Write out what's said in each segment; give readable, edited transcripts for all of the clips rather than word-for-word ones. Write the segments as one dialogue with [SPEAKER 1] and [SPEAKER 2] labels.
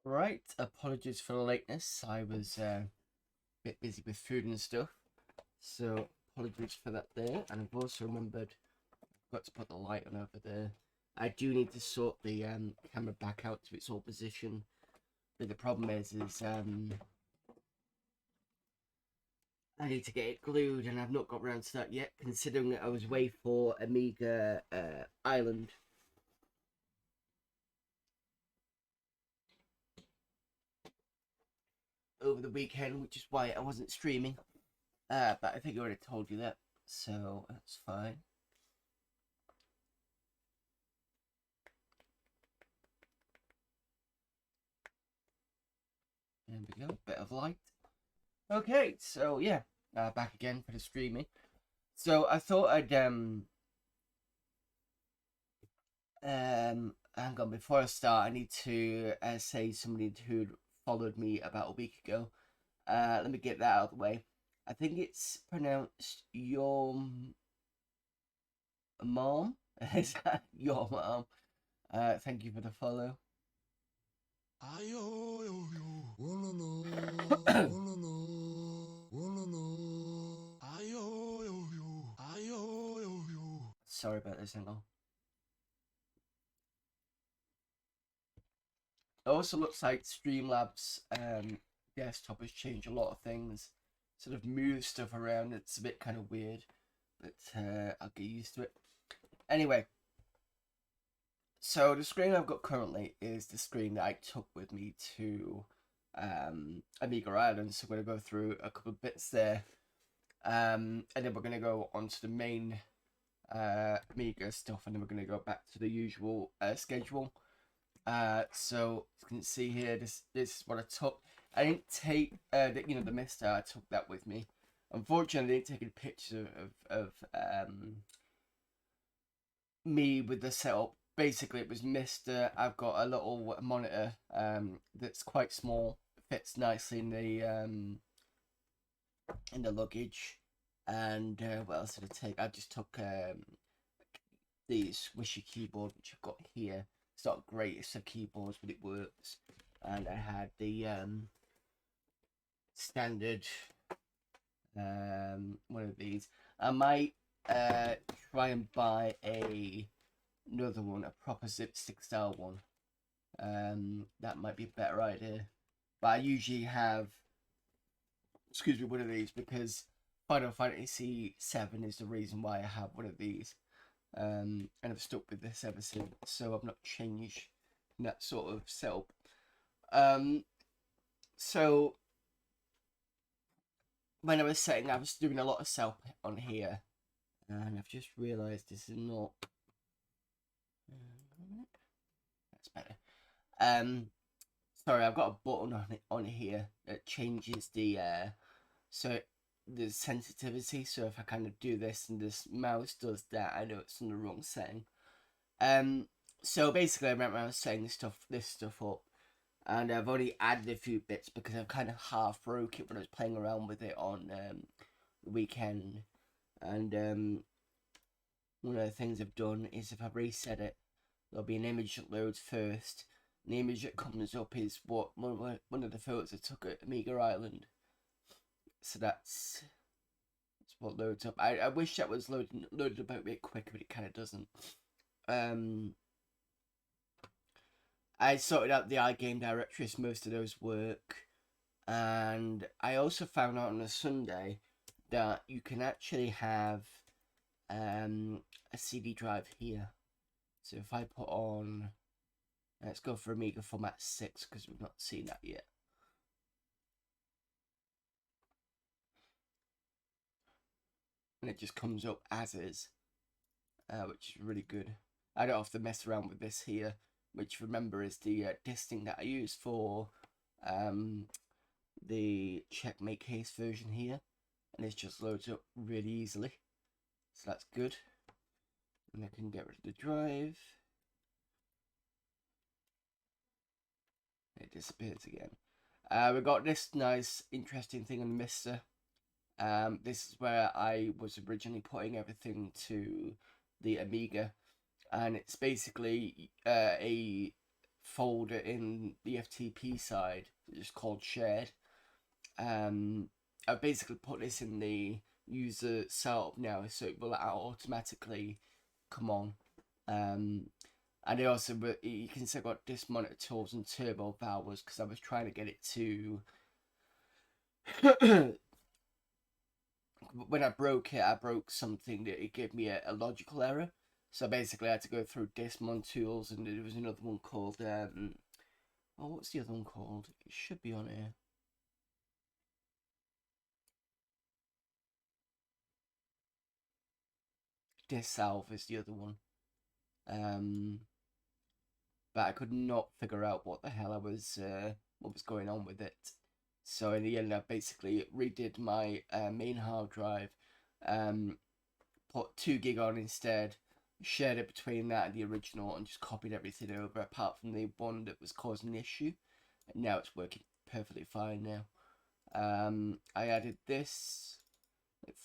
[SPEAKER 1] Right, apologies for the lateness. I was a bit busy with food and stuff, so apologies for that there. And I've also remembered I've got to put the light on over there. I do need to sort the camera back out to its old position, but the problem is I need to get it glued, and I've not got around to that yet. Considering that I was away for Amiga Island. Over the weekend, which is why I wasn't streaming. But I think I already told you that, so that's fine. There we go, bit of light. Okay, so yeah, back again for the streaming. So I thought I'd hang on, before I start, I need to say somebody who followed me about a week ago. Let me get that out of the way. I think it's pronounced your mom. Is that your mom? Thank you for the follow. Sorry about this, hang on. It also looks like Streamlabs desktop has changed a lot of things, sort of moved stuff around. It's a bit kind of weird, but I'll get used to it. Anyway, so the screen I've got currently is the screen that I took with me to Amiga Island. So we're going to go through a couple of bits there, and then we're going to go onto the main Amiga stuff, and then we're going to go back to the usual schedule. So you can see here, this is what I took. I didn't take the Mister. I took that with me. Unfortunately, I didn't take a picture of me with the setup. Basically, it was Mister. I've got a little monitor that's quite small, fits nicely in the luggage. And what else did I take? I just took the squishy keyboard, which I've got here. It's not the greatest of keyboards, but it works. And I had the standard one of these. I might try and buy another one, a proper zipstick style one. That might be a better idea. But I usually have, one of these, because Final Fantasy VII is the reason why I have one of these. And I've stuck with this ever since, so I've not changed that sort of setup. So when I was setting, I was doing a lot of setup on here, and I've just realised this is not. That's better. Sorry, I've got a button on here that changes the the sensitivity. So if I kind of do this and this mouse does that, I know it's on the wrong setting. So basically, I remember I was setting this stuff up, and I've only added a few bits because I've kind of half broke it when I was playing around with it on the weekend. And one of the things I've done is if I reset it, there'll be an image that loads first. And the image that comes up is one of the photos I took at Amiga Island. So that's what loads up. I wish that was loaded up a bit quicker, but it kind of doesn't. I sorted out the iGame directory, so most of those work. And I also found out on a Sunday that you can actually have a CD drive here. So if I put on, let's go for Amiga format 6 because we've not seen that yet. And it just comes up as is, which is really good. I don't have to mess around with this here, which remember is the disting that I use for the Checkmate case version here, and this just loads up really easily, so that's good. And I can get rid of the drive. It disappears again. We got this nice interesting thing on the Mister. This is where I was originally putting everything to the Amiga, and it's basically a folder in the FTP side, it's called shared. I've basically put this in the user setup now, so it will automatically come on. And I also, you can say got disk monitor tools and turbo valves, because I was trying to get it to when I broke it, I broke something that it gave me a logical error. So basically I had to go through Dismon tools, and there was another one called oh, what's the other one called? It should be on here. Dissalve is the other one. But I could not figure out what the hell what was going on with it. So in the end, I basically redid my main hard drive, put 2 gig on instead, shared it between that and the original, and just copied everything over apart from the one that was causing the issue. And now it's working perfectly fine now. I added this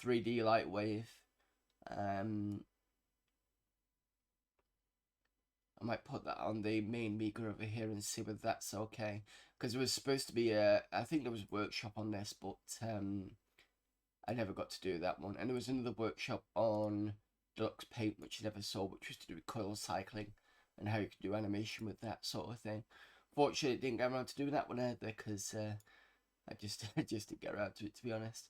[SPEAKER 1] 3D Lightwave. I might put that on the main Amiga over here and see whether that's okay. Because it was supposed to be I think there was a workshop on this, but I never got to do that one. And there was another workshop on Deluxe Paint, which I never saw, which was to do with coil cycling and how you could do animation with that sort of thing. Fortunately, I didn't get around to doing that one either, because I just didn't get around to it, to be honest.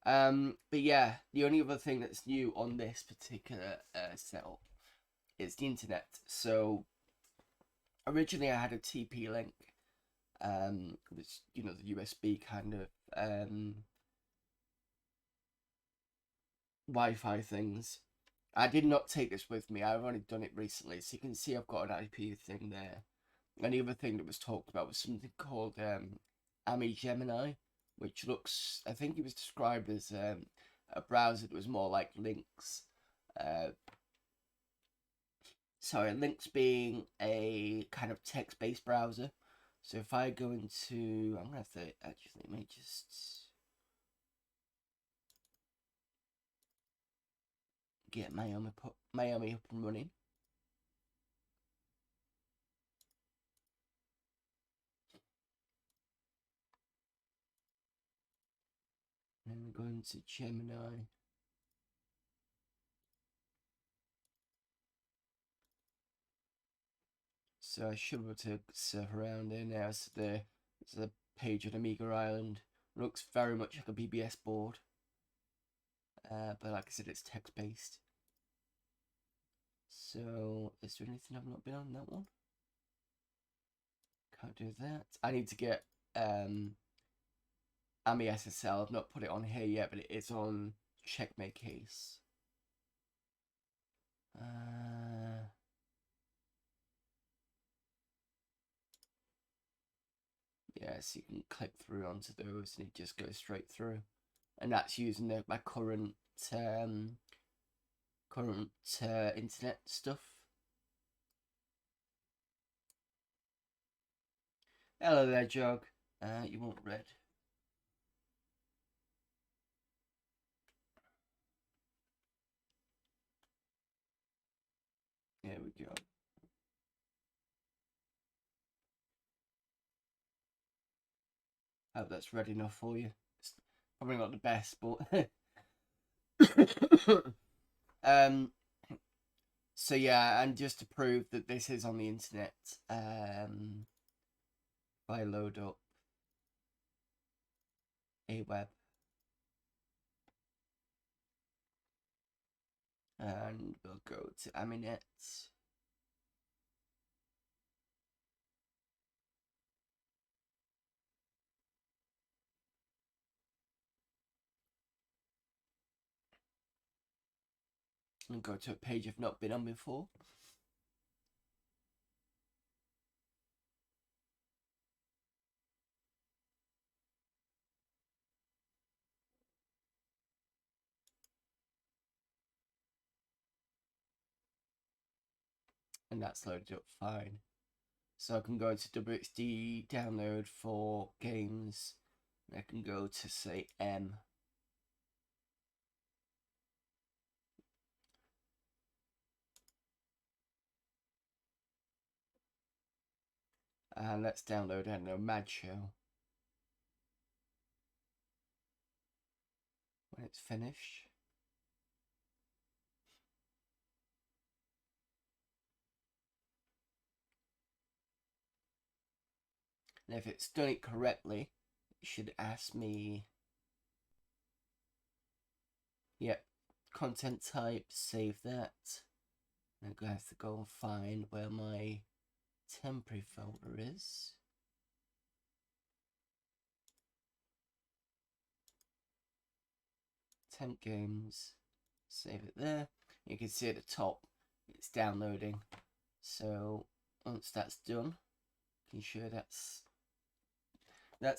[SPEAKER 1] But yeah, the only other thing that's new on this particular setup is the internet. So originally I had a TP-Link, which, you know, the USB kind of Wi-Fi things. I did not take this with me. I've only done it recently, so you can see I've got an IP thing there. And the other thing that was talked about was something called Amiga, which looks, I think it was described as a browser that was more like Lynx. Sorry, Lynx being a kind of text-based browser. So if I go into, I'm gonna have to actually, let me just get Miami up and running. And we're going to Gemini. So I should be able to surf around there now. So there's a page on Amiga Island. It looks very much like a BBS board. But like I said, it's text-based. So, is there anything I've not been on that one? Can't do that. I need to get AMI SSL. I've not put it on here yet, but it is on Checkmate Case. Yeah, so you can click through onto those and it just goes straight through. And that's using my current internet stuff. Hello there, Jog. You want red? There we go. Hope that's red enough for you. It's probably not the best, but so yeah, and just to prove that this is on the internet, if I load up a web and we'll go to Aminet. And go to a page I've not been on before. And that's loaded up fine. So I can go into WXD download for games. I can go to say M. And let's download, I don't know, Mad Show. When it's finished. And if it's done it correctly, it should ask me, yep, content type, save that. I'm going to have to go and find where my temporary folder is. Temp games, save it there. You can see at the top it's downloading. So once that's done, you can show that's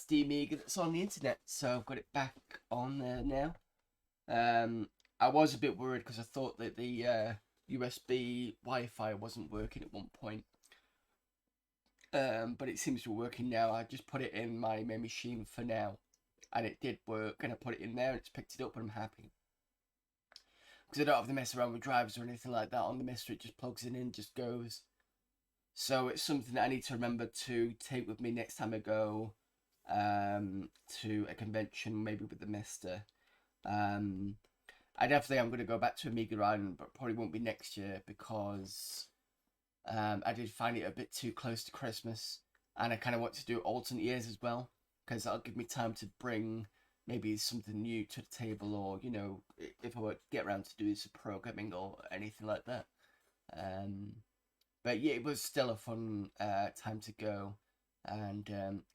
[SPEAKER 1] the Amiga that's on the internet. So I've got it back on there now. I was a bit worried because I thought that the USB Wi-Fi wasn't working at one point. But it seems to be working now. I just put it in my main machine for now, and it did work, and I put it in there and it's picked it up, and I'm happy. Because I don't have to mess around with drivers or anything like that on the Mister. It just plugs it in, just goes. So it's something that I need to remember to take with me next time I go to a convention, maybe with the Mister. I definitely am going to go back to Amiga Island, but probably won't be next year because I did find it a bit too close to Christmas, and I kind of want to do alternate years as well, because that'll give me time to bring maybe something new to the table, or, you know, if I were to get around to doing some programming or anything like that. But yeah, it was still a fun time to go, and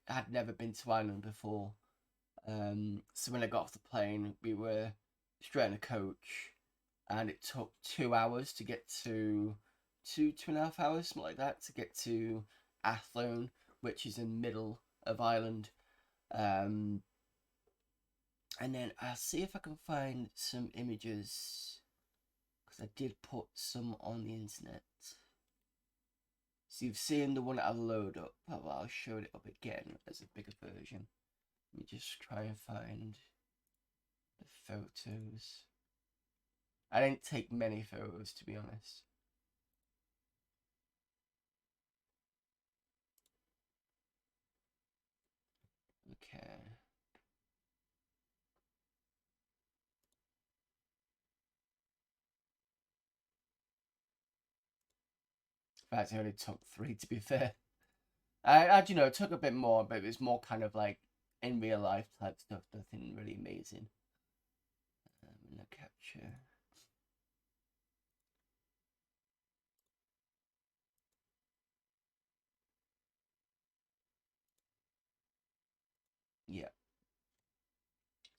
[SPEAKER 1] I had never been to Ireland before. So when I got off the plane, we were straight in a coach, and it took 2 hours to get to 2.5 hours, something like that, to get to Athlone, which is in the middle of Ireland. And then I'll see if I can find some images, because I did put some on the internet. So you've seen the one that I load up. I'll show it up again as a bigger version. Let me just try and find the photos. I didn't take many photos, to be honest. Okay. In fact, I only took 3, to be fair. You know, it took a bit more, but it was more kind of like in real life type stuff. Nothing really amazing. No capture. Yeah.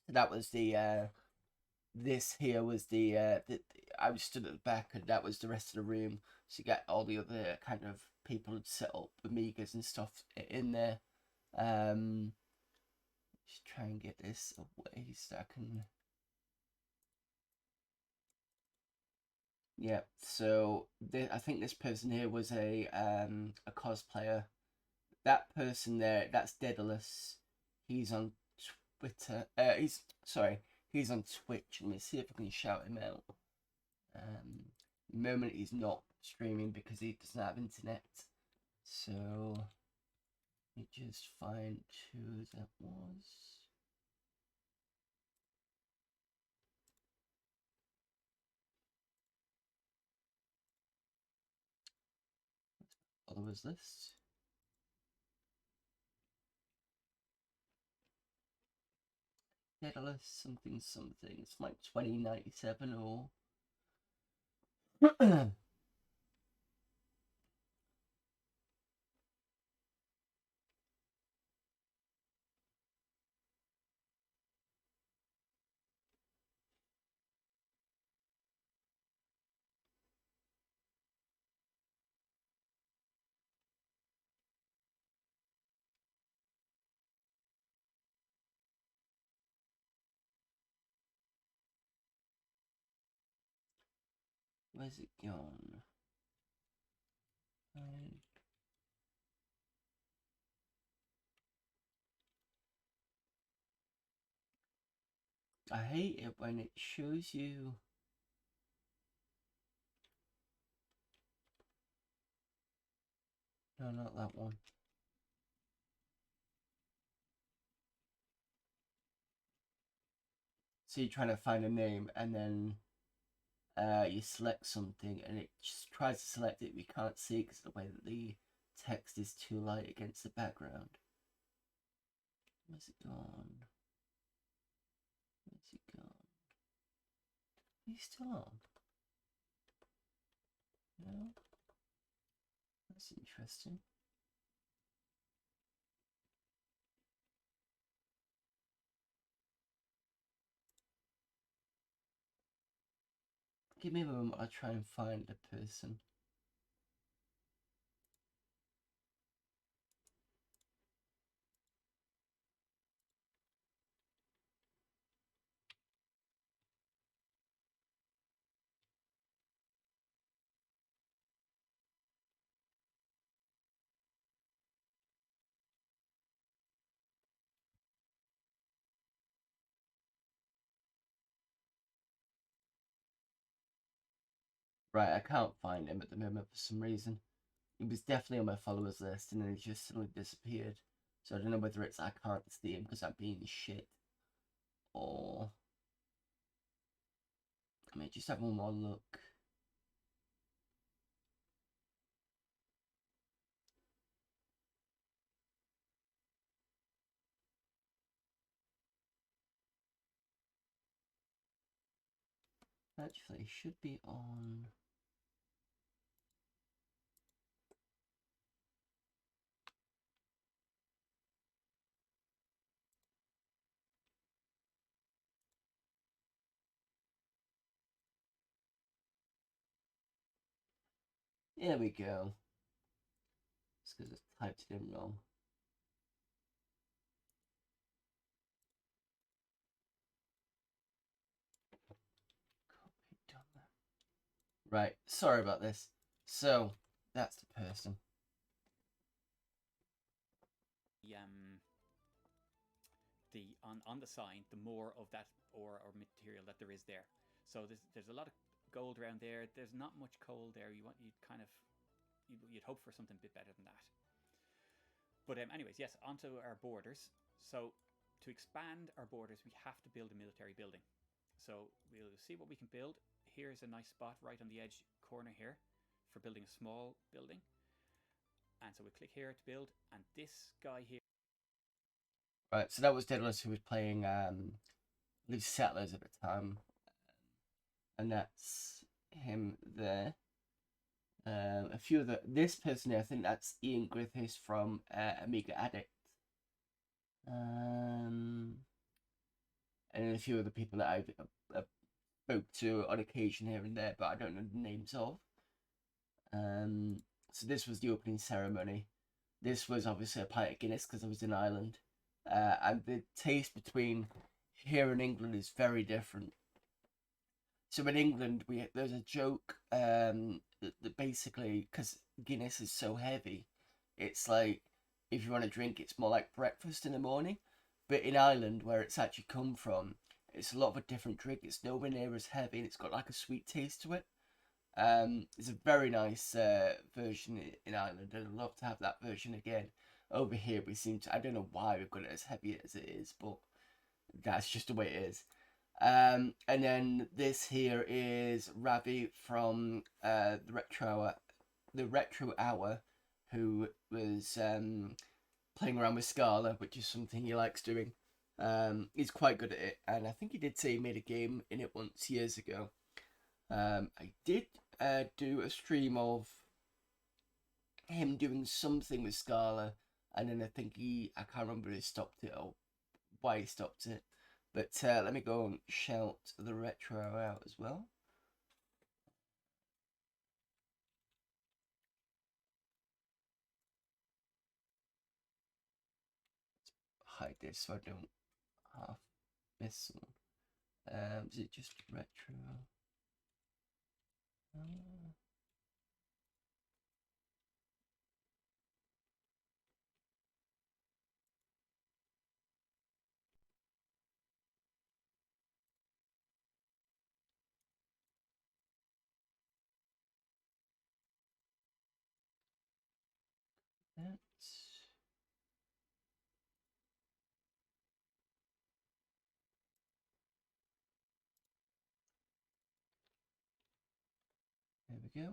[SPEAKER 1] So that was the this here was the I was stood at the back, and that was the rest of the room. So you got all the other kind of people had set up Amigas and stuff in there. Just try and get this away so I can. Yeah. So I think this person here was a cosplayer. That person there, that's Daedalus. He's on Twitter. He's on Twitch. Let me see if I can shout him out. The moment he's not streaming because he doesn't have internet. So let me just find who that was. Followers list. Daedalus something something. It's like 2097 or. Where's it gone? I hate it when it shows you. No, not that one. So you're trying to find a name, and then you select something, and it just tries to select it, but you can't see because of the way that the text is too light against the background. Where's it gone? Where's it gone? He's still on. No? That's interesting. Give me a moment, I'll try and find the person. Right, I can't find him at the moment for some reason. He was definitely on my followers list, and then he just suddenly disappeared. So I don't know whether it's I can't see him because I'm being shit, or I mean, just have one more look. Actually, he should be on. Here we go. It's because I typed it in wrong. Copy, done that. Right, sorry about this. So, that's the person.
[SPEAKER 2] The on the sign, the more of that ore or material that there is there. So there's a lot of gold around there. There's not much coal there. You'd kind of you'd hope for something a bit better than that. But anyways, yes, onto our borders. So to expand our borders, we have to build a military building. So we'll see what we can build. Here's a nice spot right on the edge corner here for building a small building. And so we click here to build, and this guy here.
[SPEAKER 1] Right, so that was Daedalus, who was playing Loose Settlers at the time, and that's him there. A few of this person here, I think that's Ian Griffiths from Amiga Addict. And a few other people that I've spoke to on occasion here and there, but I don't know the names of. So this was the opening ceremony. This was obviously a pint of Guinness because I was in Ireland. And the taste between here and England is very different. So in England, there's a joke that basically, because Guinness is so heavy, it's like if you want to drink, it's more like breakfast in the morning. But in Ireland, where it's actually come from, it's a lot of a different drink. It's nowhere near as heavy, and it's got like a sweet taste to it. It's a very nice version in Ireland, and I'd love to have that version again. Over here, we seem to, I don't know why we've got it as heavy as it is, but that's just the way it is. And then this here is Ravi from the Retro Hour, who was playing around with Scala, which is something he likes doing. He's quite good at it, and I think he did say he made a game in it once years ago. I did do a stream of him doing something with Scala, and then I think I can't remember if he stopped it or why he stopped it. But let me go and shout the retro out as well. Hide this so I don't half miss someone. Is it just retro? That's we go.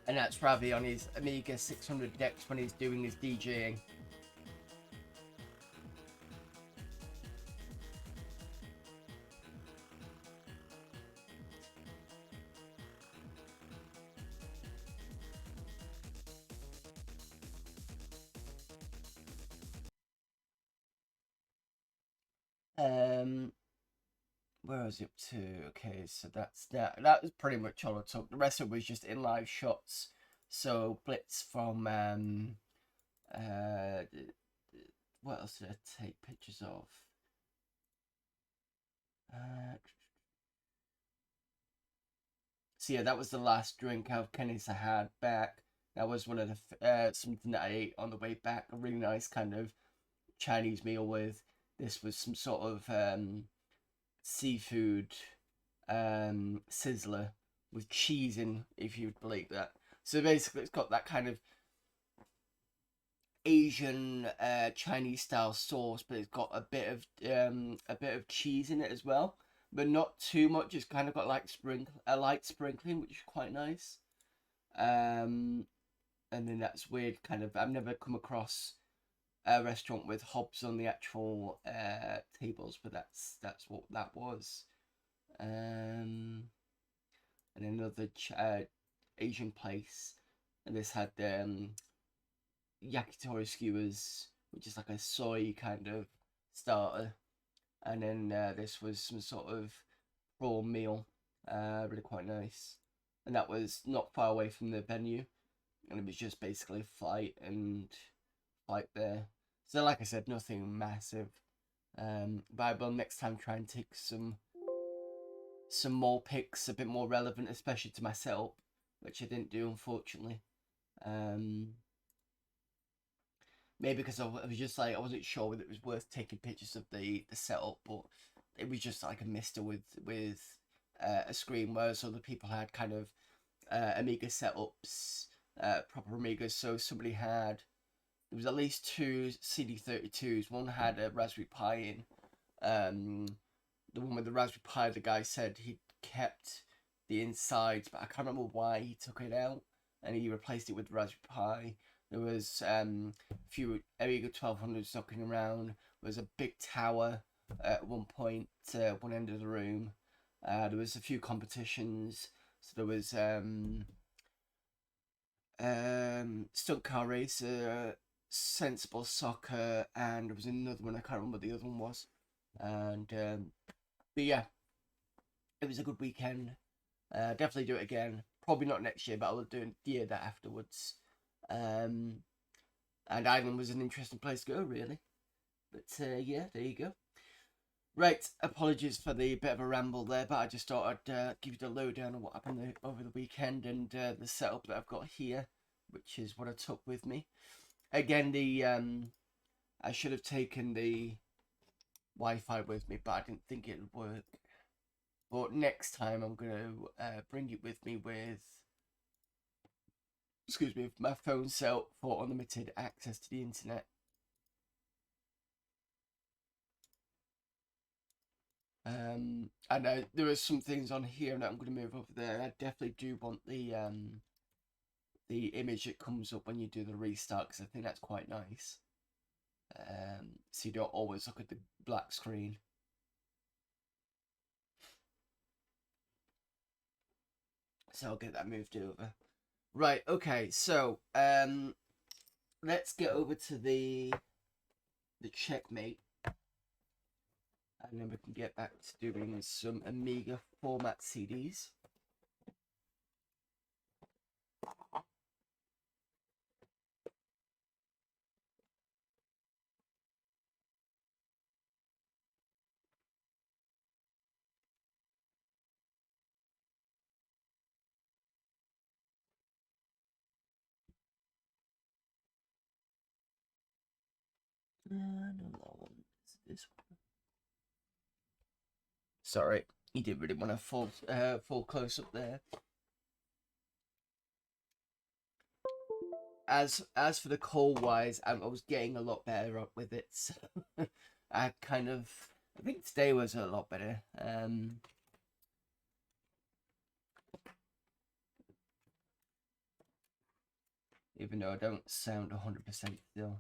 [SPEAKER 1] And that's Ravi on his Amiga 600 decks when he's doing his DJing. Where was it up to? Okay, so that's that. That was pretty much all I took. The rest of it was just in live shots. So Blitz from what else did I take pictures of? So yeah, that was the last drink out of Kenny's I had back. That was one of the something that I ate on the way back. A really nice kind of Chinese meal with. This was some sort of seafood sizzler with cheese in, if you'd believe that. So basically, it's got that kind of Asian Chinese style sauce, but it's got a bit of cheese in it as well, but not too much. It's kind of got like a light sprinkling, which is quite nice. And then that's weird. Kind of, I've never come across a restaurant with hobs on the actual tables, but that's what that was. And another Asian place, and this had yakitori skewers, which is like a soy kind of starter, and then this was some sort of prawn meal, really quite nice, and that was not far away from the venue, and it was just basically flight there. So like I said, nothing massive. But I will next time try and take some more pics, a bit more relevant, especially to my setup, which I didn't do, unfortunately. Maybe because I was just like, I wasn't sure whether it was worth taking pictures of the setup, but it was just like a mister with a screen, whereas other people had kind of Amiga setups, proper Amigas. So somebody had, there was at least 2 CD32s. One had a Raspberry Pi in. The one with the Raspberry Pi, the guy said he kept the insides, but I can't remember why he took it out, and he replaced it with the Raspberry Pi. There was a few Amiga 1200s knocking around. There was a big tower at one point, one end of the room. There was a few competitions. So there was Stunt Car Racer, Sensible Soccer, and there was another one. I can't remember what the other one was. And but yeah, it was a good weekend. Definitely do it again. Probably not next year, but I will do it the year that afterwards. And Ireland was an interesting place to go, really. But yeah, there you go. Right, apologies for the bit of a ramble there, but I just thought I'd give you the lowdown on what happened over the weekend and the setup that I've got here, which is what I took with me. Again, I should have taken the Wi-Fi with me, but I didn't think it would work. But next time I'm going to bring it with me with, my phone set up for unlimited access to the internet. And there are some things on here that I'm going to move over there. I definitely do want the image that comes up when you do the restart, because I think that's quite nice. So you don't always look at the black screen. So I'll get that moved over. Right, okay, so let's get over to the checkmate, and then we can get back to doing some Amiga format CDs. No, that one. This one. Sorry, you didn't really want to full close up there. as for the call wise, I was getting a lot better up with it. So I think today was a lot better. Even though I don't sound 100% still,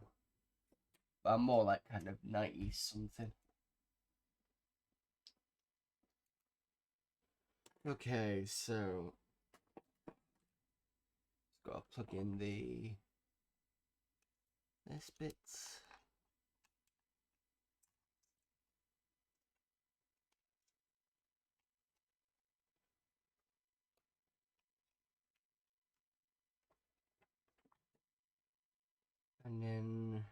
[SPEAKER 1] but I'm more like kind of 90 something. Okay, so just gotta plug in this bit. And then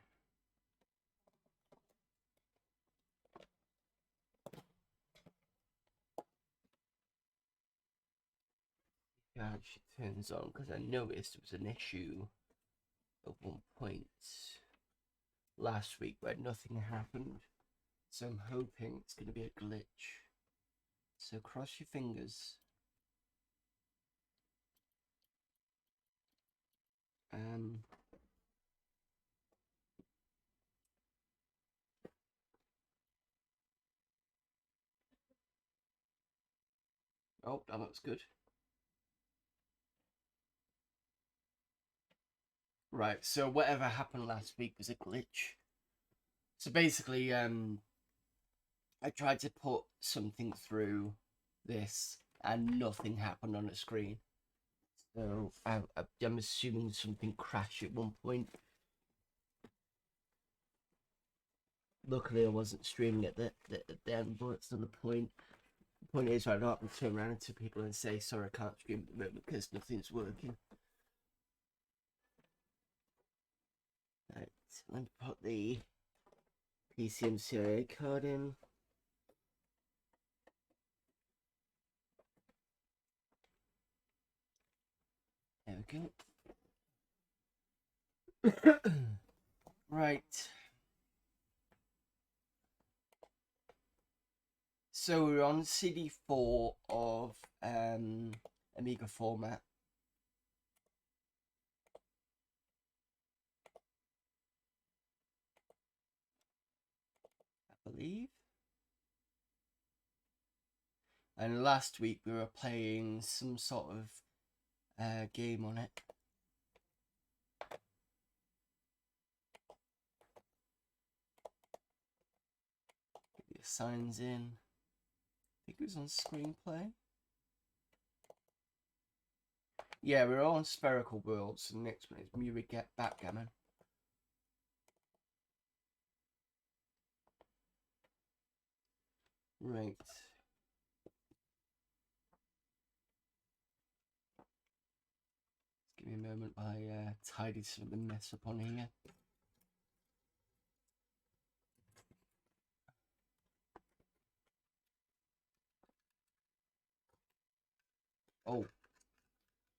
[SPEAKER 1] it actually turns on, because I noticed there was an issue at one point last week where nothing happened. So I'm hoping it's going to be a glitch. So cross your fingers. Oh, that looks good. Right, so whatever happened last week was a glitch. So basically, I tried to put something through this and nothing happened on the screen. So I'm assuming something crashed at one point. Luckily, I wasn't streaming at the end, but it's not the point. The point is, I don't have to turn around to people and say, sorry, I can't stream at the moment because nothing's working. Right, let me put the PCMCIA card in. There we go. Right. So we're on CD4 of Amiga format. I believe. And last week we were playing some sort of game on it. Get the signs in. I think it was on screenplay. Yeah, we're all on Spherical Worlds. The next one is Muri Backgammon. Right. Give me a moment while I tidy some of the mess up on here. Oh.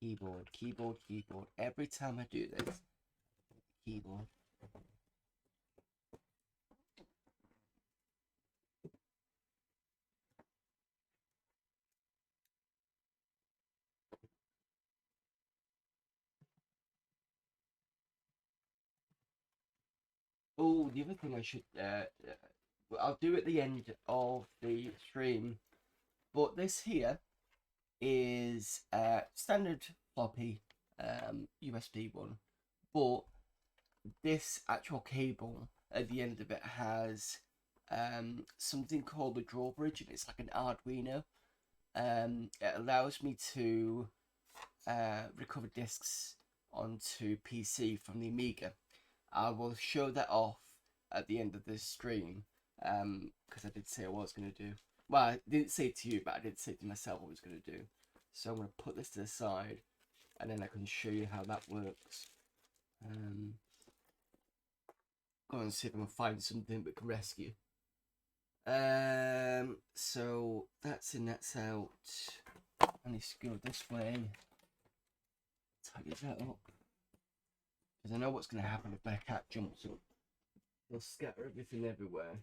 [SPEAKER 1] Keyboard, keyboard, keyboard. Every time I do this, keyboard. Oh, the other thing I should, I'll do at the end of the stream, but this here is standard floppy USB one, but this actual cable at the end of it has something called the drawbridge, and it's like an Arduino. It allows me to recover discs onto PC from the Amiga. I will show that off at the end of this stream, because I did say I was going to do. Well, I didn't say it to you, but I did say to myself what I was going to do. So I'm going to put this to the side, and then I can show you how that works. Go and see if I can find something that can rescue. So that's in, that's out. I need to go this way. Tidy that up. Because I know what's going to happen if my cat jumps up. They'll scatter everything everywhere.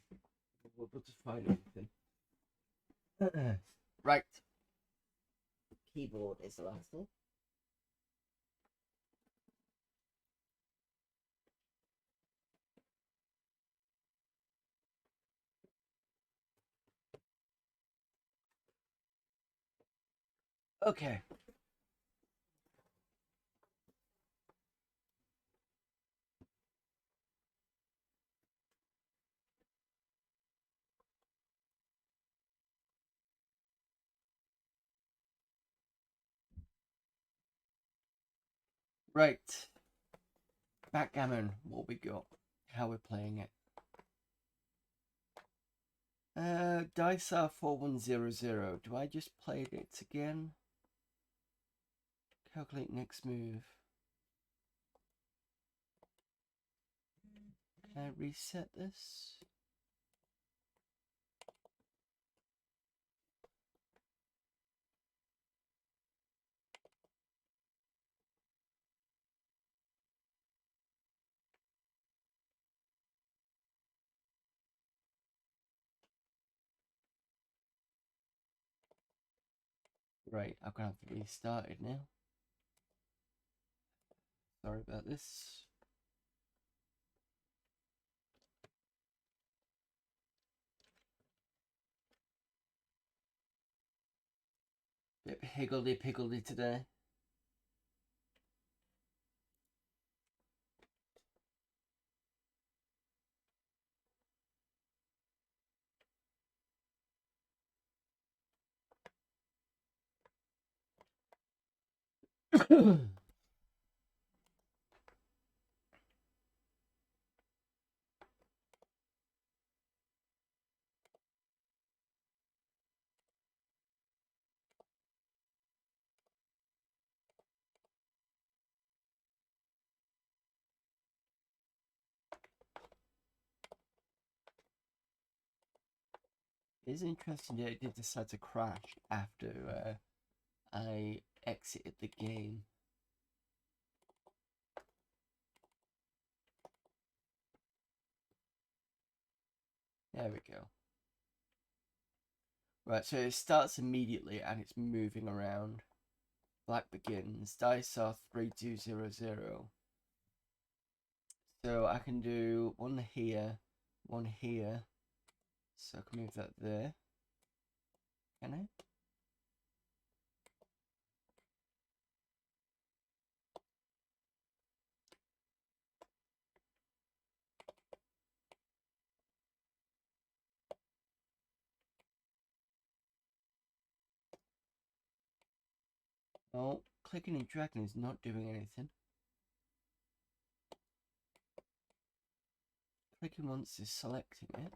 [SPEAKER 1] We'll just find anything. Right. Keyboard is the last thing. Okay. Right. Backgammon, what we got? How we're playing it. Dice are 4100. Do I just play it again? Calculate next move. Can I reset this? Right, I'm gonna have to restart it now. Sorry about this. Bit higgledy-piggledy today. It's interesting that it did decide to crash after I exited the game. There we go. Right, so it starts immediately and it's moving around. Black begins. Dice are 3200. So I can do one here, one here. So I can move that there. Can I? Oh, clicking and dragging is not doing anything. Clicking once is selecting it.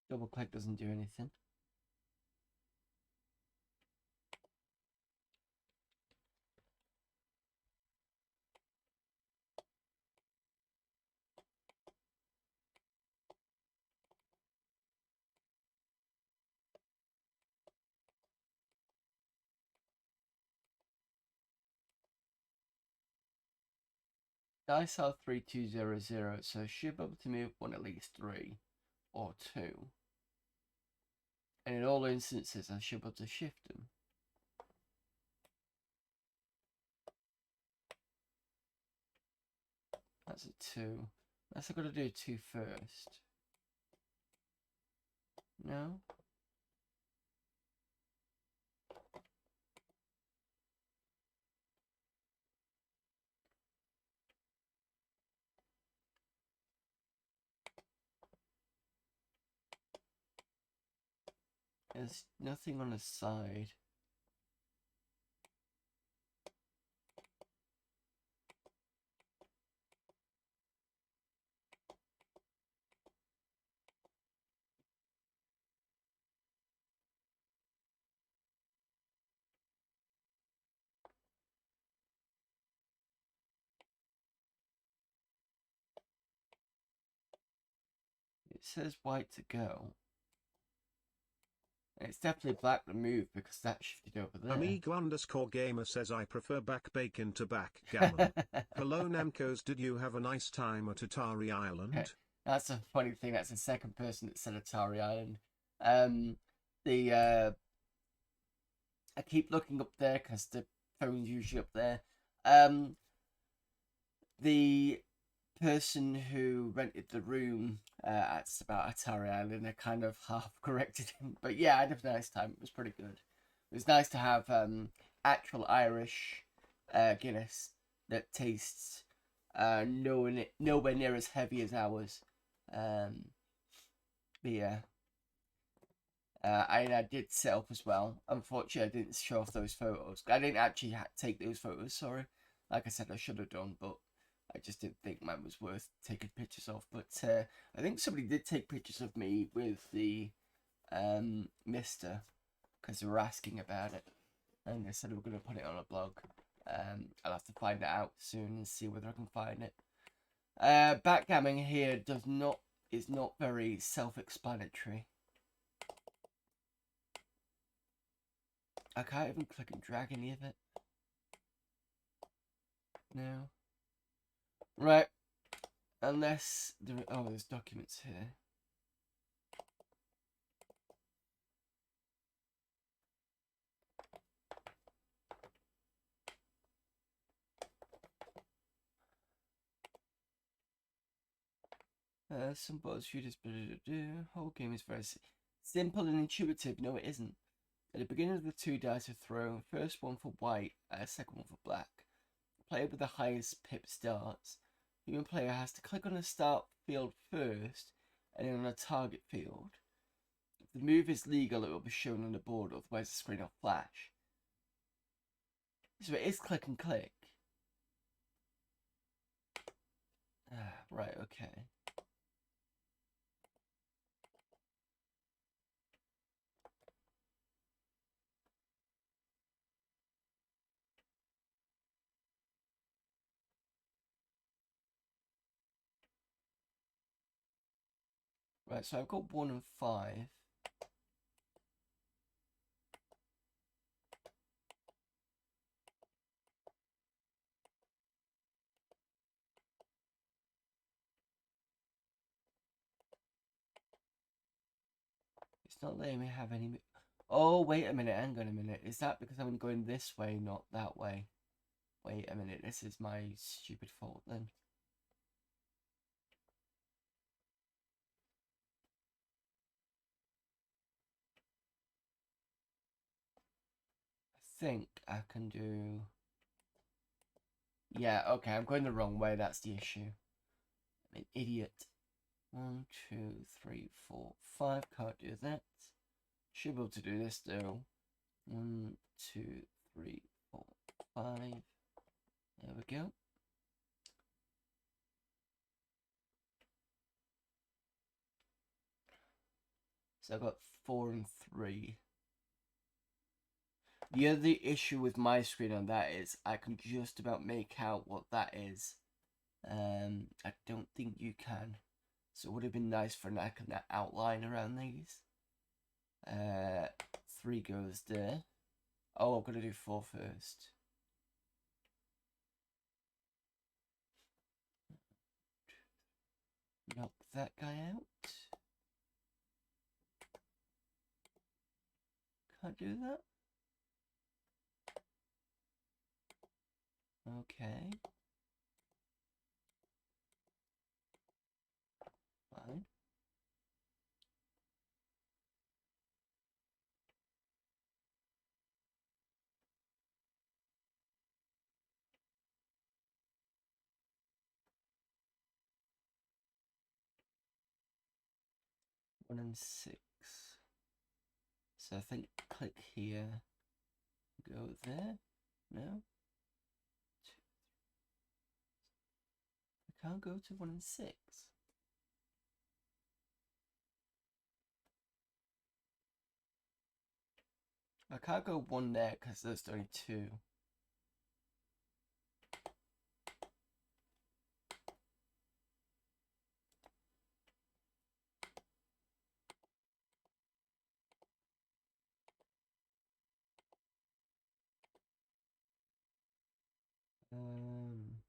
[SPEAKER 1] Double click doesn't do anything. Dice are 3200, so I should be able to move one at least 3 or 2. And in all instances, I should be able to shift them. That's a 2. Unless I've got to do 2 first. No? There's nothing on the side. It says white to go. And it's definitely black to move because that shifted over there.
[SPEAKER 3] Amiga_gamer says I prefer back bacon to backgammon. Hello Namcos, did you have a nice time at Atari Island?
[SPEAKER 1] That's a funny thing. That's the second person that said Atari Island. Um, the I keep looking up there because the phone's usually up there. The person who rented the room asked about Atari Island. I kind of half corrected him, but yeah, I had a nice time. It was pretty good. It was nice to have actual Irish Guinness that tastes nowhere near as heavy as ours. But yeah, I did set up as well. Unfortunately, I didn't show off those photos. I didn't actually take those photos. Sorry, like I said, I should have done, but I just didn't think mine was worth taking pictures of. But I think somebody did take pictures of me with the Mister because they were asking about it, and they said we were going to put it on a blog. I'll have to find it out soon and see whether I can find it. Backgammon here is not very self-explanatory. I can't even click and drag any of it. No. Right. Unless there's documents here. Some buttons shooters. Whole game is very simple and intuitive. No, it isn't. At the beginning of the two dice are thrown. First one for white, second one for black. The player with the highest pip starts. The human player has to click on the start field first, and then on a target field. If the move is legal, it will be shown on the board, otherwise the screen will flash. So it is click and click. Right, okay. Right, so I've got 1 and 5. It's not letting me have any... Oh, wait a minute, hang on a minute. Is that because I'm going this way, not that way? Wait a minute, this is my stupid fault then. I think I can do... Yeah, okay, I'm going the wrong way, that's the issue. I'm an idiot. 1, 2, 3, 4, 5, can't do that. Should be able to do this though. 1, 2, 3, 4, 5. There we go. So I've got 4 and 3. The other issue with my screen on that is I can just about make out what that is. I don't think you can. So it would have been nice for an outline around these. 3 goes there. Oh, I'm going to do 4 first. Knock that guy out. Can't do that. Okay. Fine. One and 6. So I think click here. Go there. No. I can't go to 1 and 6. I can't go 1 there because there's only 2. Um,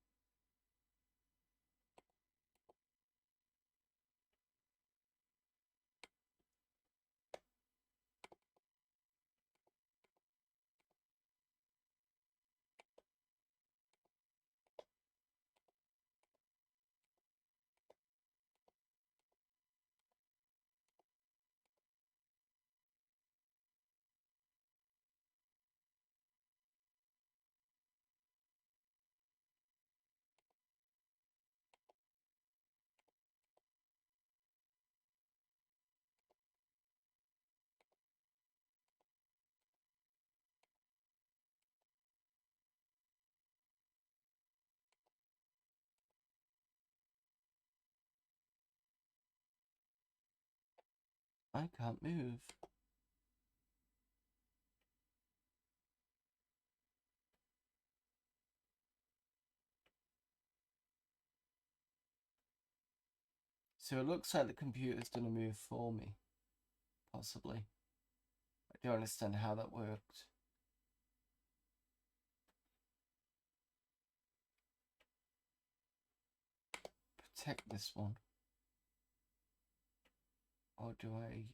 [SPEAKER 1] I can't move. So it looks like the computer's gonna move for me. Possibly. I don't understand how that worked. Protect this one. Or do I...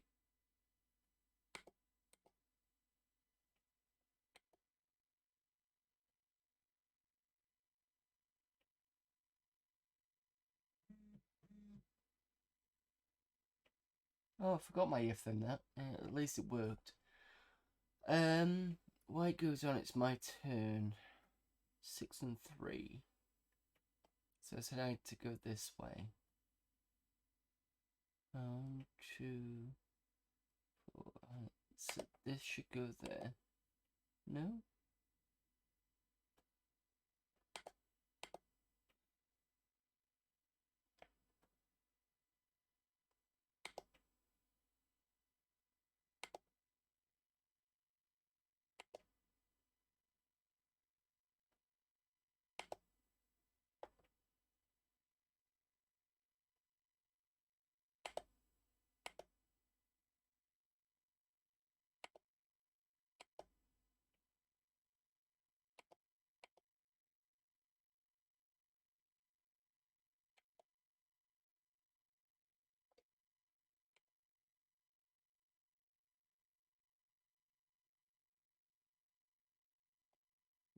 [SPEAKER 1] Oh, I forgot my if then that. At least it worked. White goes on, it's my turn. 6 and 3. So I said I had to go this way. 1, 2, 4. So this should go there. No?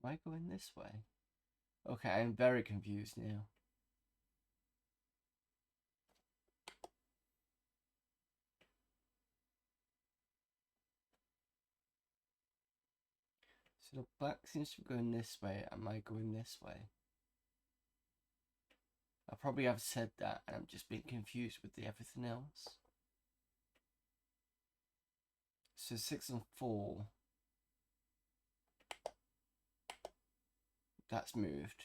[SPEAKER 1] Am I going this way? Okay, I'm very confused now. So the black seems to be going this way. Am I going this way? I probably have said that and I'm just being confused with the everything else. So 6 and 4. That's moved.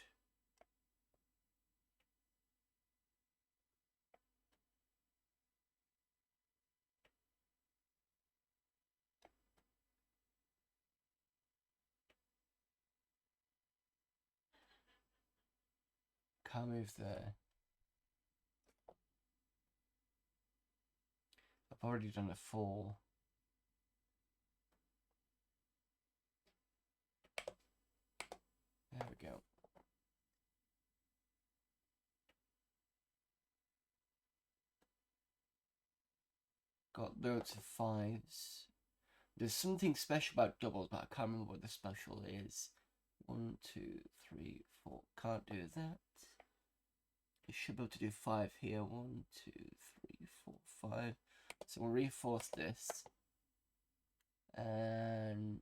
[SPEAKER 1] Can't move there. I've already done a 4. There we go. Got loads of 5s. There's something special about doubles, but I can't remember what the special is. 1, 2, 3, 4. Can't do that. I should be able to do 5 here. 1, 2, 3, 4, 5. So we'll reinforce this. And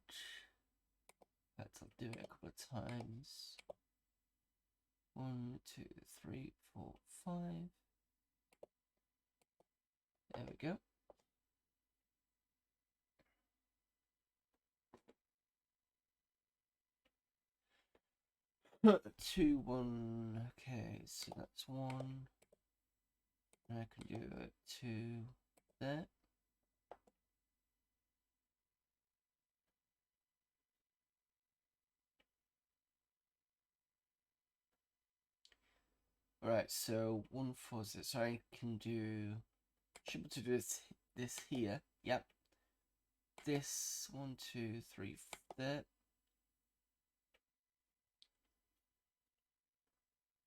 [SPEAKER 1] let's do it a couple of times. 1, 2, 3, 4, 5. There we go. Two, 1. Okay, so that's 1. And I can do 2 there. Alright, so 1, 4, so I can do, should be able to do this here. Yep. This 1, 2, 3, there.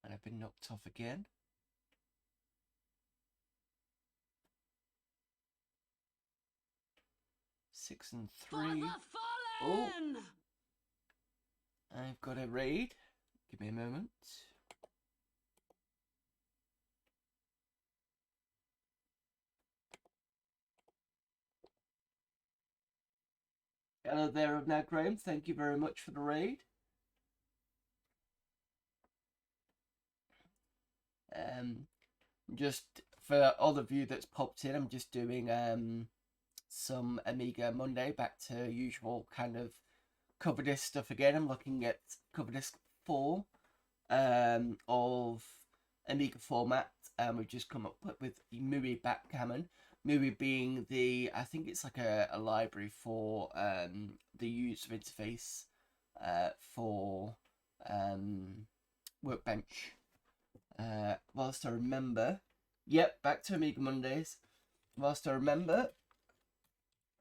[SPEAKER 1] And I've been knocked off again. Six and 3. Oh, I've got a raid. Give me a moment. Hello there, now Graham. Thank you very much for the raid. Just for all of you that's popped in, I'm just doing some Amiga Monday, back to usual kind of Coverdisk stuff again. I'm looking at Coverdisk 4 of Amiga format. We've just come up with the MUI backgammon. Movie being I think it's like a library for the user interface for Workbench. Whilst I remember, yep, back to Amiga Mondays. Whilst I remember,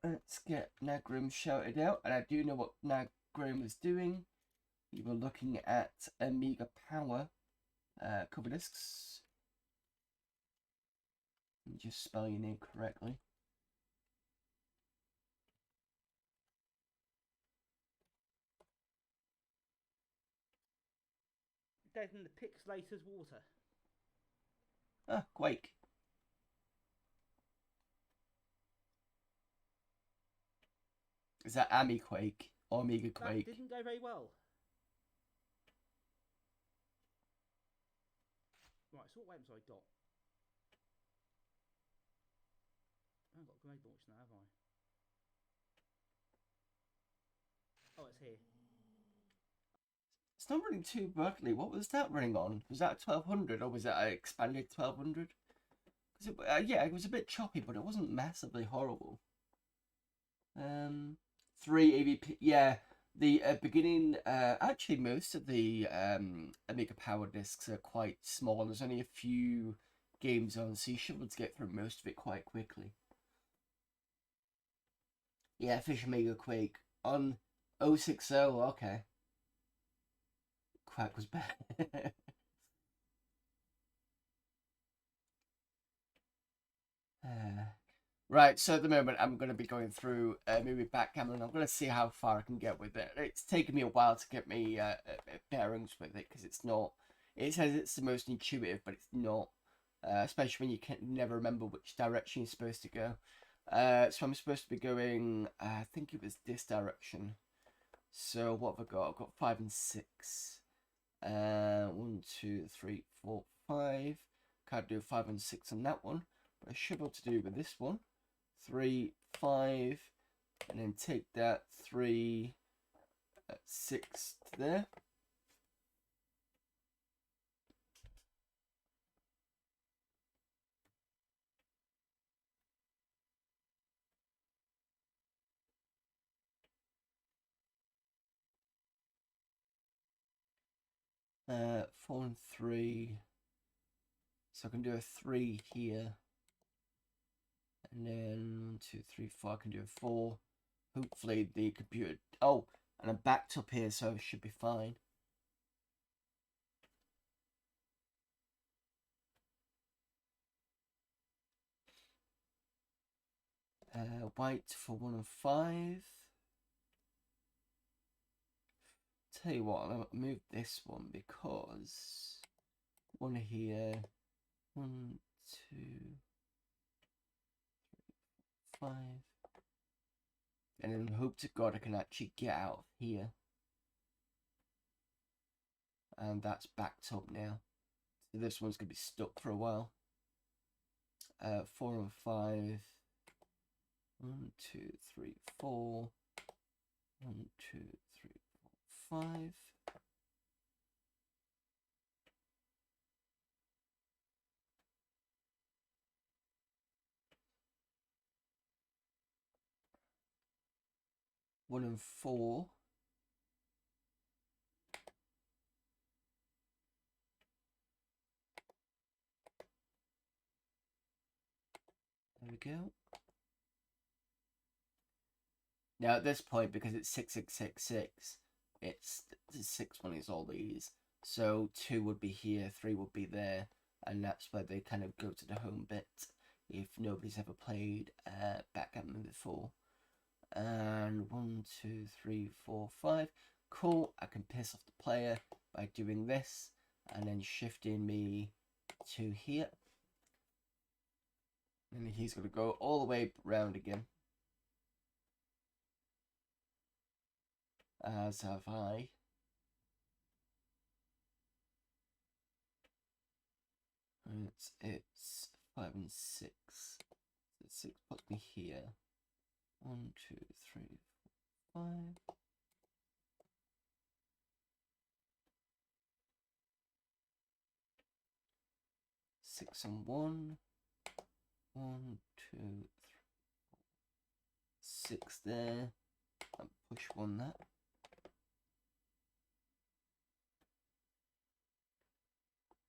[SPEAKER 1] let's get Nagrim shouted out, and I do know what Nagrim is doing. You were looking at Amiga Power Coverdisks. Just spell your name correctly.
[SPEAKER 4] Dead in the pixelator's water.
[SPEAKER 1] Ah, Quake. Is that Ami Quake or Amiga Quake?
[SPEAKER 4] That didn't go very well. Right, so what weapons have I got? I haven't got a grenade launcher now, have I? Oh, it's here.
[SPEAKER 1] It's not running too badly. What was that running on? Was that 1200 or was that an expanded 1200? Yeah, it was a bit choppy, but it wasn't massively horrible. 3 AVP. Yeah, the beginning. Actually, most of the Amiga Power discs are quite small. There's only a few games on, so you should be able to get through most of it quite quickly. Yeah, Fish Amiga Quake on 060. Okay. Quack was bad. Right, so at the moment I'm going to be going through maybe backgammon. I'm going to see how far I can get with it. It's taken me a while to get me bearings with it because it's not. It says it's the most intuitive, but it's not. Especially when you can never remember which direction you're supposed to go. So I'm supposed to be going. I think it was this direction. So what have I got? I've got 5 and 6. 1, 2, 3, 4, 5. Can't do 5 and 6 on that one, but I should be able to do with this one. 3, 5, and then take that 3, 6 to there. Uh, 4 and 3. So I can do a 3 here. And then 1, 2, 3, 4. I can do a 4. Hopefully the computer. Oh, and I'm backed up here, so it should be fine. White for 1 and 5. Tell you what, I'll move this one because one here. 1, 2, 5. And then hope to God I can actually get out of here. And that's backed up now. So this one's going to be stuck for a while. 4 and 5. 1, 2, 3, 4. 1, 2, 3, 4, 5. One and 4. There we go. Now at this point, because it's 6666, it's the 6 one is all these. So 2 would be here, 3 would be there, and that's where they kind of go to the home bit if nobody's ever played backgammon before. And 1, 2, 3, 4, 5. Cool. I can piss off the player by doing this and then shifting me to here. And he's going to go all the way round again. As have I. And it's 5 and 6. So 6 puts me here. 1, 2, 3, 4, 5. 6 and 1. 1, 2, 3, 6 there. And push 1 that.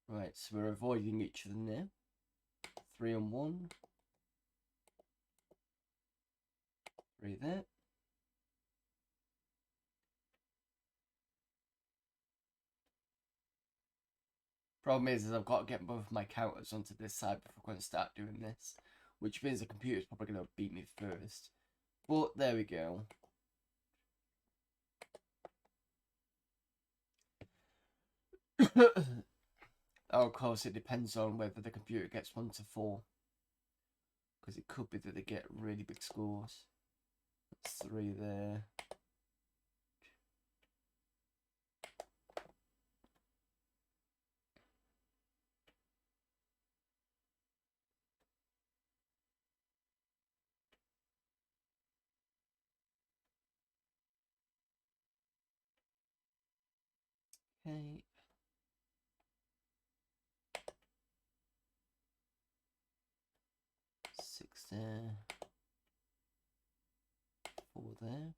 [SPEAKER 1] Right, so we're avoiding each other now. 3 and 1. 3 there. Problem is I've got to get both my counters onto this side before I'm going to start doing this. Which means the computer's probably going to beat me first. But there we go. Oh, of course, it depends on whether the computer gets 1 to 4. Because it could be that they get really big scores. That's 3 there. Okay. Six there. 4 there.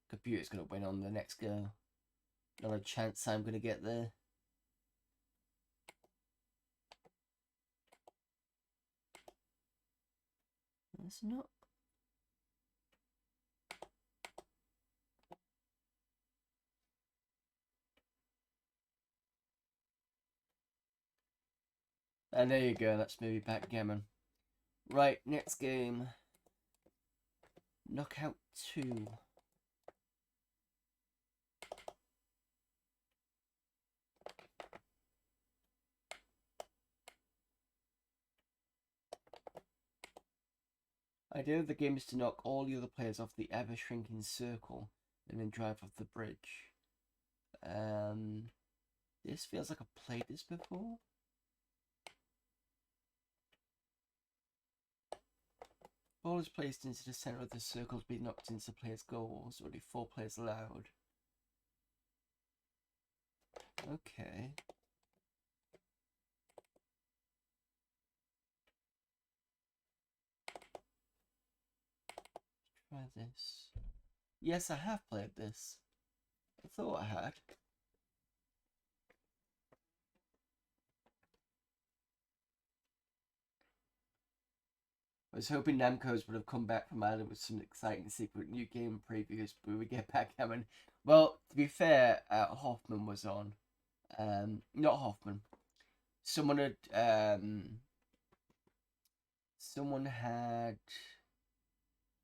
[SPEAKER 1] Computer's going to win on the next go. Not a chance I'm going to get there. It's not. And there you go, that's maybe backgammon. Right, next game. Knockout 2. Idea of the game is to knock all the other players off the ever-shrinking circle and then drive off the bridge. This feels like I've played this before. Ball is placed into the center of the circle to be knocked into the player's goals. Only 4 players allowed. Okay. Try this. Yes, I have played this. I thought I had. I was hoping Namco's would have come back from Ireland with some exciting secret new game previews, but we get backgammon. Well, to be fair, Hoffman was on. Not Hoffman. Someone had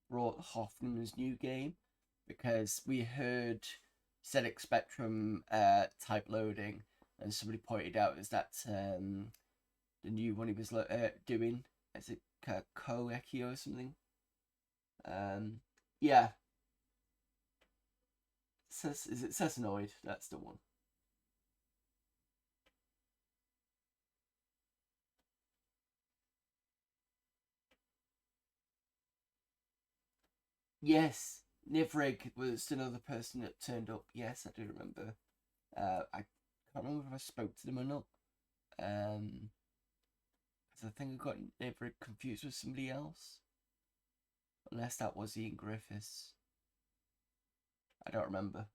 [SPEAKER 1] brought Hoffman's new game because we heard ZX Spectrum type loading, and somebody pointed out is that the new one he was doing. Is it Koeki or something? Yeah. Is it Sesanoid? That's the one. Yes, Nivrig was another person that turned up. Yes, I do remember. I can't remember if I spoke to them or not. Because I think I got Nivrig confused with somebody else. Unless that was Ian Griffiths. I don't remember.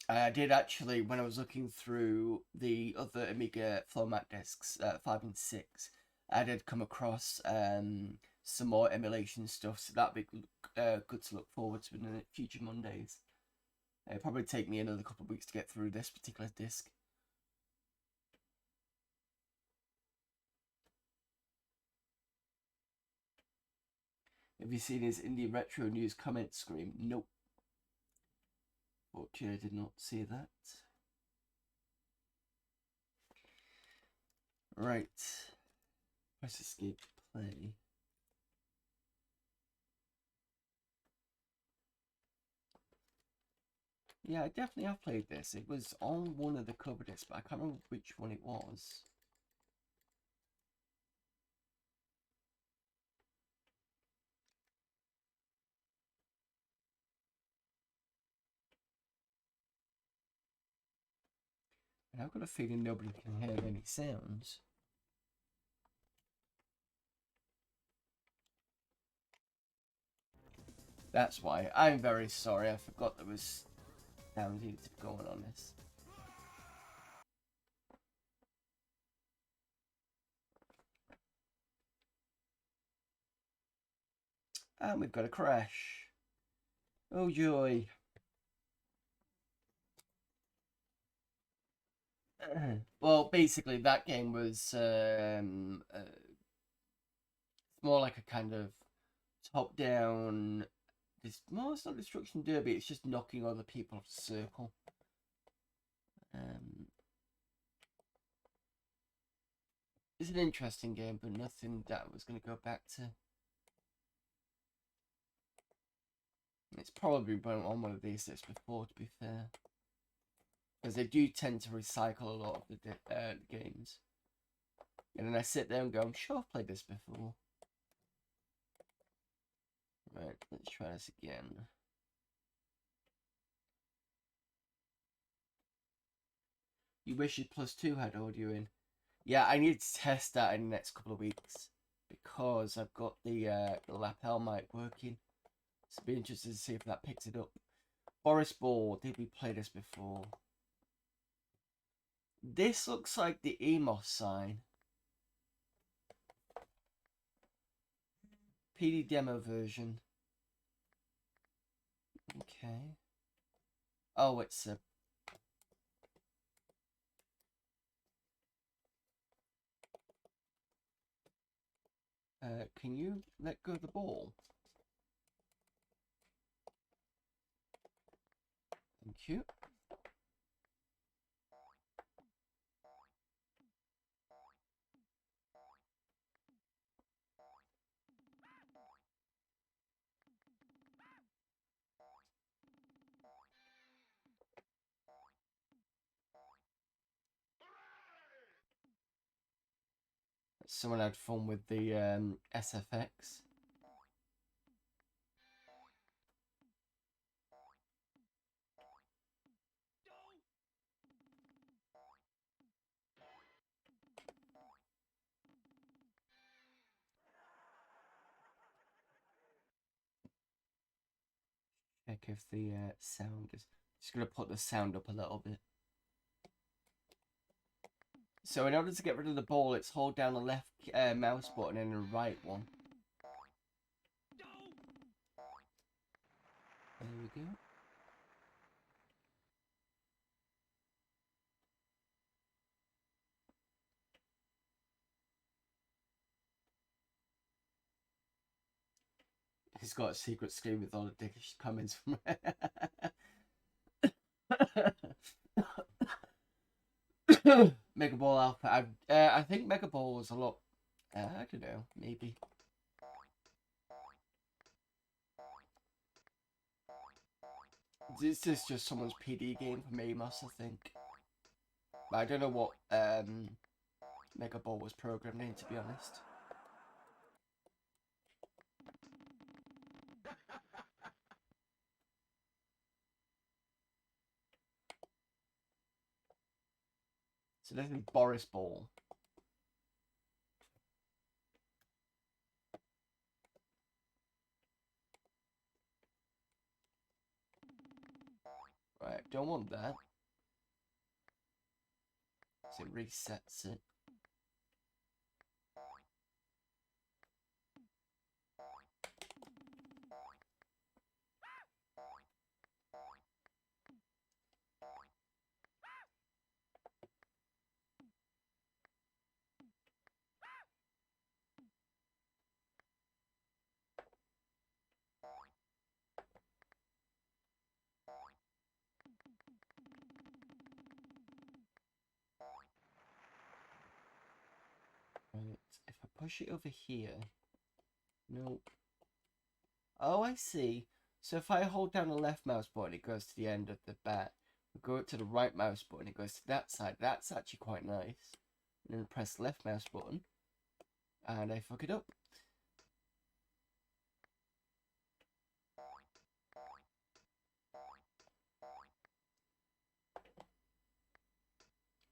[SPEAKER 1] I did actually, when I was looking through the other Amiga format discs, 5 and 6, I did come across some more emulation stuff, so that'd be good to look forward to in the future Mondays. It'll probably take me another couple of weeks to get through this particular disc. Have you seen his Indie Retro News comment screen? Nope. Fortunately, I did not see that. Right. Press escape to play. Yeah, I definitely have played this. It was on one of the Coverdisks, but I can't remember which one it was. And I've got a feeling nobody can hear any sounds. That's why. I'm very sorry. I forgot there was sounds needed to be going on this. And we've got a crash. Oh joy. Well, basically that game was more like a kind of top-down. It's not destruction derby. It's just knocking other people off the circle. It's an interesting game, but nothing that I was going to go back to. It's probably been on one of these days before, to be fair. Because they do tend to recycle a lot of the games. And then I sit there and go, I'm sure I've played this before. Right, let's try this again. You wish your +2 had audio in. Yeah, I need to test that in the next couple of weeks. Because I've got the lapel mic working. So it'll be interested to see if that picks it up. Boris Ball, did we play this before? This looks like the EMOS sign. PD demo version. Okay. Oh, it's a... can you let go of the ball? Thank you. Someone had fun with the SFX. Check if the sound is... Just going to put the sound up a little bit. So in order to get rid of the ball, it's hold down the left mouse button and the right one. There we go. He's got a secret screen with all the dickish comments from Mega Ball Alpha. I think Mega Ball was a lot. I don't know, maybe. This is just someone's PD game from Amos, I think. But I don't know what Mega Ball was programmed in, to be honest. So this is Boris Ball. Right, don't want that. So it resets it. Right, if I push it over here... Nope. Oh, I see. So if I hold down the left mouse button, it goes to the end of the bat. I go to the right mouse button, it goes to that side. That's actually quite nice. And then press the left mouse button, and I fuck it up.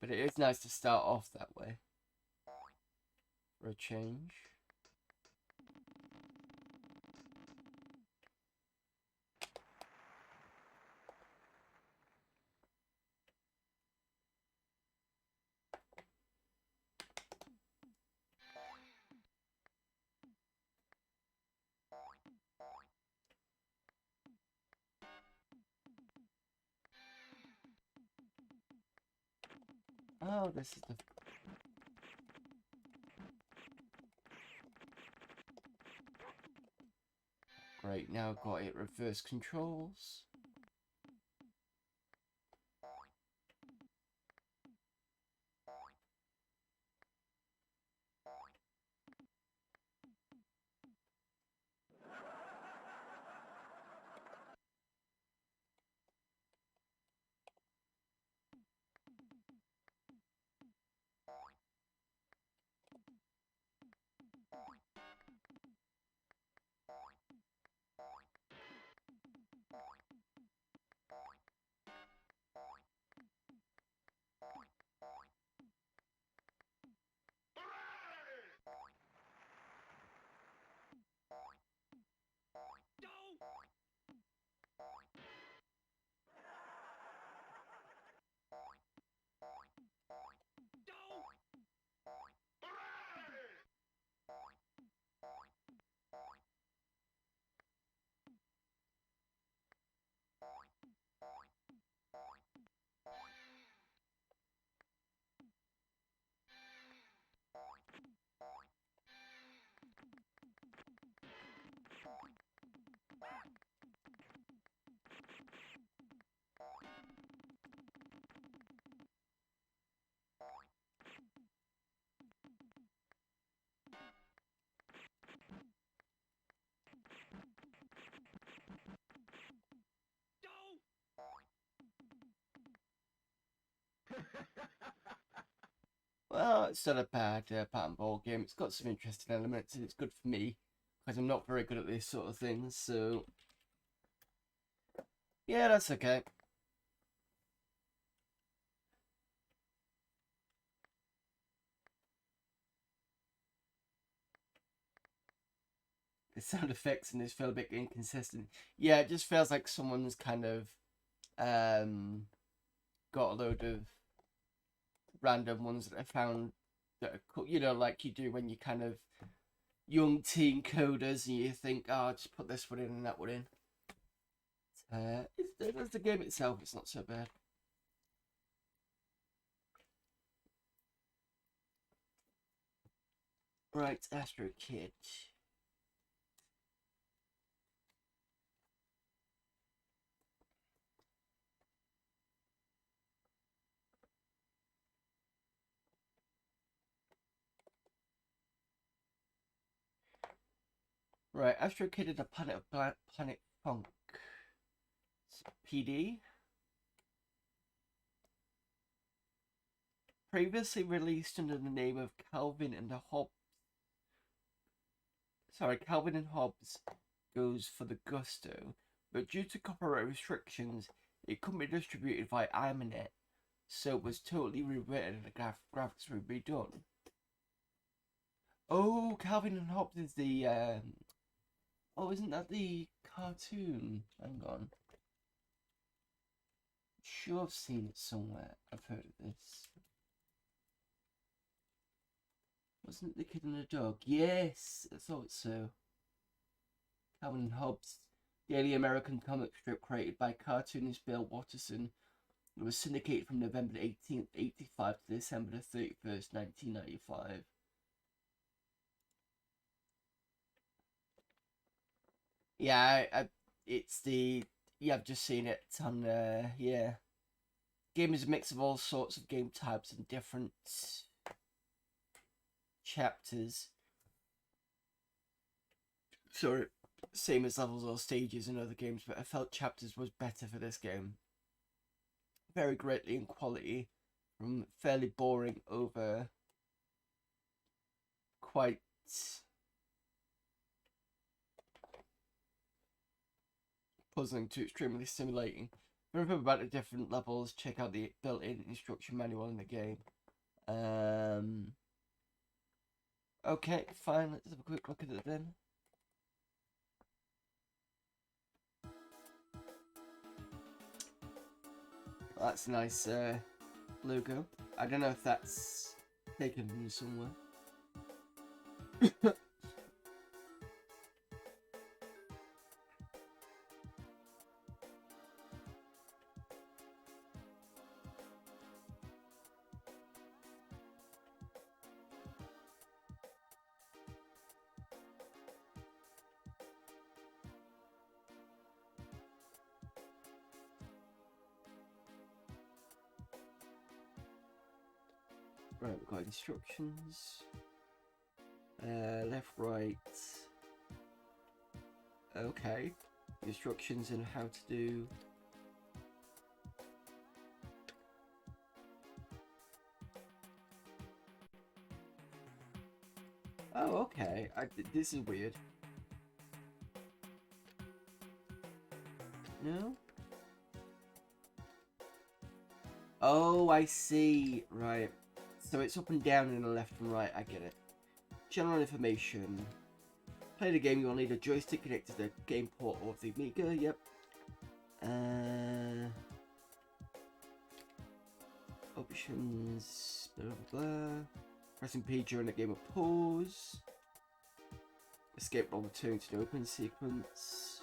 [SPEAKER 1] But it is nice to start off that way. For a change. Oh, this is the... Great, now I've got it reverse controls. Well, it's not a bad pattern ball game. It's got some interesting elements, and it's good for me because I'm not very good at this sort of thing. So, yeah, that's okay. The sound effects in this feel a bit inconsistent. Yeah, it just feels like someone's kind of got a load of random ones that I found that are cool. You know, like you do when you kind of young teen coders and you think, oh, just put this one in and that one in. As the game itself, it's not so bad. Right, Astro Kid. Right, Astro Kid is a Planet of Planet Funk. It's PD. Previously released under the name of Calvin and Hobbes. Sorry, Calvin and Hobbes goes for the gusto, but due to copyright restrictions, it couldn't be distributed via Amiga, so it was totally rewritten and the graphics were redone. Oh, Calvin and Hobbes is the oh, isn't that the cartoon? Hang on. I'm sure I've seen it somewhere. I've heard of this. Wasn't it the kid and the dog? Yes, I thought so. Calvin and Hobbes, the early American comic strip created by cartoonist Bill Watterson. It was syndicated from November 18th, 1885 to December 31st, 1995. Yeah, it's the... Yeah, I've just seen it on, yeah. Game is a mix of all sorts of game types and different chapters. Sorry, same as levels or stages in other games, but I felt chapters was better for this game. Very greatly in quality, from fairly boring over quite puzzling to extremely stimulating. remember about the different levels, check out the built-in instruction manual in the game. Okay, fine, let's have a quick look at it then. That's a nice logo. I don't know if that's taken from somewhere. Right, we've got instructions. Left, right. Okay. Instructions on how to do. Oh, okay. This is weird. No? Oh, I see. Right. So it's up and down and left and right. I get it. General information. Play the game, you will need a joystick connected to the game port of the Amiga. Yep. Options. Blah, blah, blah. Pressing P during the game of pause. Escape while returning to the open sequence.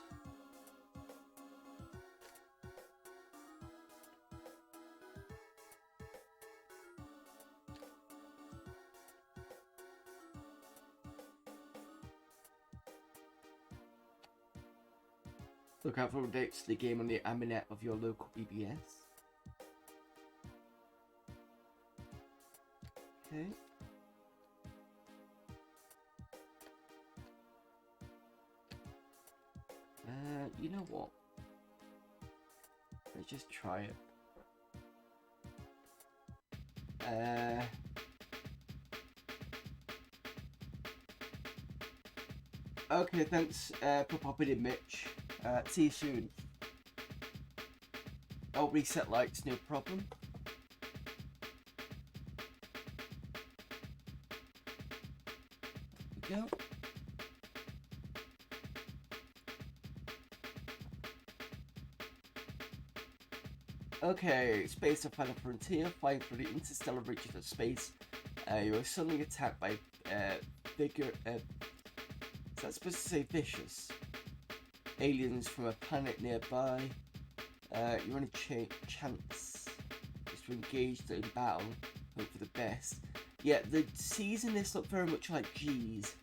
[SPEAKER 1] Look out for updates to the game on the Aminet of your local BBS. Okay. You know what? Let's just try it. Okay, thanks for popping in, Mitch. See you soon. I'll reset lights, no problem. There we go. Okay, Space of Final Frontier, flying through the interstellar reaches of space. You are suddenly attacked by is that supposed to say vicious? Aliens from a planet nearby. Your only chance is to engage in battle, hope for the best. Yeah, the C's in this look very much like G's.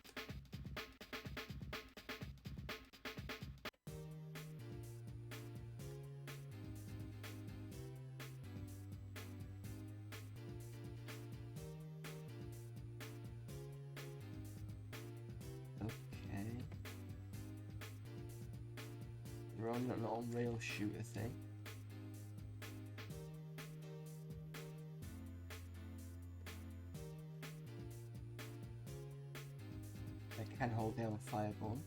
[SPEAKER 1] Okay. We're on an on-rail shooter thing. I can hold down a fireball.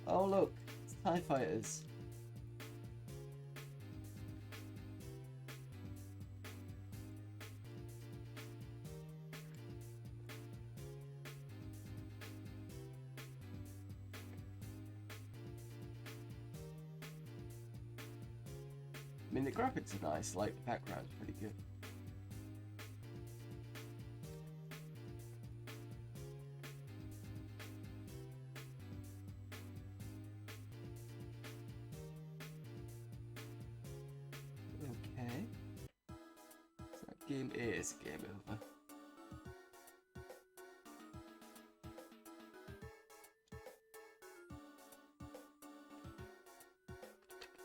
[SPEAKER 1] Oh look, it's TIE fighters. I mean, the graphics are nice, like the background's pretty good. Okay. So that game is game over.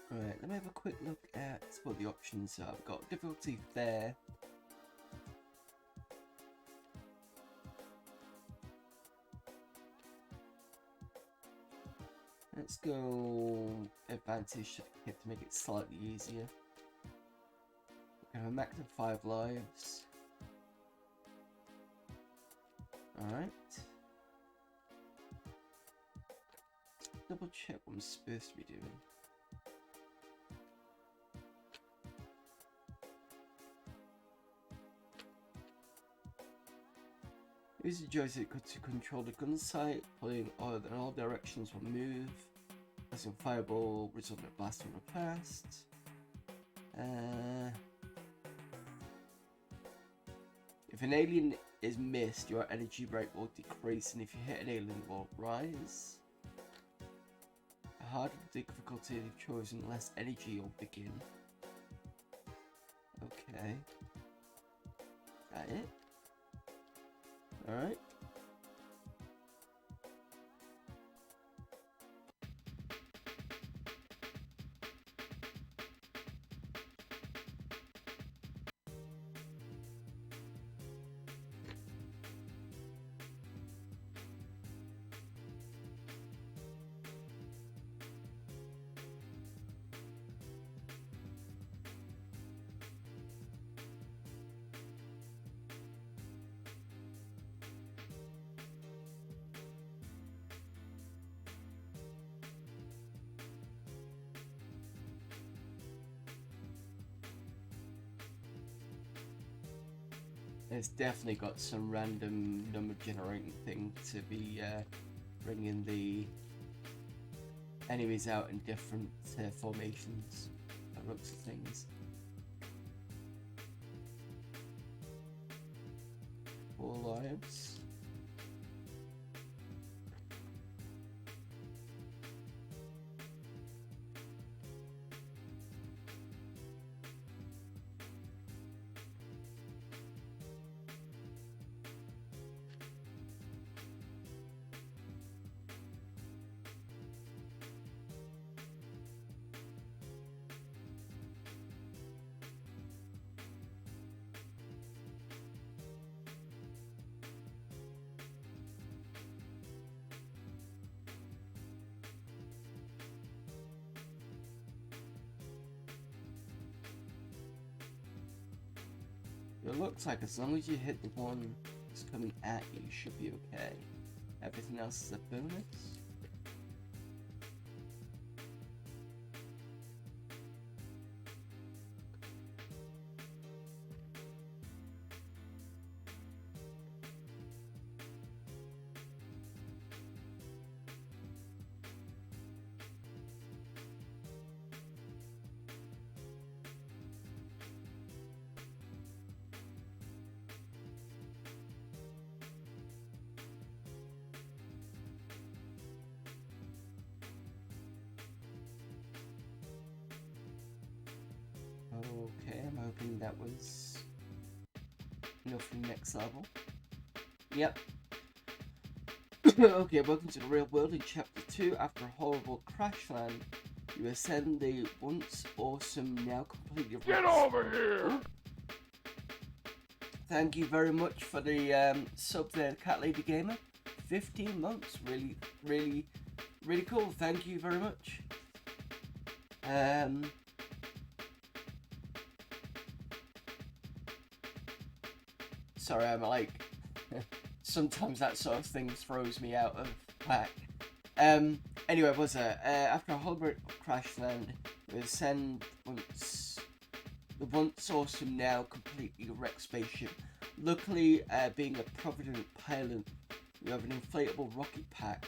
[SPEAKER 1] Right, let me have a quick look at what the options are. I've got difficulty there. Let's go advantage to make it slightly easier. We have a max of 5 lives. Alright. Double check what I'm supposed to be doing. Use the joystick to control the gun sight, pulling in all directions will move. Pressing fireball, result in a blast from the past. If an alien is missed, your energy rate will decrease, and if you hit an alien, it will rise. The harder the difficulty you've chosen, less energy you'll begin. Okay. Got it. Alright. It's definitely got some random number generating thing to be bringing the enemies out in different formations. That looks of things. 4 lives. It looks like as long as you hit the one that's coming at you, you should be okay. Everything else is a bonus. Okay, I'm hoping that was enough for the next level. Yep. Okay, welcome to the real world in chapter 2. After a horrible crash land, you ascend the once awesome, now completely...
[SPEAKER 5] Get over here!
[SPEAKER 1] Ooh. Thank you very much for the sub there, Cat Lady Gamer. 15 months, really cool. Thank you very much. Sorry, I'm like, sometimes that sort of thing throws me out of whack. Anyway, was it? After a horrible crash land, we ascend the once awesome, now completely wrecked spaceship. Luckily, being a provident pilot, you have an inflatable rocket pack,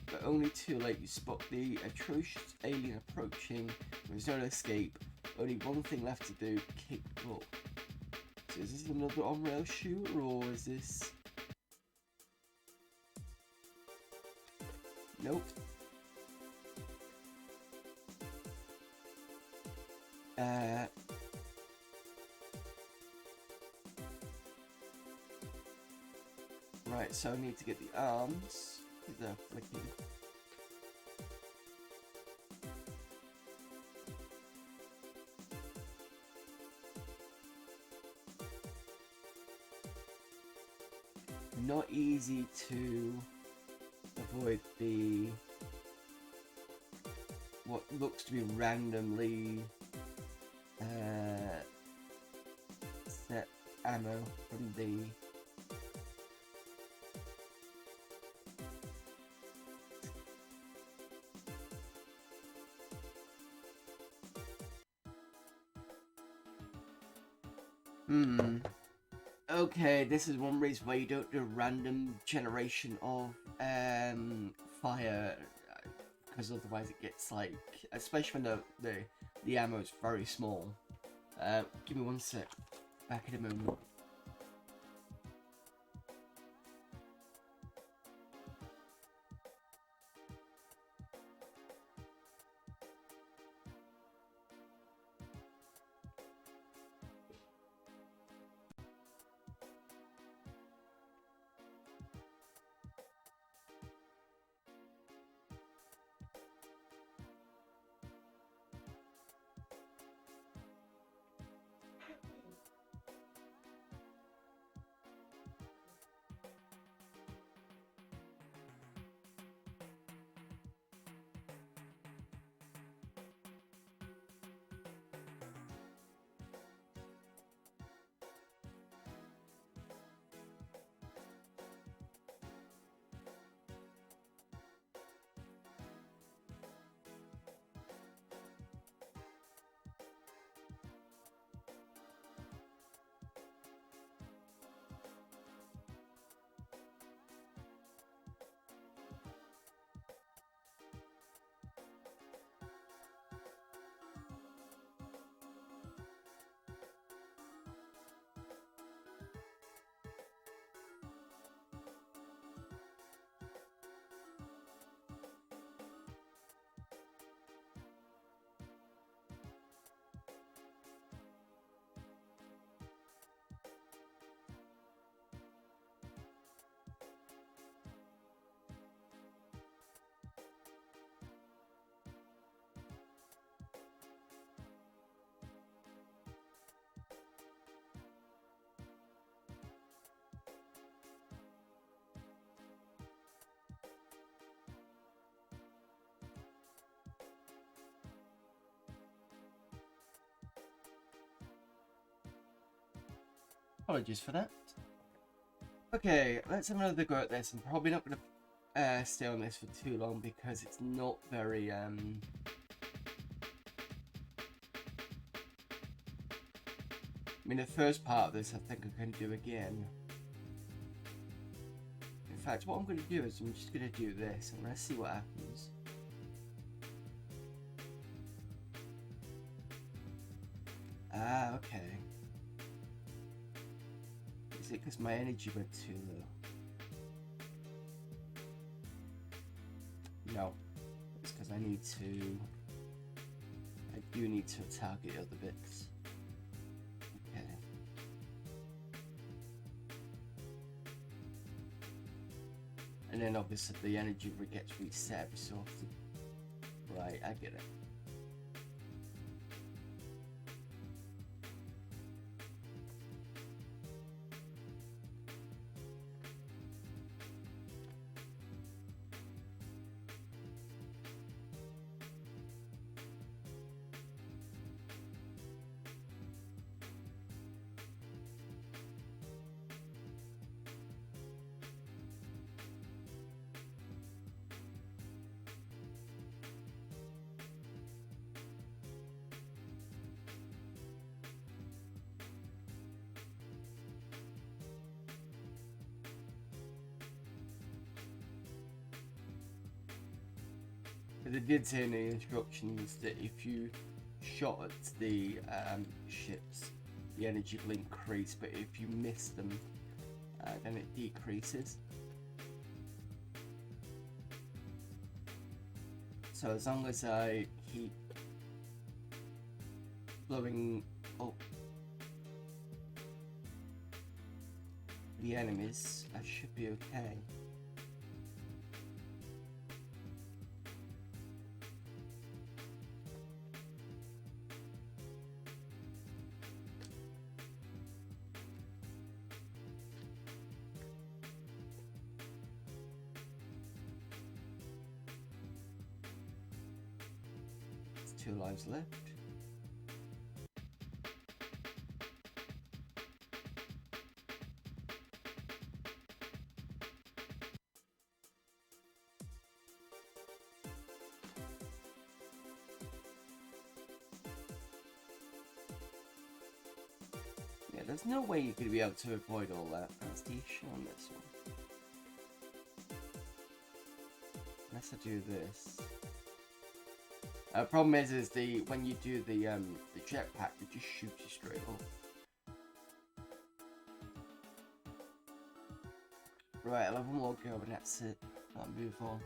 [SPEAKER 1] but only too late you spot the atrocious alien approaching. There's no escape. Only one thing left to do: kick butt. So is this another on-rail shooter, or is this... Nope. Right, so I need to get the arms. They're flicking. Not easy to avoid the what looks to be randomly set ammo from the Okay, this is one reason why you don't do random generation of fire, because otherwise it gets like, especially when the ammo is very small. Give me one sec. Back in a moment. Apologies for that. Okay, let's have another go at this. I'm probably not going to stay on this for too long because it's not very I mean, the first part of this I think I can do again. In fact, what I'm going to do is I'm just going to do this and let's see what happens. Ah, okay. Is it because my energy went too low? No. It's because I do need to target other bits. Okay. And then obviously the energy gets reset every so often. Right, I get it. They did say in the instructions that if you shot at the ships, the energy will increase, but if you miss them, then it decreases. So as long as I keep blowing up the enemies, I should be okay. There's 2 lives left. There's no way you're going to be able to avoid all that. That's the issue on this one. Unless I do this. Problem is the when you do the jetpack, it just shoots you straight up. Right, I'll have one more go, but that's it. I'll move on.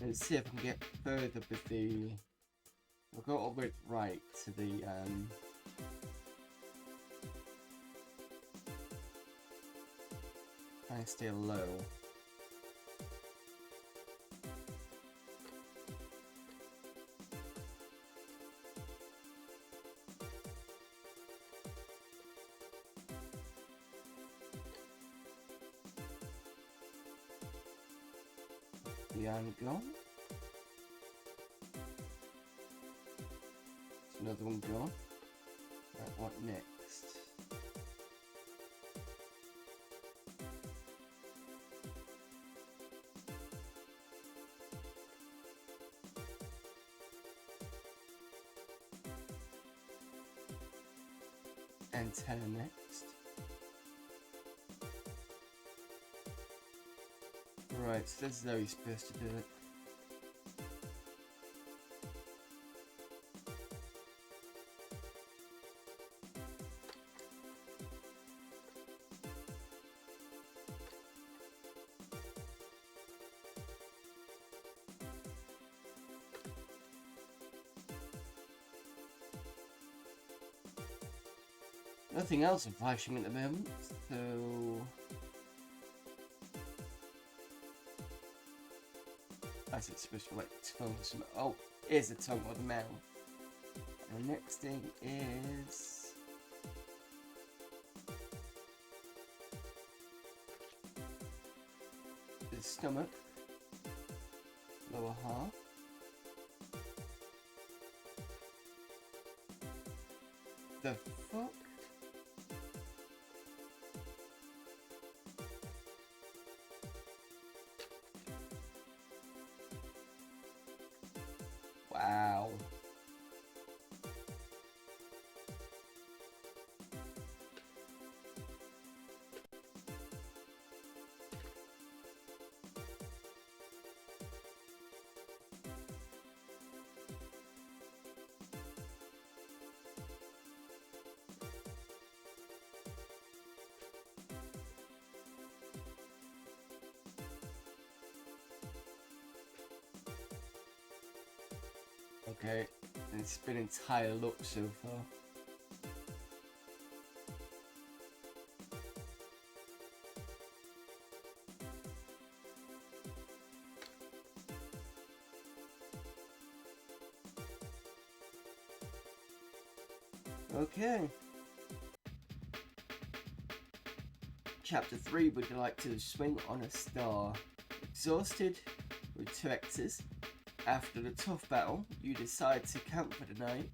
[SPEAKER 1] Let's see if I can get further with the... I'll go all the way right to the... Try and stay low. The angle. Another one gone. Right, what next? Antenna next. Right, so this is how you're supposed to do it. Nothing else I'm flashing at the moment, so... As it's supposed to be like tongue or something. Oh, here's the tongue or the mouth. And the next thing is... the stomach. Lower half. The fuck? Wow. Okay, it's been entire look so far. Okay. Chapter 3, would you like to swing on a star? Exhausted with 2 X's. After the tough battle, you decide to camp for the night.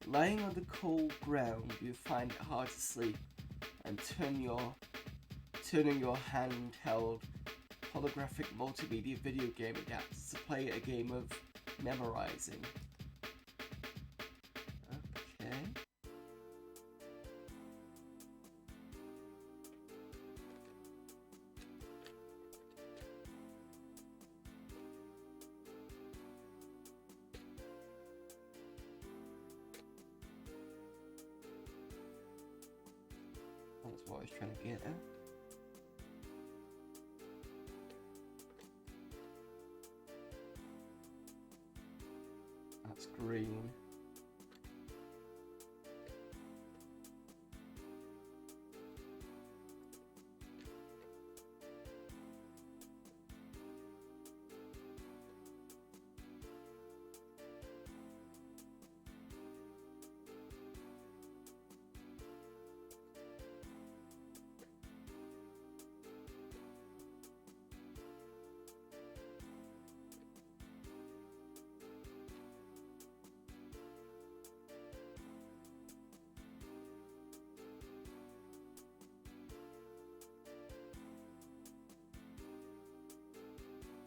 [SPEAKER 1] Lying on the cold ground, you find it hard to sleep and turning your handheld holographic multimedia video game adapter to play a game of memorizing. Okay. That's what I was trying to get at. That's green.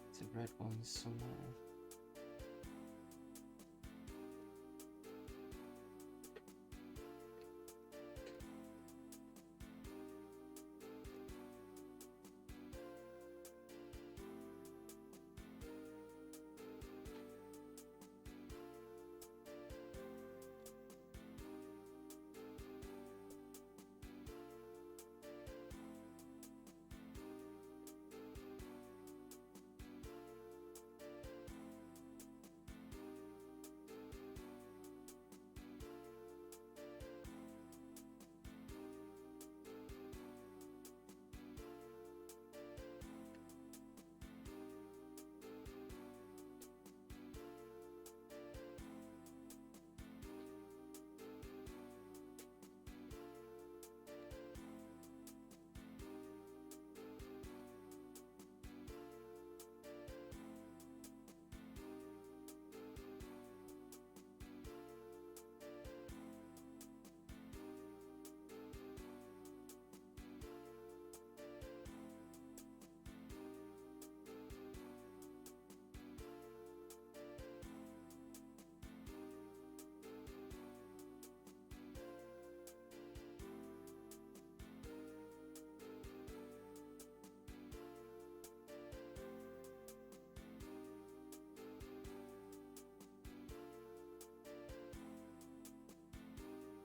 [SPEAKER 1] It's a red one somewhere.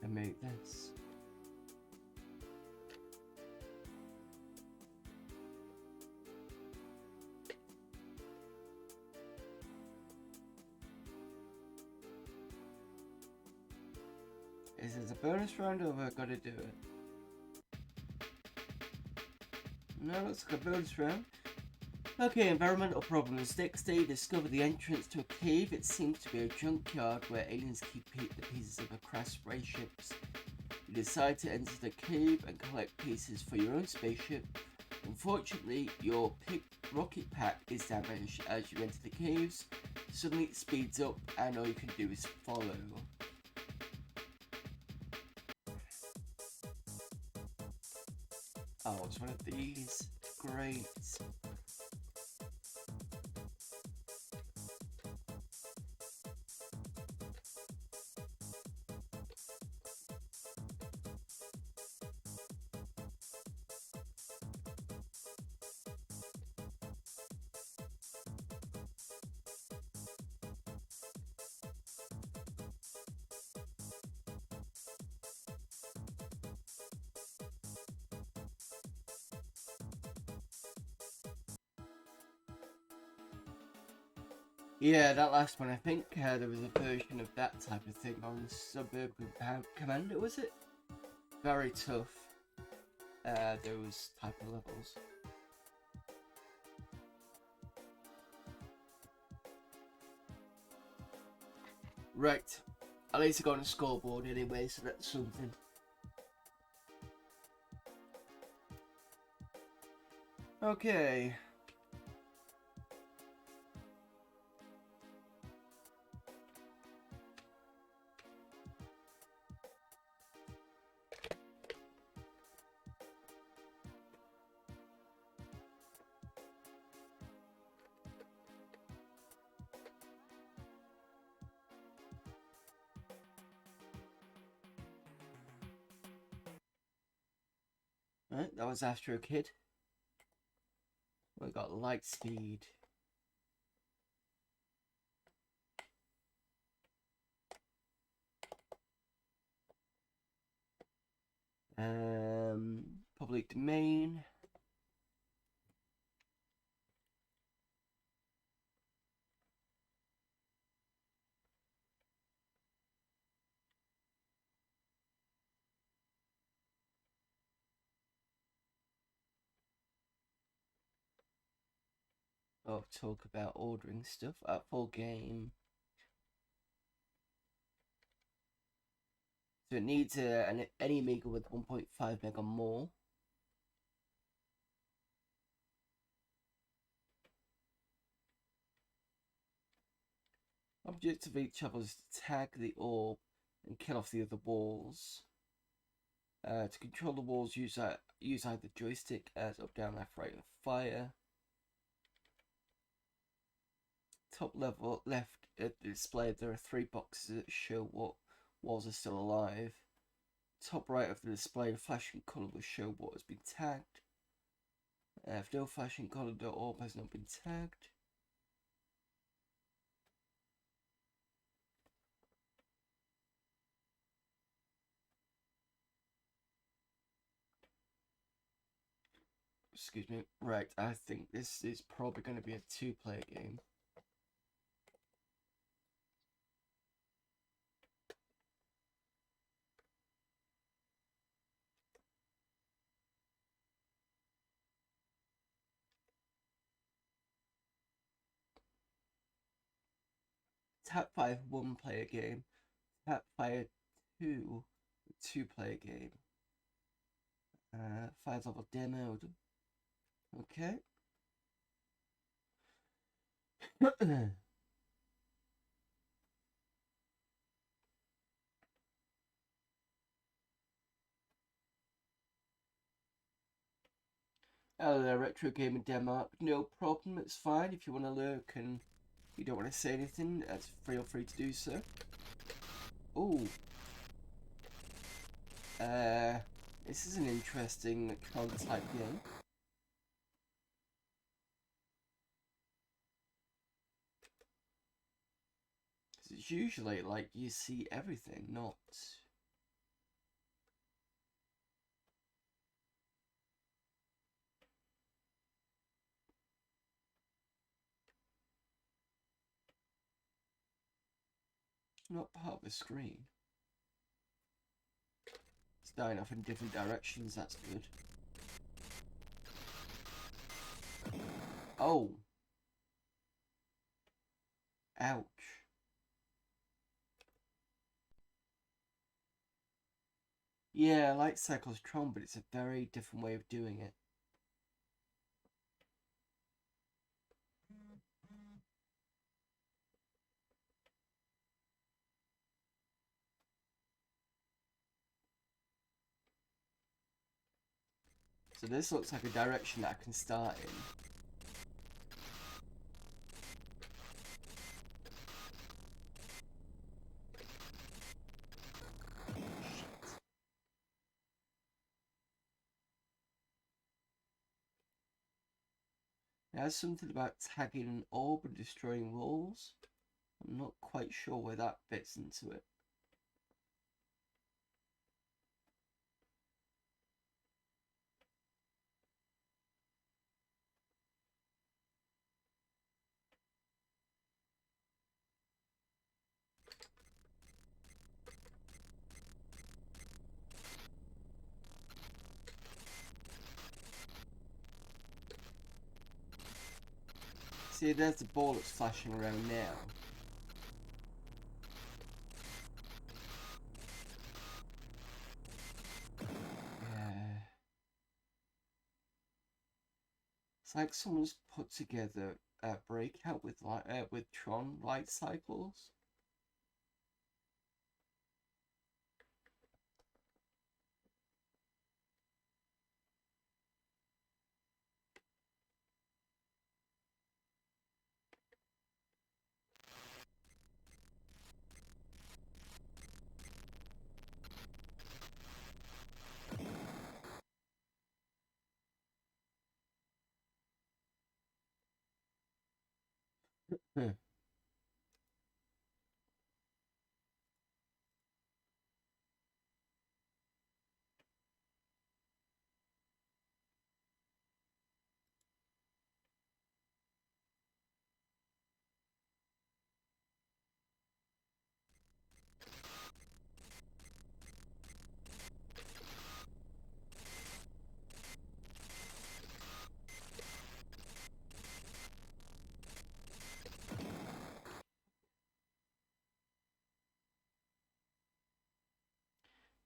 [SPEAKER 1] And make this. Is this a bonus round or have I got to do it? No, it's like a bonus round. Okay, environmental problems. Next day, you discover the entrance to a cave. It seems to be a junkyard where aliens keep the pieces of a crashed spaceships. You decide to enter the cave and collect pieces for your own spaceship. Unfortunately, your rocket pack is damaged as you enter the caves. Suddenly it speeds up and all you can do is follow. Oh, it's one of these. Great. Yeah, that last one, I think there was a version of that type of thing on Suburban Commander, was it? Very tough, those type of levels. Right, at least I got on the scoreboard anyway, so that's something. Okay. Right, that was after a kid. We got light speed. Public domain. Oh, talk about ordering stuff. Full game. So it needs any Amiga with 1.5 meg or more. Objects of each other is to tag the orb and kill off the other walls. To control the walls, use either joystick as up, down, left, right, and fire. Top level left at the display, there are 3 boxes that show what walls are still alive. Top right of the display, a flashing colour will show what has been tagged. If no flashing colour, the orb has not been tagged. Excuse me. Right, I think this is probably going to be a 2-player game. Tap 5, 1-player game. Tap 5, 2, 2-player game. 5 level demoed. Okay. Hello there, Retro Gaming Denmark. No problem, it's fine. If you want to look and you don't want to say anything, feel free to do so. Ooh. This is an interesting type game. It's usually like you see everything, not part of the screen. It's dying off in different directions, that's good. Oh. Ouch. Yeah, I like Cyclotron, but it's a very different way of doing it. So this looks like a direction that I can start in. It has something about tagging an orb and destroying walls. I'm not quite sure where that fits into it. See, there's the ball that's flashing around now. Yeah. It's like someone's put together a breakout with Tron light cycles.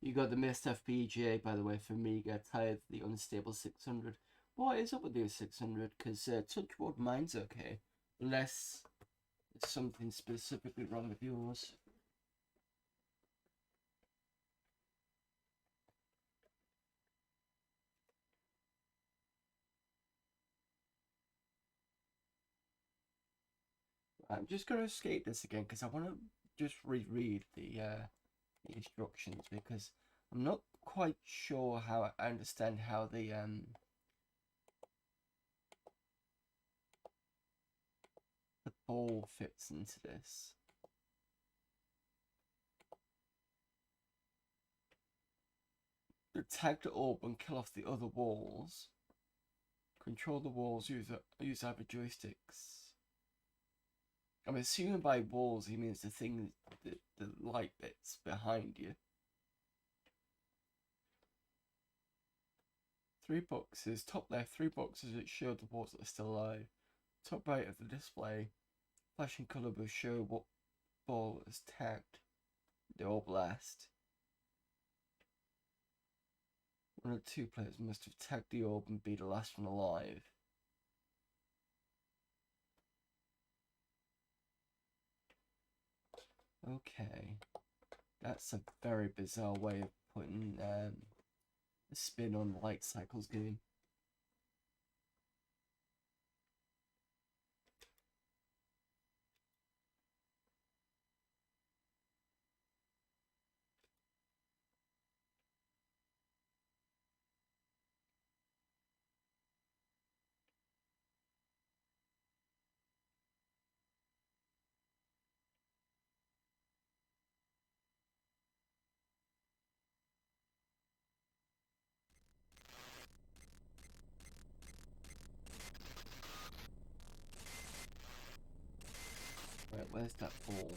[SPEAKER 1] You got the missed FPGA, by the way, for Amiga, tied the unstable 600. What is up with the 600? Because touchwood, mine's okay. Unless there's something specifically wrong with yours. I'm just going to escape this again because I want to just reread the instructions, because I'm not quite sure how I understand how the ball fits into this. Tag the orb and kill off the other walls. Control the walls, use other joysticks. I'm assuming by walls he means the light bits behind you. 3 boxes. Top left, 3 boxes that show the walls that are still alive. Top right of the display, flashing colour will show what ball is tagged. The orb last. 1 or 2 players must have tagged the orb and be the last one alive. Okay, that's a very bizarre way of putting a spin on the light cycles game. Right, where's that ball?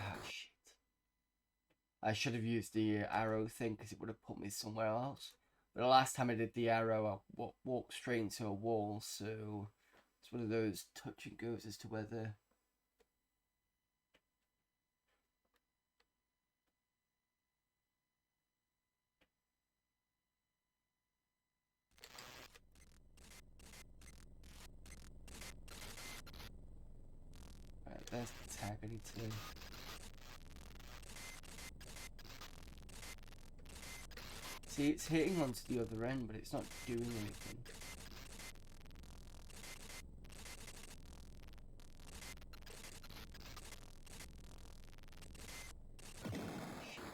[SPEAKER 1] Ah, shit. I should have used the arrow thing because it would have put me somewhere else. But the last time I did the arrow, I walked straight into a wall, so it's one of those touch and goes as to whether... Right, there's the tag I need to... See, it's hitting onto the other end, but it's not doing anything. Shit.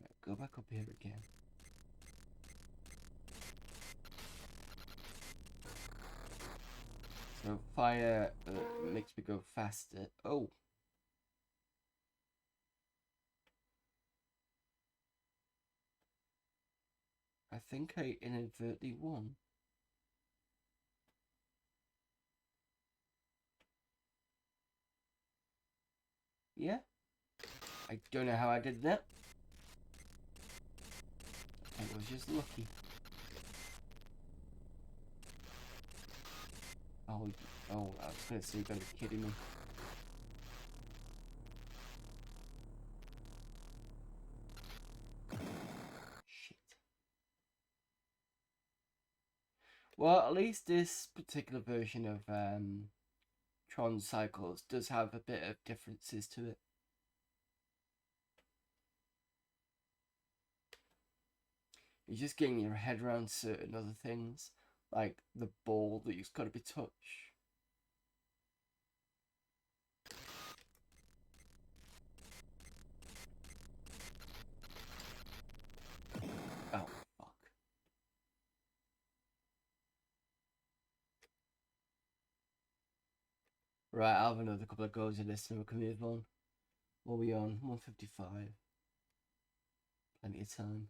[SPEAKER 1] Right, go back up here again. So fire makes me go faster. Oh, I think I inadvertently won. Yeah. I don't know how I did that. I was just lucky. Oh, I was gonna say, you gotta be kidding me. Shit. Well, at least this particular version of Tron Cycles does have a bit of differences to it. You're just getting your head around certain other things, like the ball that you've got to be touched. Oh, fuck. Right, I'll have another couple of goes at this and we can move on. What are we on? 155. Plenty of time.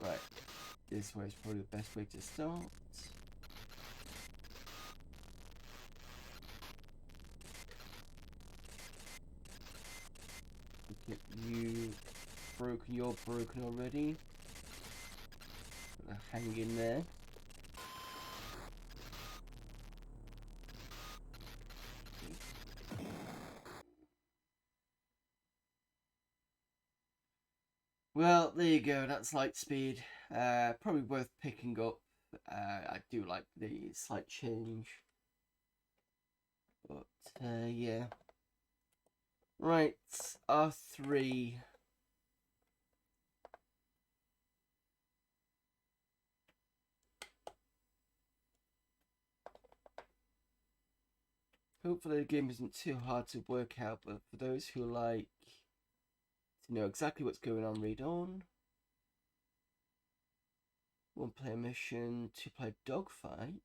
[SPEAKER 1] Right, this way is probably the best way to start. Get you broken, you're broken already. Hang in there. Well, there you go, that's light speed. Probably worth picking up. I do like the slight change. But, yeah. Right, R3. Hopefully the game isn't too hard to work out, but for those who like to know exactly what's going on, read on. 1 player mission, 2 player dogfight.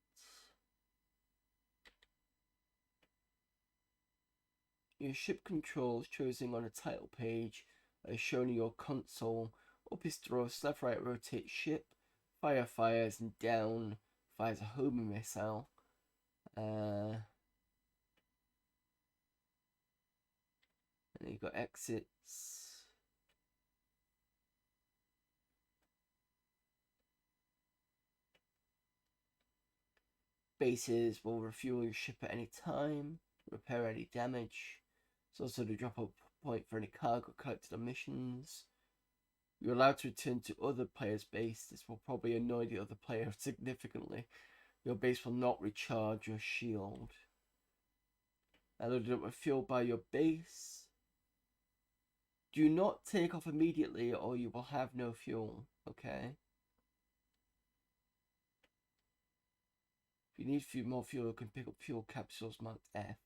[SPEAKER 1] Your ship controls chosen on a title page are shown in your console. Up is thrust, left right rotate ship, fire fires, and down fires a homing missile. And then you've got exits. Bases will refuel your ship at any time, repair any damage. It's also the drop-off point for any cargo collected on missions. You're allowed to return to other players' base. This will probably annoy the other player significantly. Your base will not recharge your shield. Loaded up with fuel by your base. Do not take off immediately or you will have no fuel, okay? If you need more fuel, you can pick up fuel capsules marked F.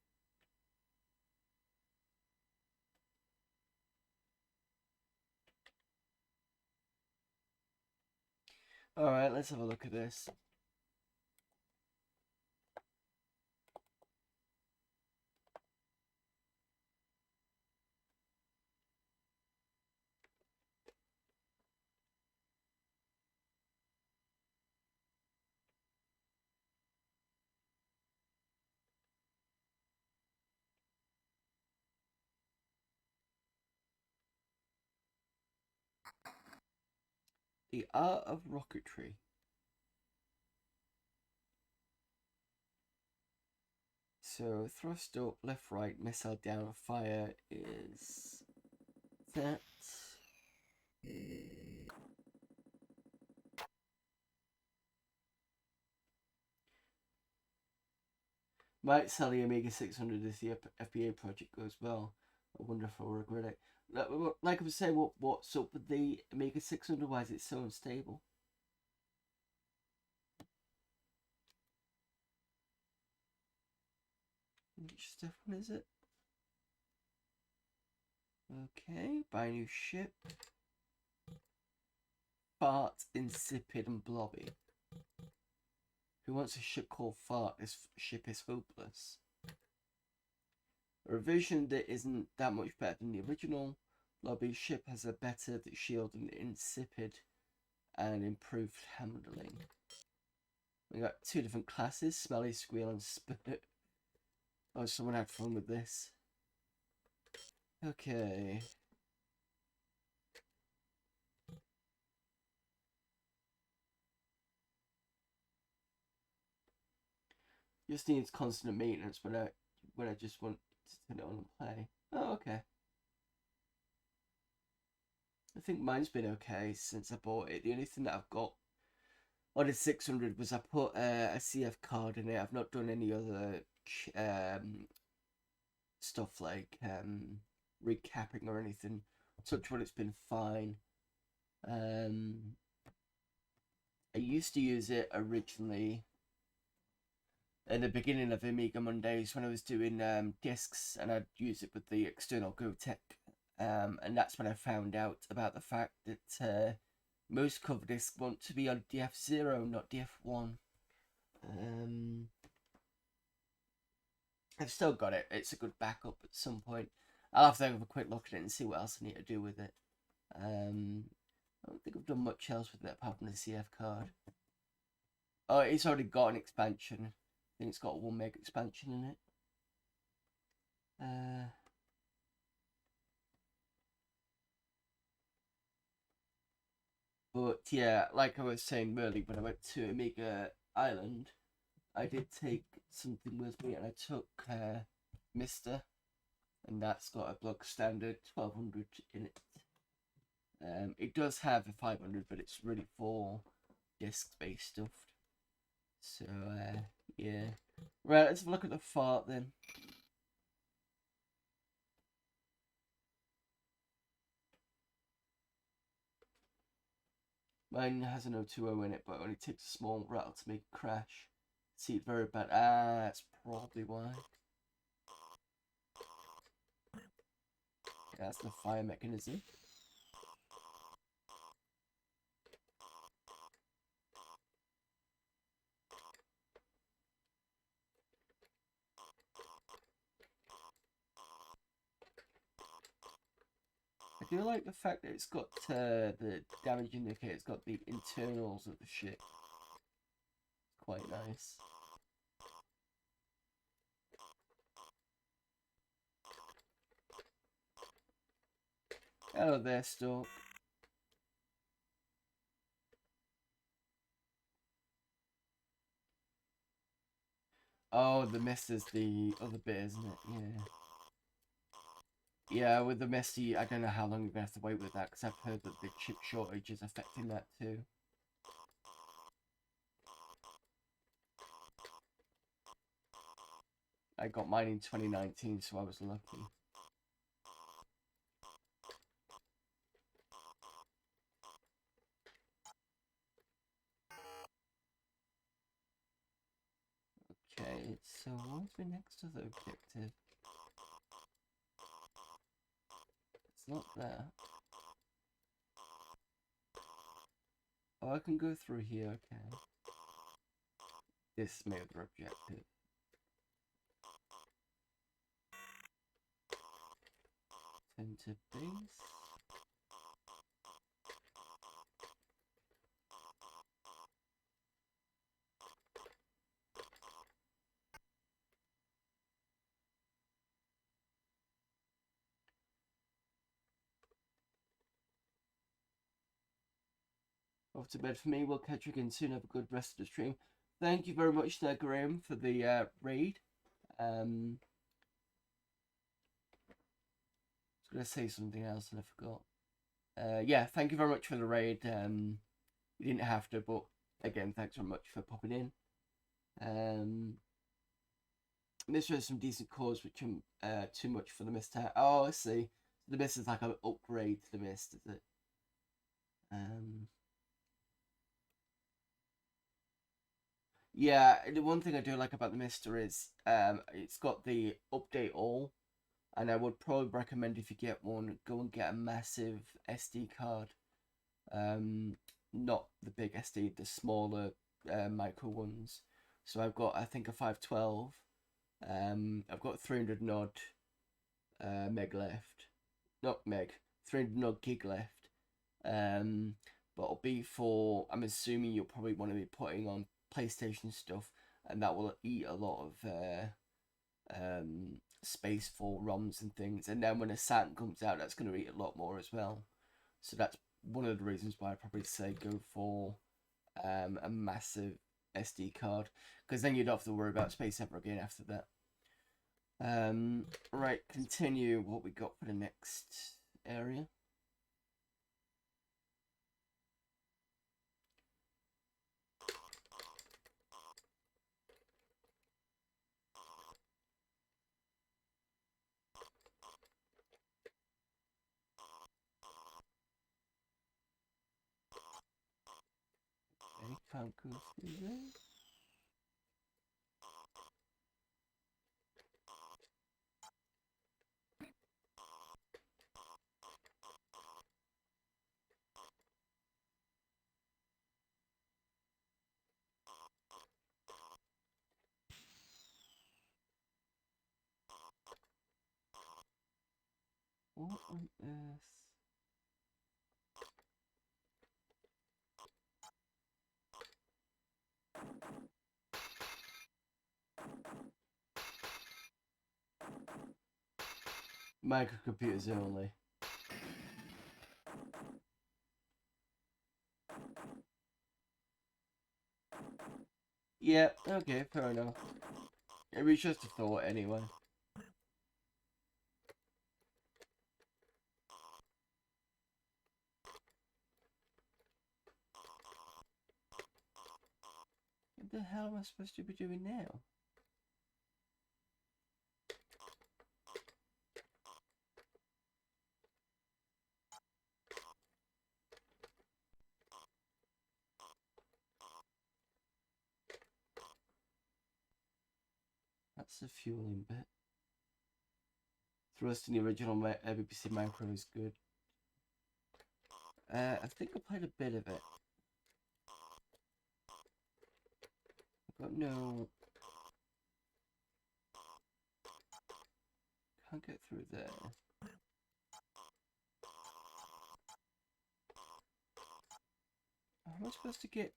[SPEAKER 1] Alright, let's have a look at this. The art of rocketry. So thrust up, left, right, missile down, fire is that. Might sell the Amiga 600 if the FBA project goes well. I wonder if I'll regret it. Like I was saying, what's up with the Amiga 600? Why is it so unstable? Which stuff one is it? Okay, buy new ship. Fart, insipid, and blobby. Who wants a ship called Fart? This ship is hopeless. A revision that isn't that much better than the original. Blobby ship has a better shield and insipid and improved handling. We got two different classes, Smelly, Squeal, and Spit. Oh, someone had fun with this. Okay. Just needs constant maintenance when I just want to turn it on and play. Oh, okay. I think mine's been okay since I bought it. The only thing that I've got on a 600 was I put a CF card in it. I've not done any other stuff like recapping or anything. Touch wood, it's been fine. I used to use it originally in the beginning of Amiga Mondays when I was doing discs, and I'd use it with the external GoTech. And that's when I found out about the fact that most Coverdisk want to be on DF0, not DF1. I've still got it. It's a good backup at some point. I'll have to have a quick look at it and see what else I need to do with it. I don't think I've done much else with it apart from the CF card. Oh, it's already got an expansion. I think it's got a 1 meg expansion in it. But yeah, like I was saying earlier, when I went to Amiga Island, I did take something with me, and I took Mister, and that's got a block standard 1200 in it. It does have a 500, but it's really for disc-based stuff. So yeah, right. Let's have a look at the fart then. Mine has an 020 in it, but it only takes a small rattle to make it crash. See it very bad. Ah, that's probably why. Yeah, that's the fire mechanism. I do like the fact that it's got the damage indicator. It's got the internals of the ship. It's quite nice. Hello there, Stork. Oh, the mist is the other bit, isn't it? Yeah. Yeah, with the misty, I don't know how long you're going to have to wait with that, because I've heard that the chip shortage is affecting that too. I got mine in 2019, so I was lucky. Okay, so what's the next other objective? It's not there. Oh, I can go through here, okay. This is my other objective. Send to base. Off to bed for me. We'll catch you again soon. Have a good rest of the stream. Thank you very much there, Graham, for the raid. I was going to say something else and I forgot. Yeah, thank you very much for the raid. You didn't have to, but again, thanks very much for popping in. Mist has some decent cores, which are too much for the Mist. Oh, I see. The Mist is like an upgrade to the Mist, is it? Yeah, the one thing I do like about the Mister is it's got the update all, and I would probably recommend if you get one, go and get a massive SD card. Not the big SD, the smaller micro ones. So I've got, I think, a 512. I've got 300 and odd meg left. Not meg, 300 and odd gig left. But it'll be for, I'm assuming you'll probably want to be putting on PlayStation stuff, and that will eat a lot of space for ROMs and things. And then when a Saturn comes out, that's going to eat a lot more as well. So that's one of the reasons why I probably say go for a massive SD card, because then you don't have to worry about space ever again after that. Right, continue what we got for the next area. Okay, can't go through there. What on earth? Microcomputers only. Yeah, okay, fair enough. It was just a thought anyway. What the hell am I supposed to be doing now? That's the fueling bit. Thrust in the original BBC Micro is good. I think I played a bit of it. I've got no... Can't get through there. How am I supposed to get...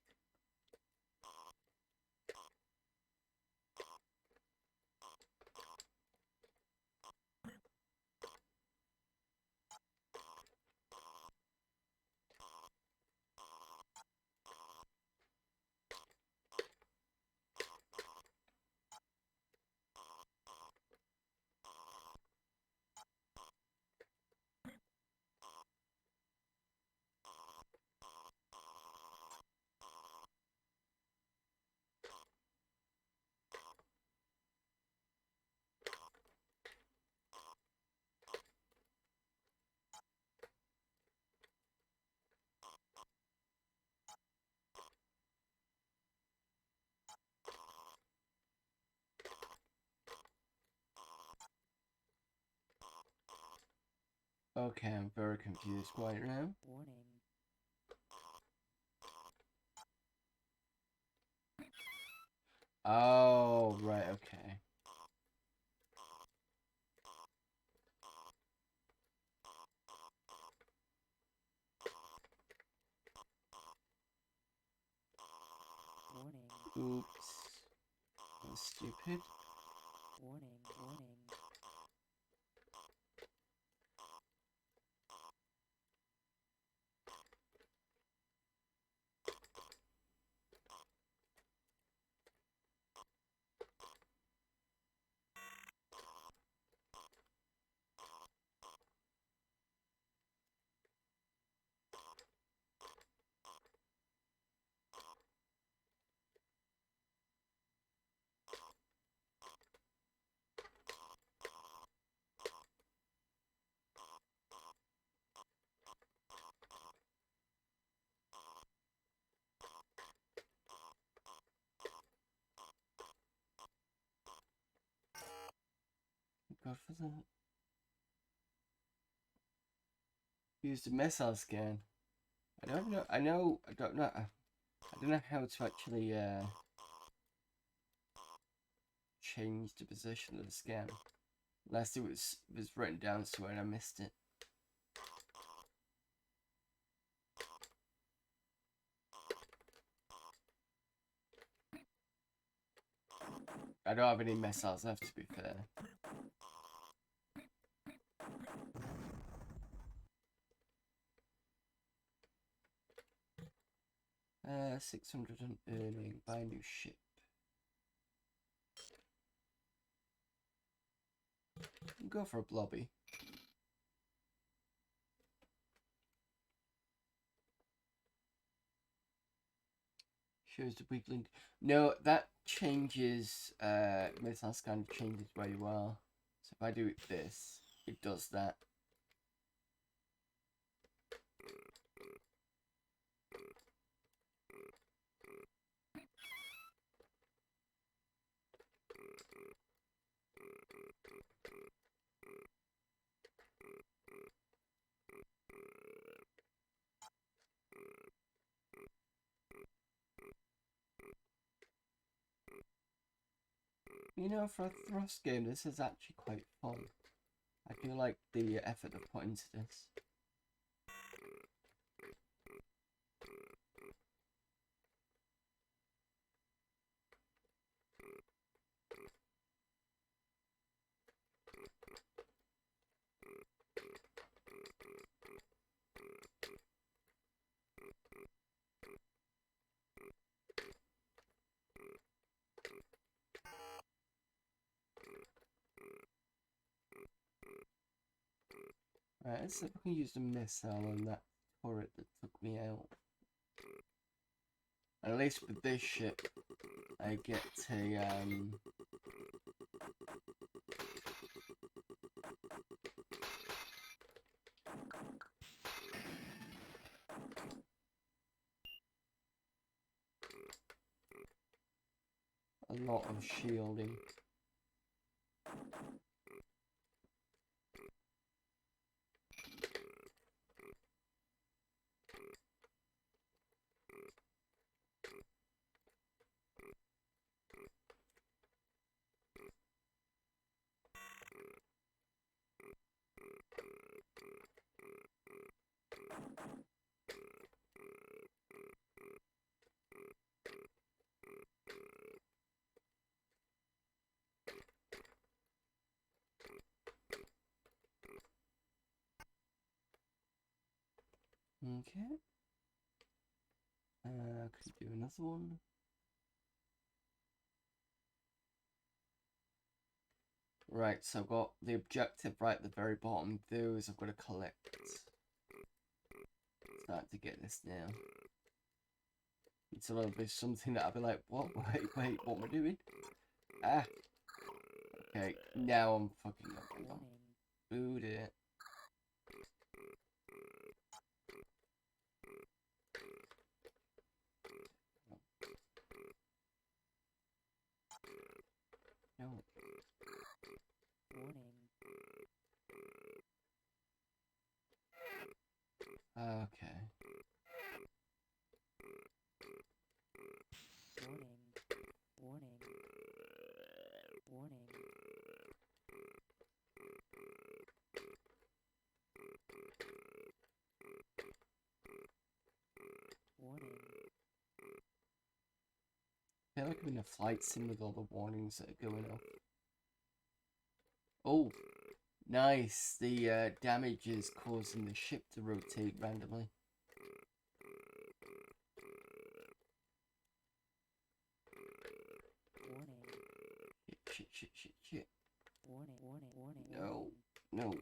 [SPEAKER 1] Okay, I'm very confused right now.
[SPEAKER 5] Warning.
[SPEAKER 1] Oh, right, okay.
[SPEAKER 5] Warning.
[SPEAKER 1] Oops. That's stupid.
[SPEAKER 5] Warning. Warning.
[SPEAKER 1] code for the... Use the missile scan. I don't know. I don't know. I don't know how to actually change the position of the scan, unless it was written down somewhere and I missed it. I don't have any missiles left, to be fair. 600 on earning. Buy a new ship. Go for a blobby. Shows the weak link. No, that changes. Missiles kind of changes where you are. So if I do it this, it does that. You know, for a thrust game, this is actually quite fun. I feel like the effort they've put into this. Right, let's see if I can use the missile on that turret that took me out. And at least with this ship, I get to, a lot of shielding. Okay. Could do another one. Right, so I've got the objective right at the very bottom. Those I've got to collect. Start to get this now. It's a little bit something that I'll be like, what? Wait, what am I doing? Ah. Okay, now I'm fucking up. Boot it. No.
[SPEAKER 5] Warning.
[SPEAKER 1] Okay.
[SPEAKER 5] Warning. Warning. Warning. Warning.
[SPEAKER 1] I feel like I'm in a flight sim with all the warnings that are going off. Oh, nice. The damage is causing the ship to rotate randomly.
[SPEAKER 5] Warning.
[SPEAKER 1] Shit.
[SPEAKER 5] Warning. Warning. Warning.
[SPEAKER 1] No. No.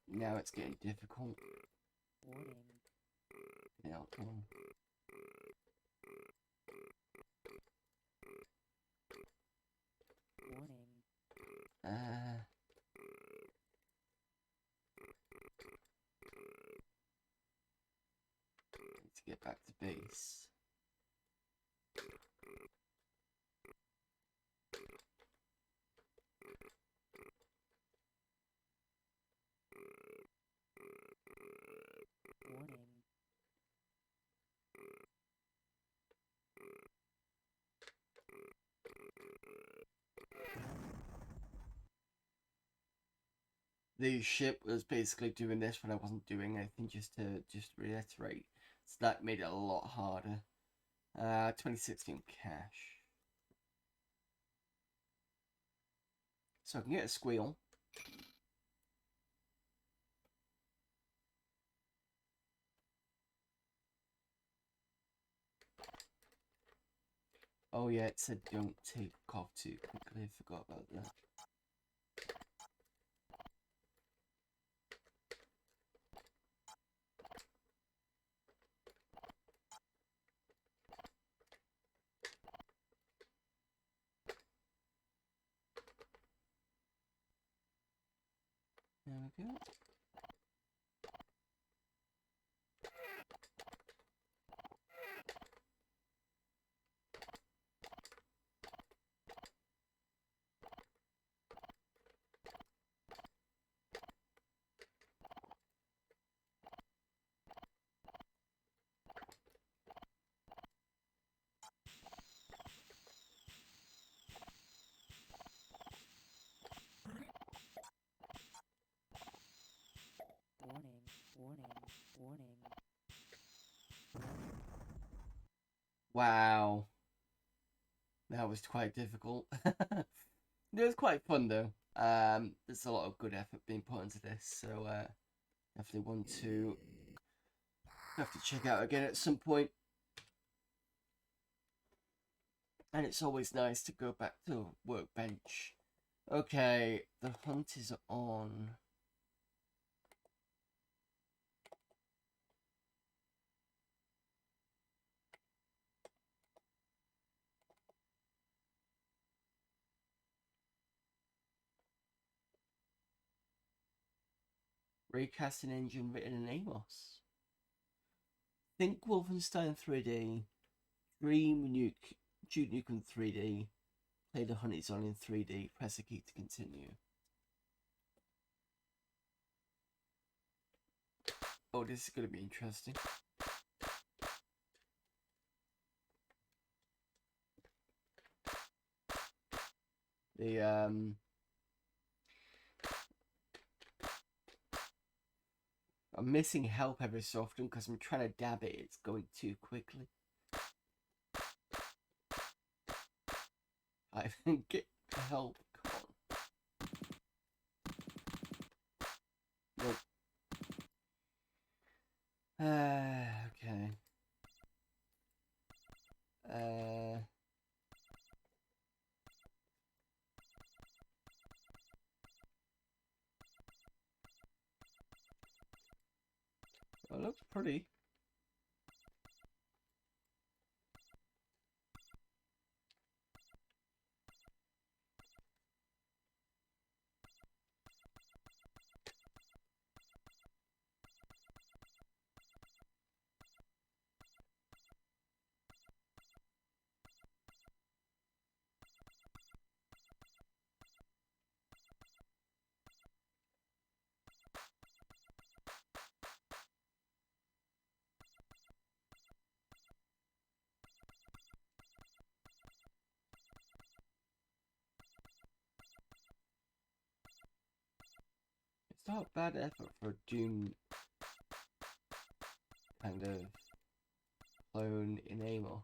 [SPEAKER 1] Now it's getting difficult.
[SPEAKER 5] Warning.
[SPEAKER 1] Now, come on.
[SPEAKER 5] Warning.
[SPEAKER 1] Need to get back to base. the ship was basically doing this when I wasn't doing anything, just to reiterate. So that made it a lot harder. 2016 cash. So I can get a squeal. Oh yeah, it said don't take off too quickly. I forgot about that. There we go.
[SPEAKER 5] Warning, warning, warning.
[SPEAKER 1] Wow. That was quite difficult. It was quite fun though. There's a lot of good effort being put into this, so definitely want to have to check out again at some point. And it's always nice to go back to Workbench. Okay, the hunt is on. Raycasting engine written in Amos. Think Wolfenstein 3D. Dream Duke Nukem 3D. Play the Hunt is on in 3D. Press a key to continue. Oh, this is going to be interesting. I'm missing help every so often because I'm trying to dab it. It's going too quickly. I think get help. Come on. Nope. Okay. Well, it looks pretty. It's not a bad effort for a Doom kind of clone in Amos.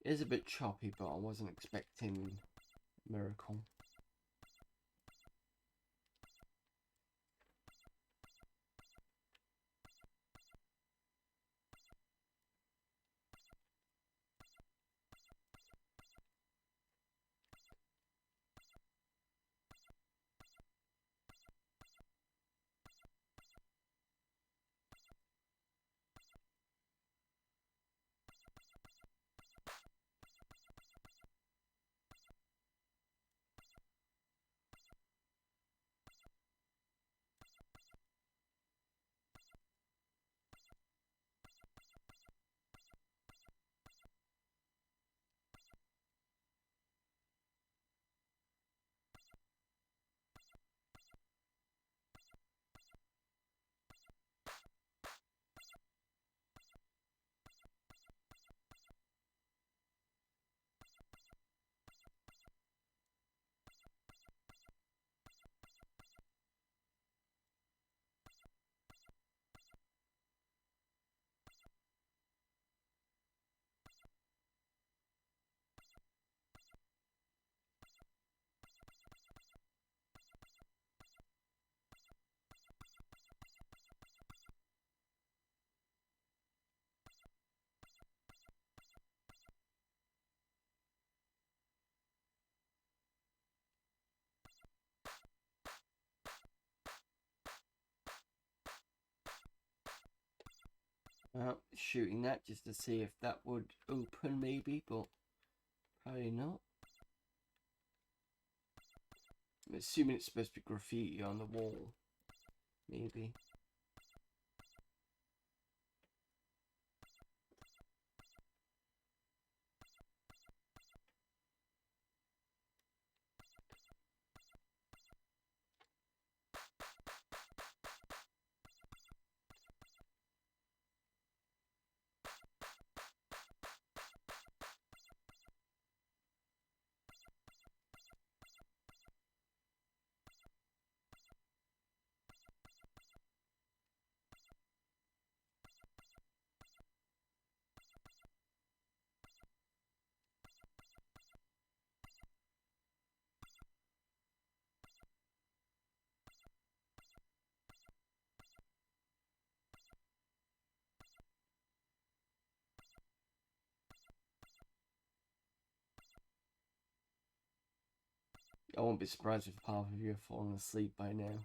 [SPEAKER 1] It is a bit choppy, but I wasn't expecting a miracle. Shooting that just to see if that would open maybe, but probably not. I'm assuming it's supposed to be graffiti on the wall, maybe. I won't be surprised if half of you have fallen asleep by now.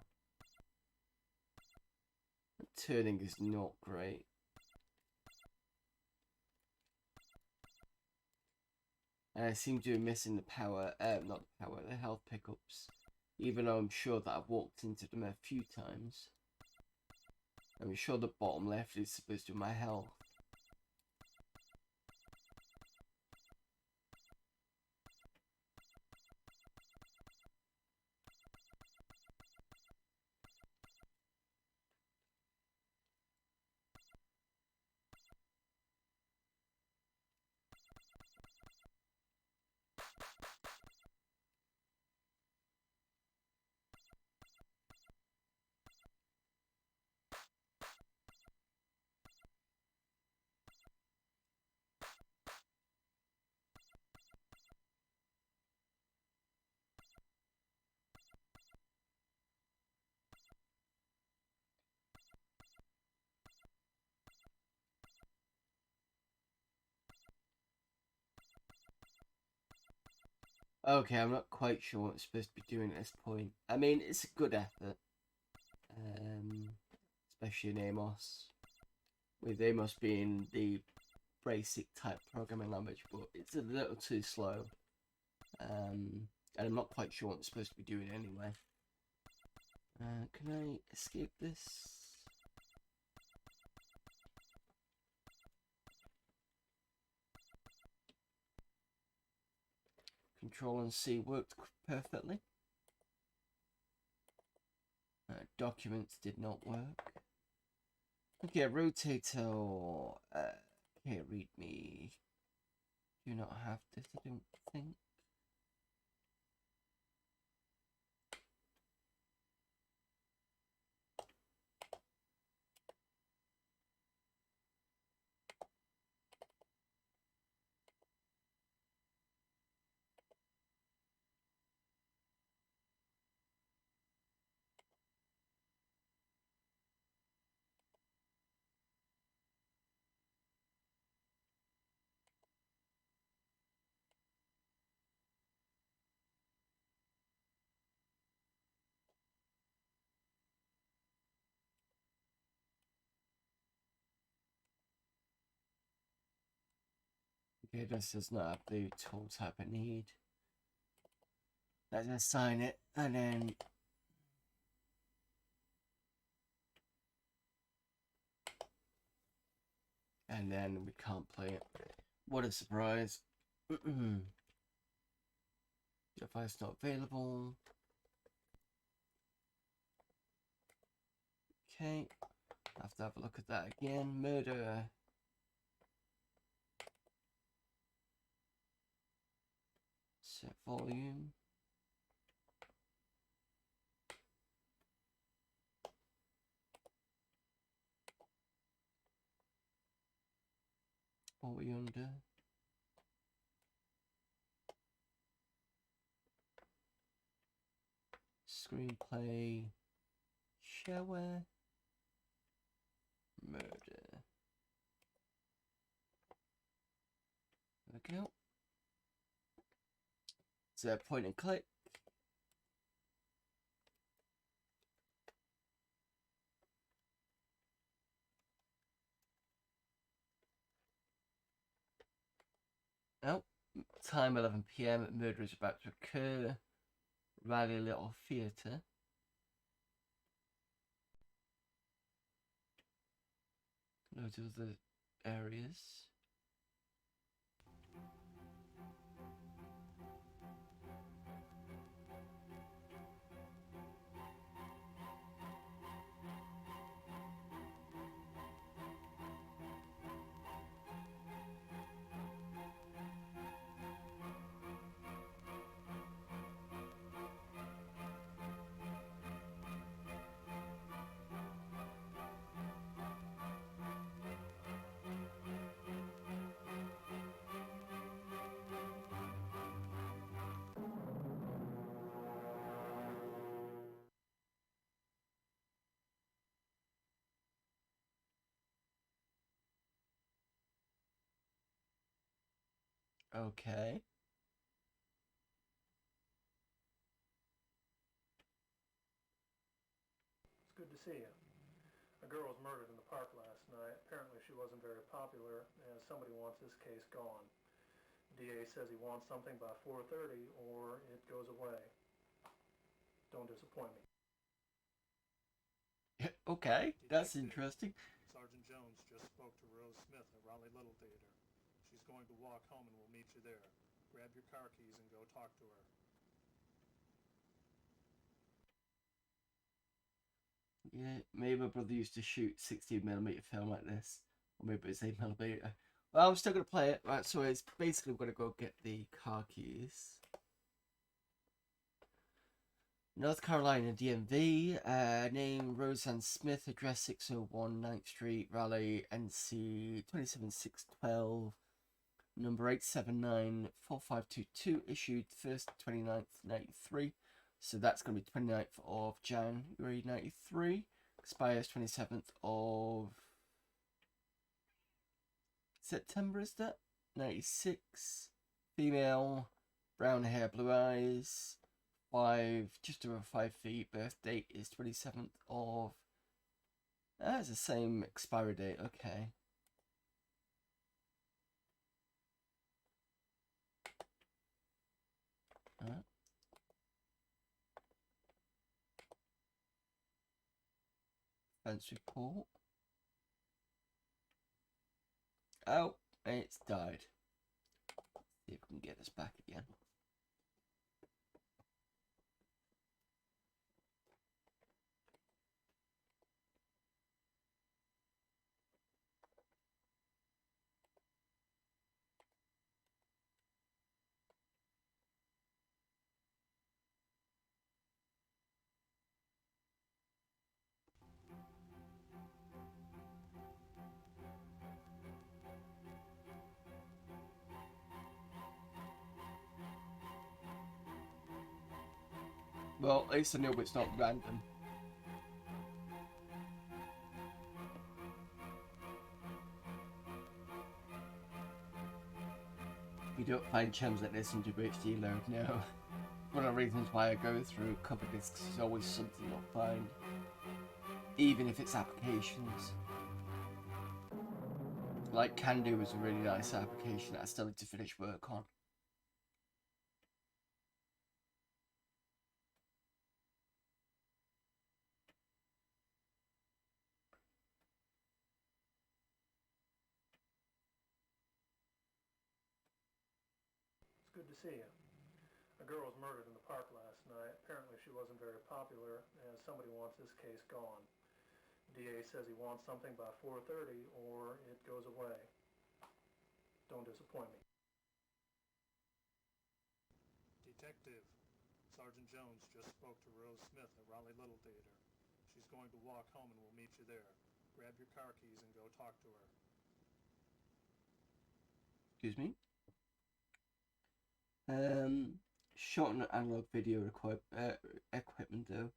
[SPEAKER 1] The turning is not great. And I seem to be missing the power, not the power, the health pickups. Even though I'm sure that I've walked into them a few times. I'm sure the bottom left is supposed to be my health. Okay, I'm not quite sure what I'm supposed to be doing at this point. I mean, it's a good effort. Especially in Amos. With Amos being the basic type programming language, but it's a little too slow. And I'm not quite sure what I'm supposed to be doing anyway. Can I escape this? Control and C worked perfectly. Documents did not work. Okay, rotator. Okay, read me. Do not have this, I don't think. Okay, this does not have the tool type I need. Let's assign it, and then we can't play it. What a surprise. Device not available. Okay, I have to have a look at that again. Murder. Set volume. What are we under? Screenplay. Shareware. Murder. There we go. So point and click. Time 11 p.m. Murder is about to occur. Raleigh Little Theatre. Loads of other areas. Okay.
[SPEAKER 6] It's good to see you. A girl was murdered in the park last night. Apparently she wasn't very popular, and somebody wants this case gone. DA says he wants something by 4:30 or it goes away. Don't disappoint me.
[SPEAKER 1] Okay, that's interesting.
[SPEAKER 6] Sergeant Jones just spoke to Rose Smith at Raleigh Little Theater. She's going to walk home and we'll meet you there. Grab your car keys and go talk to her.
[SPEAKER 1] Yeah, maybe my brother used to shoot 16mm film like this. Or maybe it's 8mm. Well, I'm still going to play it. Right, so it's basically going to go get the car keys. North Carolina DMV, name Roseanne Smith, address 601 9th Street, Raleigh, NC 27612, number 8794522, issued 1st 29th 93. So that's going to be 29th of January 93, expires 27th of September, is that? 96, female, brown hair, blue eyes. Just over 5 feet. Birth date is 27th of. That's the same expiry date. Okay. Alright. Fence report. Oh, it's died. Let's see if we can get this back again. Well, at least I know it's not random. You don't find gems like this in WHD load, no. One of the reasons why I go through Coverdisk is always something you'll find. Even if it's applications. Like Can Do is a really nice application that I still need to finish work on.
[SPEAKER 6] It's good to see you. A girl was murdered in the park last night. Apparently she wasn't very popular, and somebody wants this case gone. DA says he wants something by 4:30 or it goes away. Don't disappoint me. Detective, Sergeant Jones just spoke to Rose Smith at Raleigh Little Theater. She's going to walk home and we'll meet you there. Grab your car keys and go talk to her.
[SPEAKER 1] Excuse me. Shot on analog video equipment though.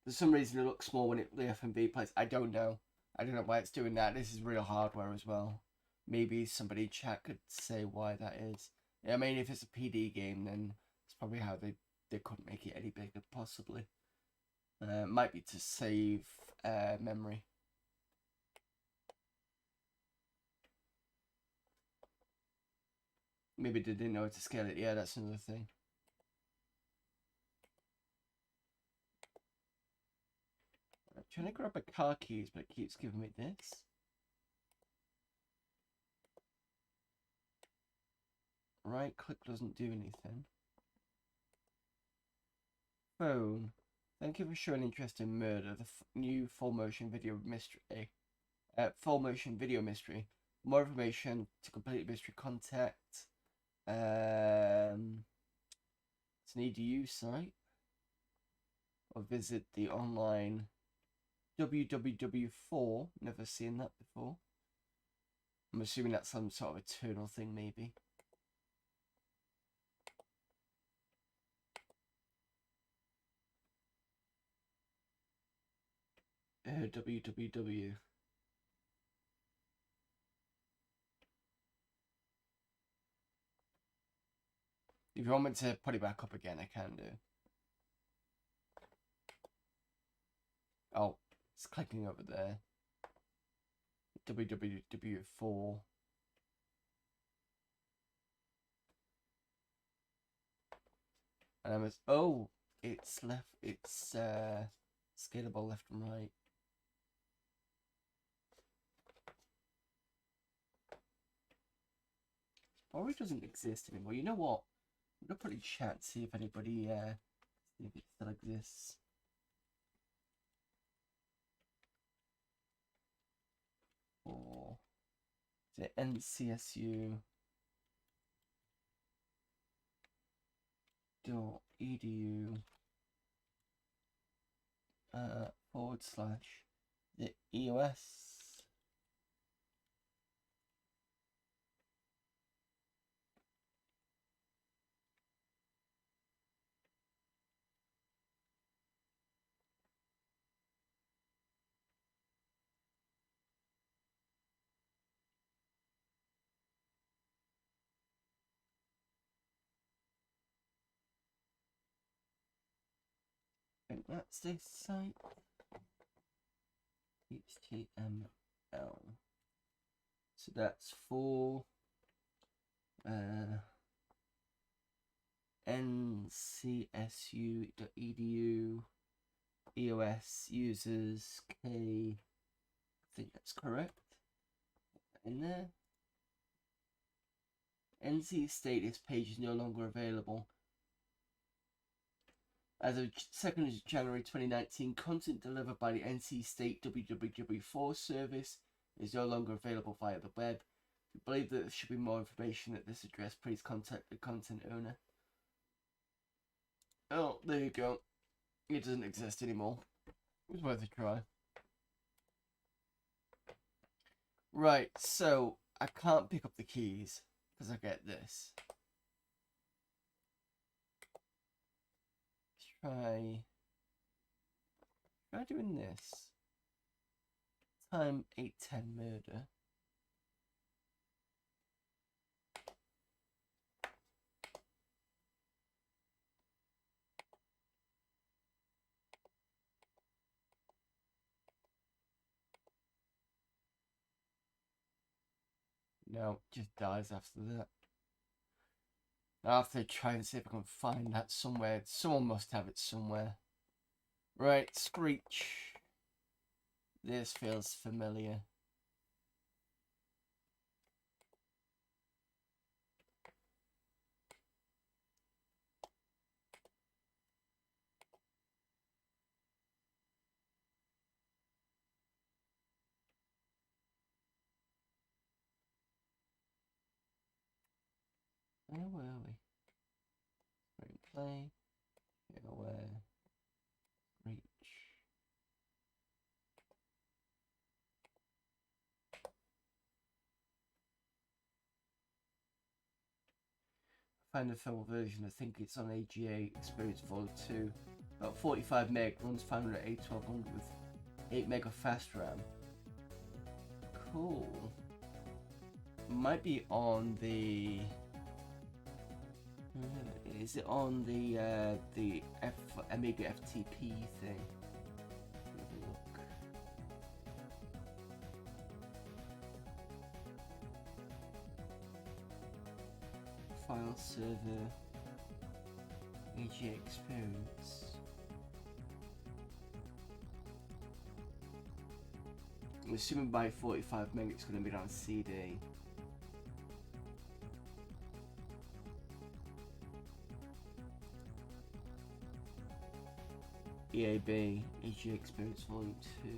[SPEAKER 1] For some reason it looks small when the FMV plays. I don't know. I don't know why it's doing that. This is real hardware as well. Maybe somebody in chat could say why that is. I mean, if it's a PD game, then it's probably how they couldn't make it any bigger, possibly. Might be to save memory. Maybe they didn't know how to scale it. Yeah, that's another thing. I'm trying to grab a car keys, but it keeps giving me this. Right click doesn't do anything. Phone. Thank you for showing interest in Murder, the new full motion video mystery. Full motion video mystery. For more information to complete the mystery, contact. It's an EDU site. Or visit the online www4. Never seen that before. I'm assuming that's some sort of eternal thing, maybe. www. If you want me to put it back up again, I can do. Oh, it's clicking over there. www4. And I was, oh, it's left, it's scalable left and right. Probably doesn't exist anymore. You know what? I'm gonna put it in chat, see if anybody see if it still exists. Or is it NCSU .edu / the EOS. I think that's the site. HTML. So that's for ncsu.edu EOS users K. I think that's correct. In there. NC status page is no longer available. As of 2nd of January 2019, content delivered by the NC State www4 service is no longer available via the web. If you believe that there should be more information at this address, please contact the content owner. Oh, there you go. It doesn't exist anymore. It was worth a try. Right, so I can't pick up the keys because I get this. Try doing this. Time 810 murder. No, it just dies after that. I'll have to try and see if I can find that somewhere. Someone must have it somewhere. Right, Screech. This feels familiar. Where were we? Play. Where? Reach. Find the full version. I think it's on AGA Experience Vol 2. About 45 meg, runs 508 1200 with 8 meg of fast RAM. Cool. Might be on the. Is it on the Amiga FTP thing? Have a look. file server, AG experience. I'm assuming by 45 meg it's going to be on CD. EAB, AG Experience Volume 2.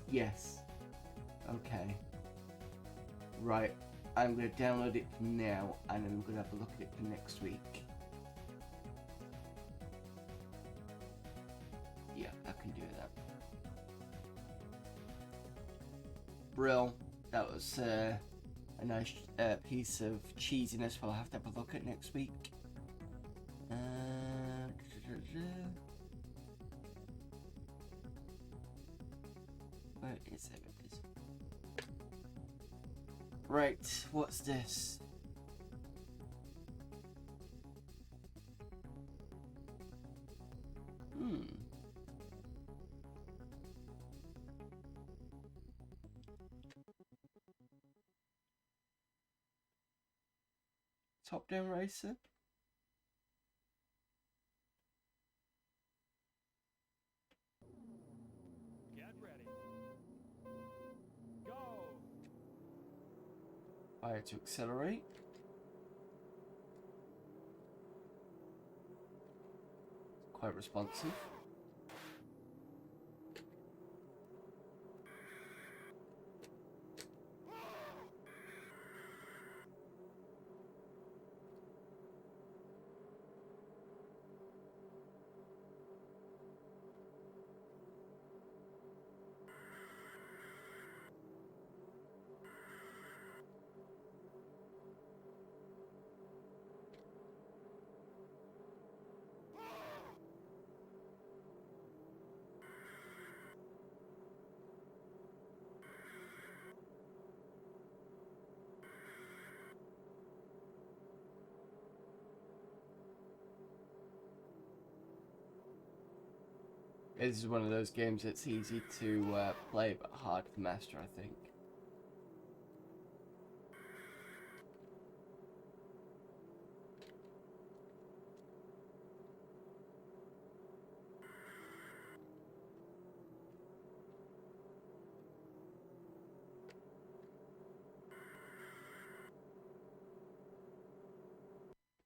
[SPEAKER 1] Yes. Okay. Right. I'm going to download it for now and I'm going to have a look at it for next week. Yeah, I can do that. Brill. That was a nice piece of cheesiness we'll have to have a look at next week. Where is it? Right, what's this? Top Down Racer?
[SPEAKER 7] Get ready. Go.
[SPEAKER 1] Fire to accelerate. Quite responsive. This is one of those games that's easy to play but hard to master, I think.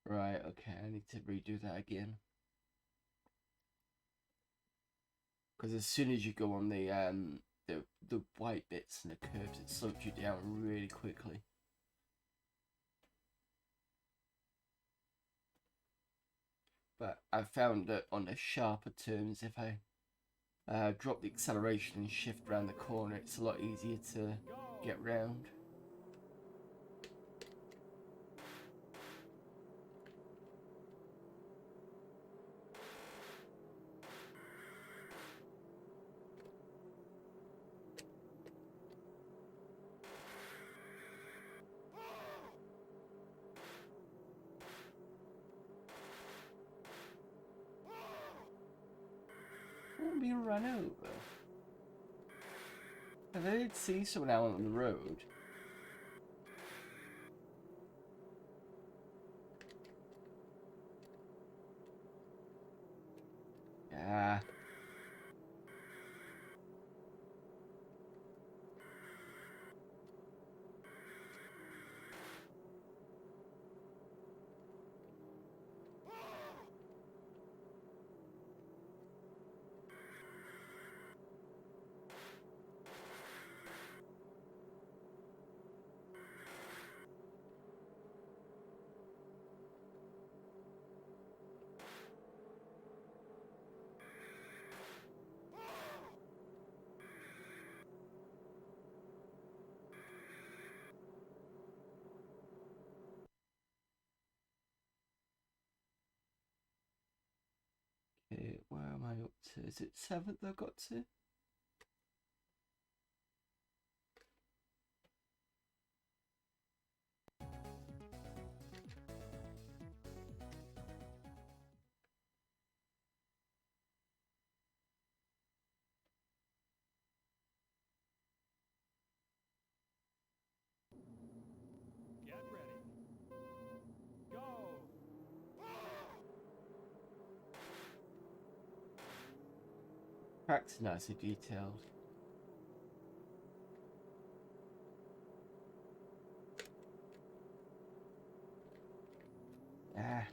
[SPEAKER 1] Right, okay, I need to redo that again. Because as soon as you go on the white bits and the curves, it slows you down really quickly. But I found that on the sharper turns, if I drop the acceleration and shift around the corner, it's a lot easier to get round. I'm being run over. I did see someone out on the road. Yeah. Okay, where am I up to? Is it 7th I got to? Tracks are nicely detailed. Ah.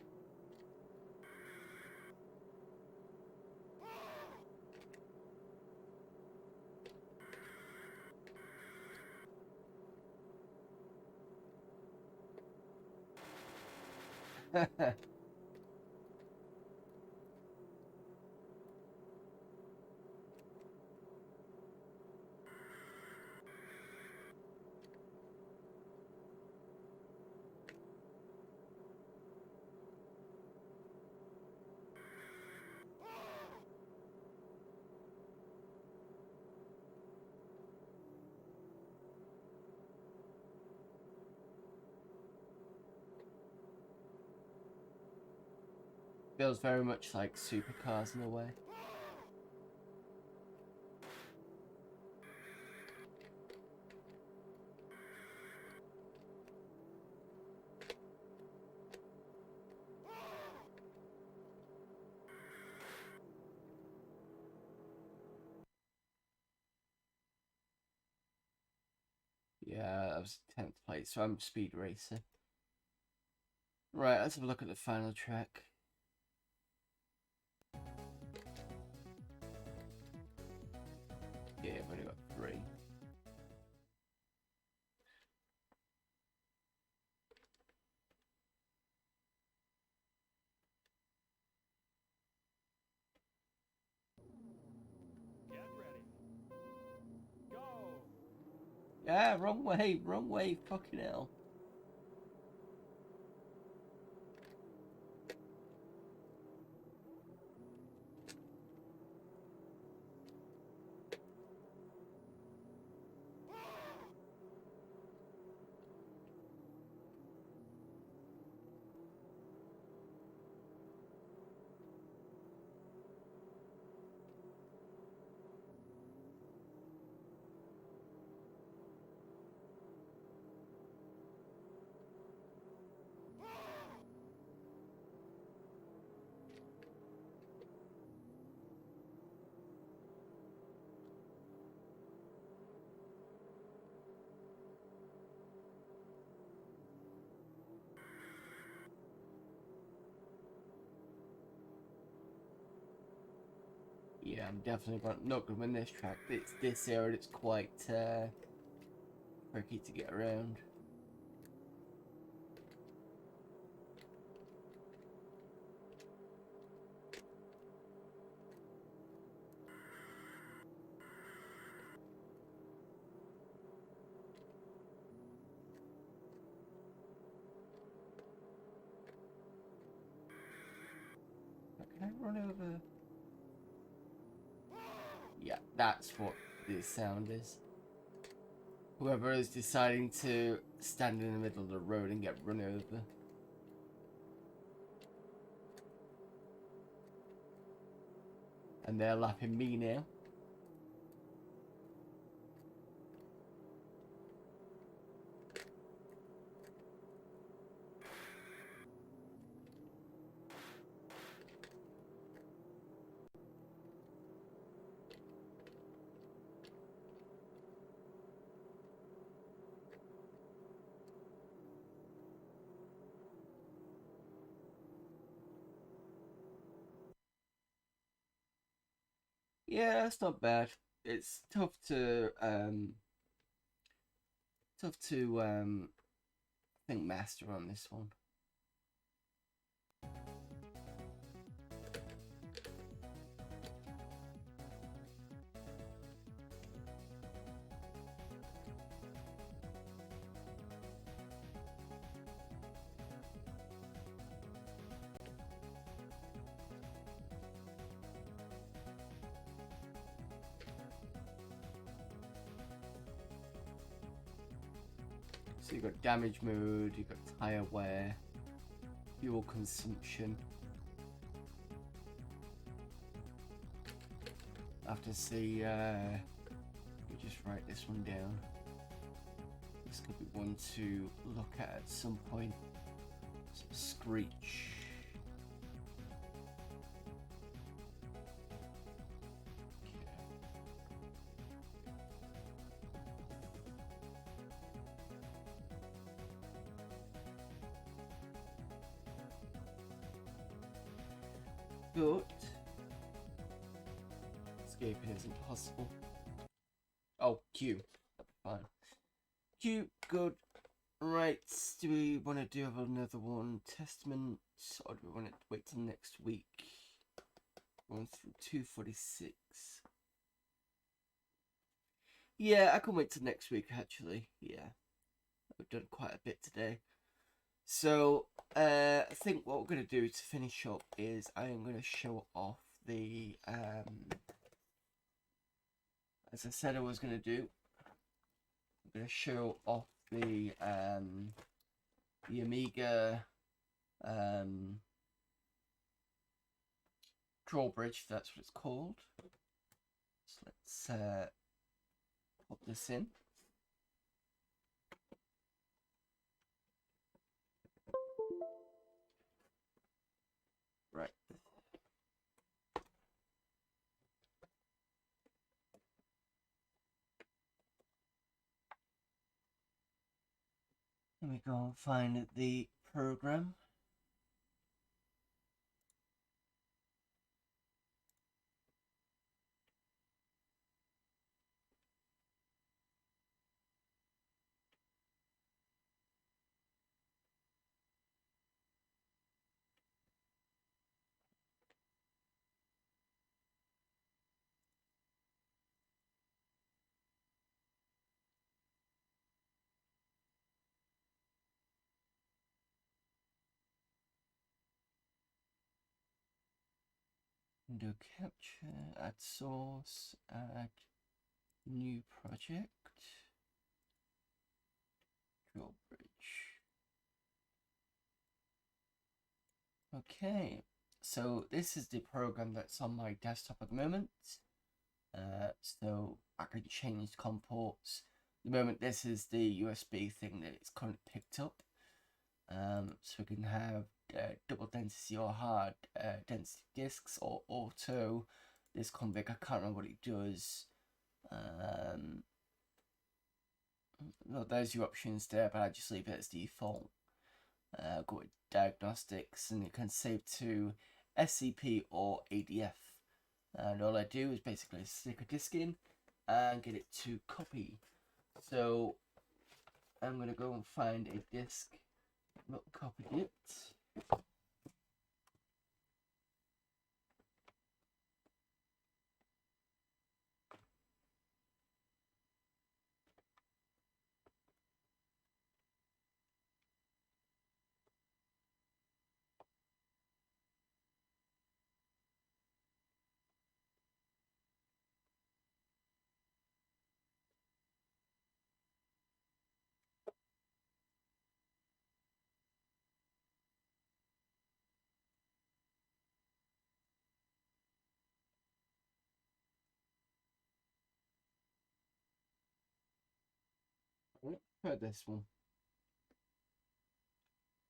[SPEAKER 1] Feels very much like supercars in a way. Yeah, that was 10th place, so I'm Speed Racer. Right, let's have a look at the final track. Yeah, I've only got 3.
[SPEAKER 2] Get ready. Go.
[SPEAKER 1] Yeah, wrong way, fucking hell. Yeah, I'm definitely not gonna win this track. It's this area that's quite tricky to get around. Can I run over? Yeah, that's what this sound is. Whoever is deciding to stand in the middle of the road and get run over. And they're lapping me now. Yeah, that's not bad. It's tough to I think master on this one. So you've got damage mode, you've got tire wear, fuel consumption. I have to see, we just write this one down. This could be one to look at some point. So screech. Okay. but escaping isn't possible. Oh, Q. Fine. Q, good. Right, do we want to do another one? Testament, or do we want to wait till next week? 1 through 246. Yeah, I can wait till next week, actually. Yeah, I've done quite a bit today. So, I think what we're going to do to finish up is I am going to show off the, as I said I was going to do, I'm going to show off the Amiga, drawbridge, if that's what it's called. So let's, pop this in. Right. Let me go and find the program. Window capture, add source, add new project, drawbridge. Okay, so this is the program that's on my desktop at the moment. So I can change COM ports. At the moment, this is the USB thing that it's kind of picked up. So we can have double density or hard density disks or auto. This config, I can't remember what it does. Well, there's your options there, but I just leave it as default. Go with diagnostics, and you can save to SCP or ADF. And all I do is basically stick a disk in and get it to copy. So I'm gonna go and find a disk. Not copied it. Heard this one.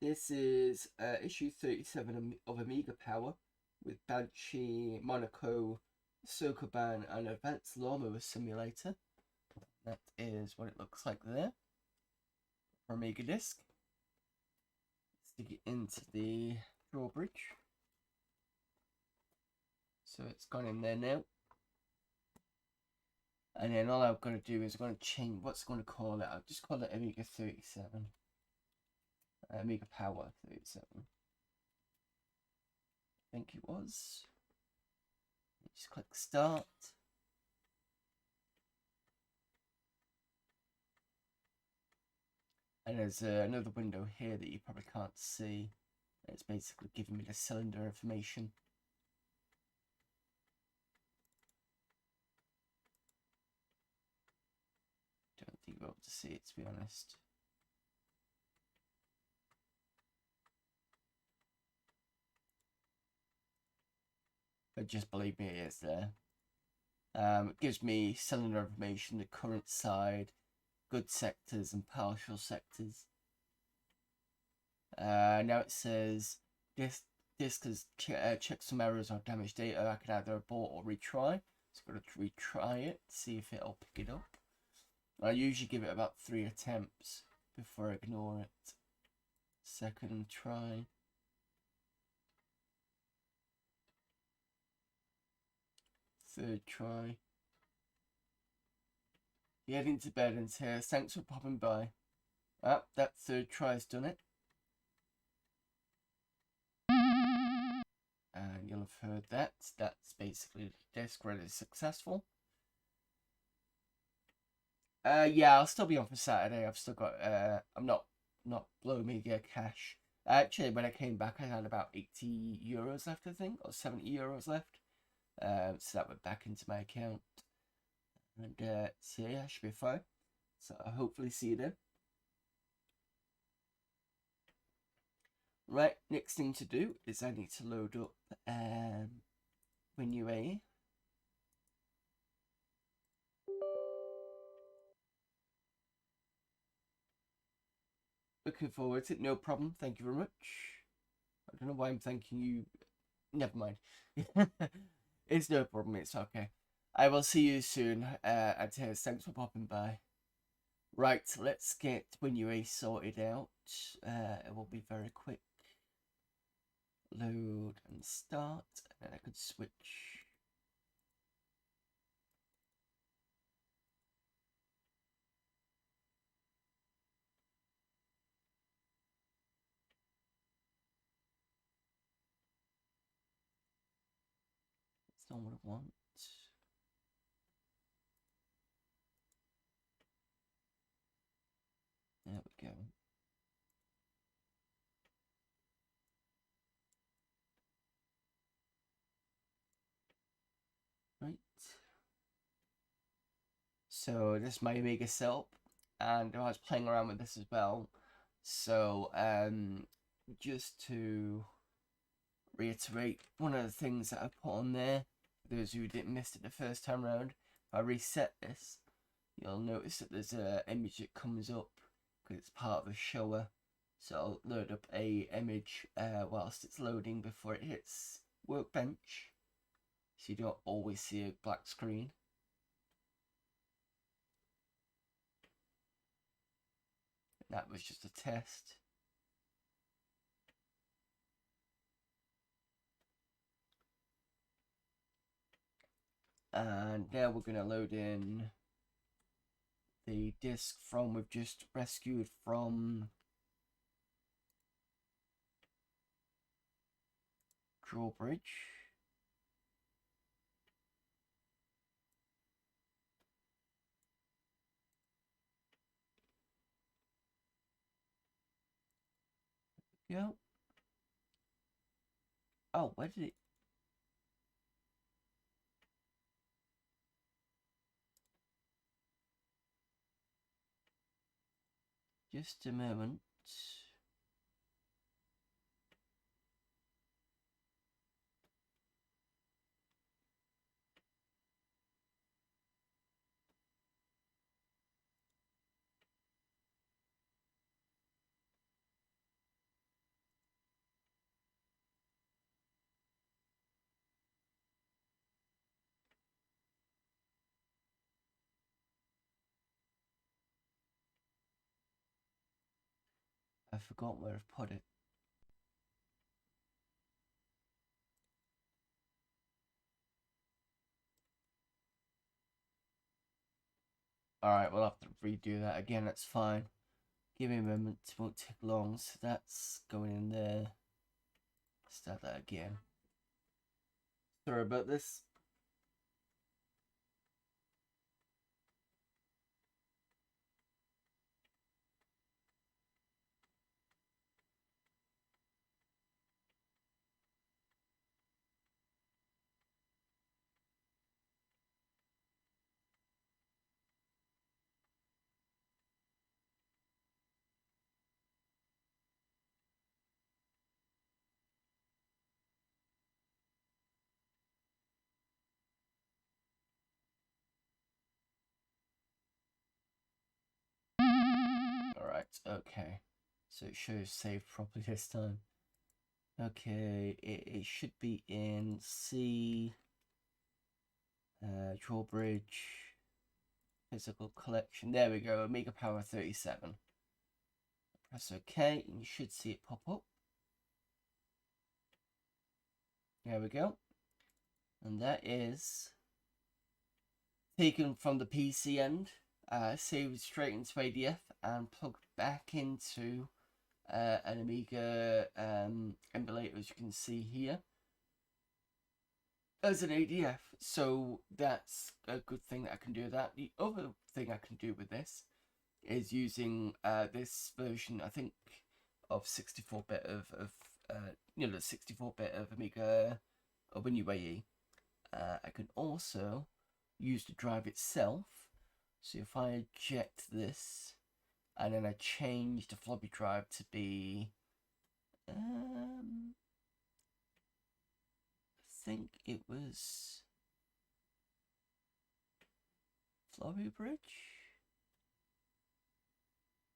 [SPEAKER 1] This is issue 37 of Amiga Power with Banshee, Monaco, Sokoban, and Advanced Lawnmower Simulator. That is what it looks like there for Amiga Disk. Stick it into the drawbridge. So it's gone in there now. And then all I'm going to do is I'm going to change what's going to call it. I'll just call it Amiga 37. Amiga Power 37. I think it was. Just click start. And there's another window here that you probably can't see. It's basically giving me the cylinder information. Don't think you'll be able to see it, to be honest. But just believe me, it is there. It gives me cylinder information, the current side, good sectors and partial sectors. Now it says disk has checked some errors or damaged data. I can either abort or retry. So I'm going to retry it, see if it'll pick it up. I usually give it about 3 attempts before I ignore it. Second try. third try. You're heading to bed and says, thanks for popping by. Ah, that third try's done it. And you'll have heard that. That's basically disk ready successful. Yeah, I'll still be on for Saturday. I've still got I'm not blow media cash. Actually, when I came back, I had about 80 euros left, I think, or 70 euros left. So that went back into my account. And so yeah, I should be fine. So I'll hopefully see you then. Right, next thing to do is I need to load up WinUAE. Looking forward to it, no problem, thank you very much. I don't know why I'm thanking you. Never mind. It's no problem, it's okay. I will see you soon. And thanks for popping by. Right, let's get WinUAE sorted out. It will be very quick. Load and start, and I could switch. That's not what I want. There we go. Right. So this is my Amiga setup, and I was playing around with this as well. So just to reiterate, one of the things that I put on there, for those who didn't miss it the first time around, if I reset this, you'll notice that there's an image that comes up because it's part of a shower. So I'll load up a image whilst it's loading before it hits Workbench, so you don't always see a black screen. That was just a test. And now we're going to load in the disk from we've just rescued from Drawbridge. Go. Oh, where did it? Just a moment. I forgot where I've put it. Alright, we'll have to redo that again, that's fine. Give me a moment, it won't take long. So that's going in there. Start that again. Sorry about this. Alright, okay. So it shows saved properly this time. Okay, it should be in C, Drawbridge, physical collection. There we go, Amiga Power 37. Press OK, and you should see it pop up. There we go. And that is taken from the PC end, saved straight into ADF, and plugged back into an Amiga emulator, as you can see here, as an ADF. So that's a good thing that I can do that. The other thing I can do with this is using this version, I think, of 64-bit of the 64-bit of Amiga or WinUAE. I can also use the drive itself. So if I eject this and then I change the floppy drive to be I think it was floppy bridge.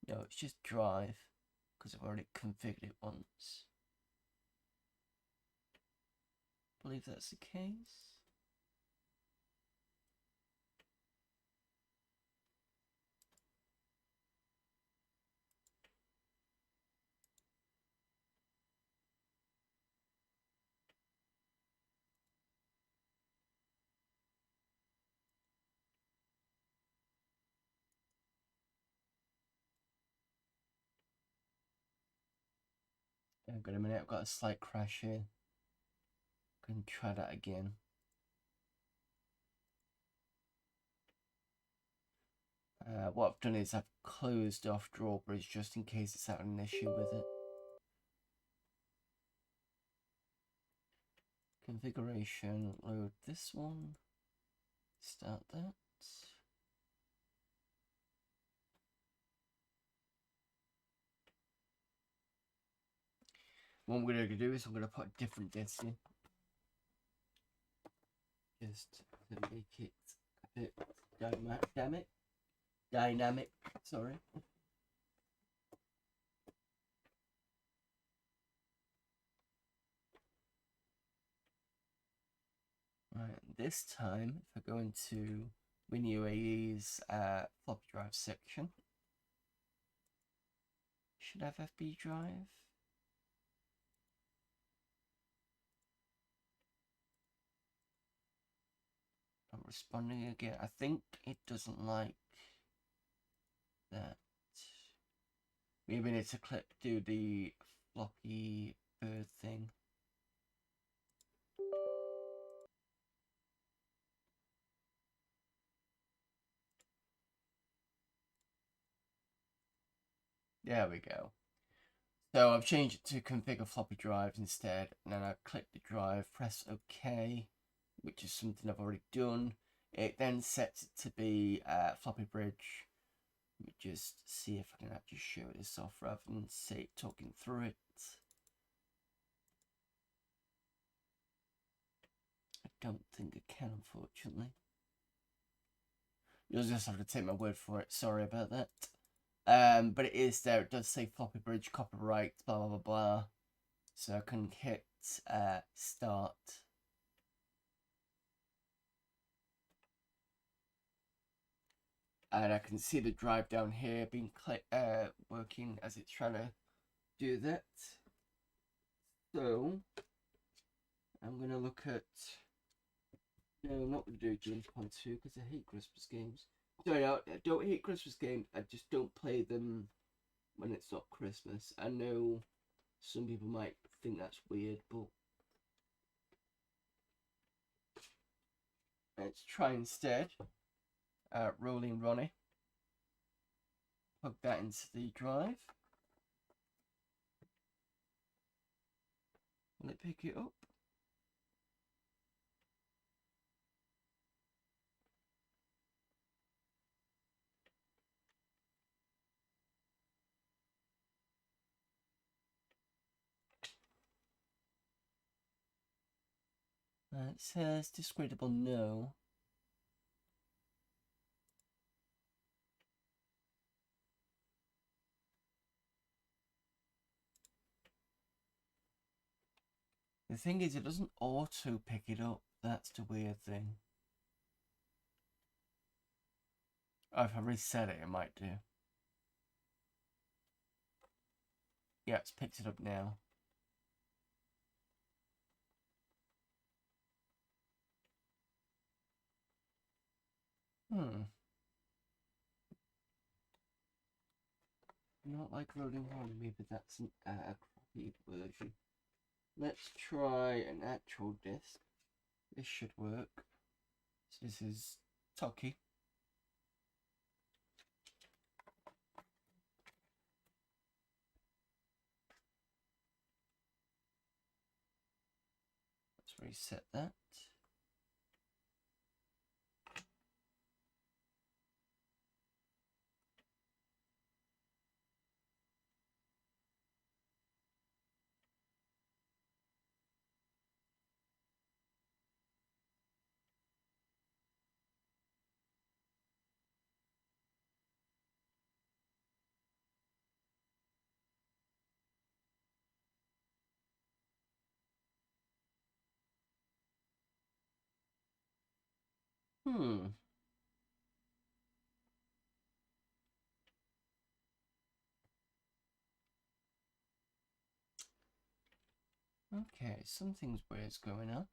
[SPEAKER 1] No, it's just drive because I've already configured it once. I believe that's the case. Hang on a minute, I've got a slight crash here. Can try that again. What I've done is I've closed off drawbridge just in case it's having an issue with it. Configuration, load this one, start that. What I'm going to do is I'm going to put a different disk in. Just to make it a bit dynamic, sorry. Right, this time, if I go into WinUAE's floppy drive section, should have FB drive. Not responding again. I think it doesn't like that. Maybe I need to do the floppy bird thing. There we go. So I've changed it to configure floppy drives instead, and then I click the drive, press OK, which is something I've already done. It then sets it to be floppy bridge. Let me just see if I can actually show this off rather than say talking through it. I don't think I can, unfortunately. You'll just have to take my word for it. Sorry about that. But it is there. It does say floppy bridge, copyright, blah, blah, blah, blah. So I can hit start. And I can see the drive down here being working as it's trying to do that. So I'm going to look at... No, I'm not going to do James Bond 2 because I hate Christmas games. Sorry, I don't hate Christmas games. I just don't play them when it's not Christmas. I know some people might think that's weird, but let's try instead. Rolling Ronnie. Plug that into the drive. Will it pick it up? It says discreditable no. The thing is, it doesn't auto pick it up. That's the weird thing. Oh, if I reset it, it might do. Yeah, it's picked it up now. Not like loading on me, but that's a crappy version. Let's try an actual disk. This should work. So this is Toki. Let's reset that. Okay, something's weird's going on.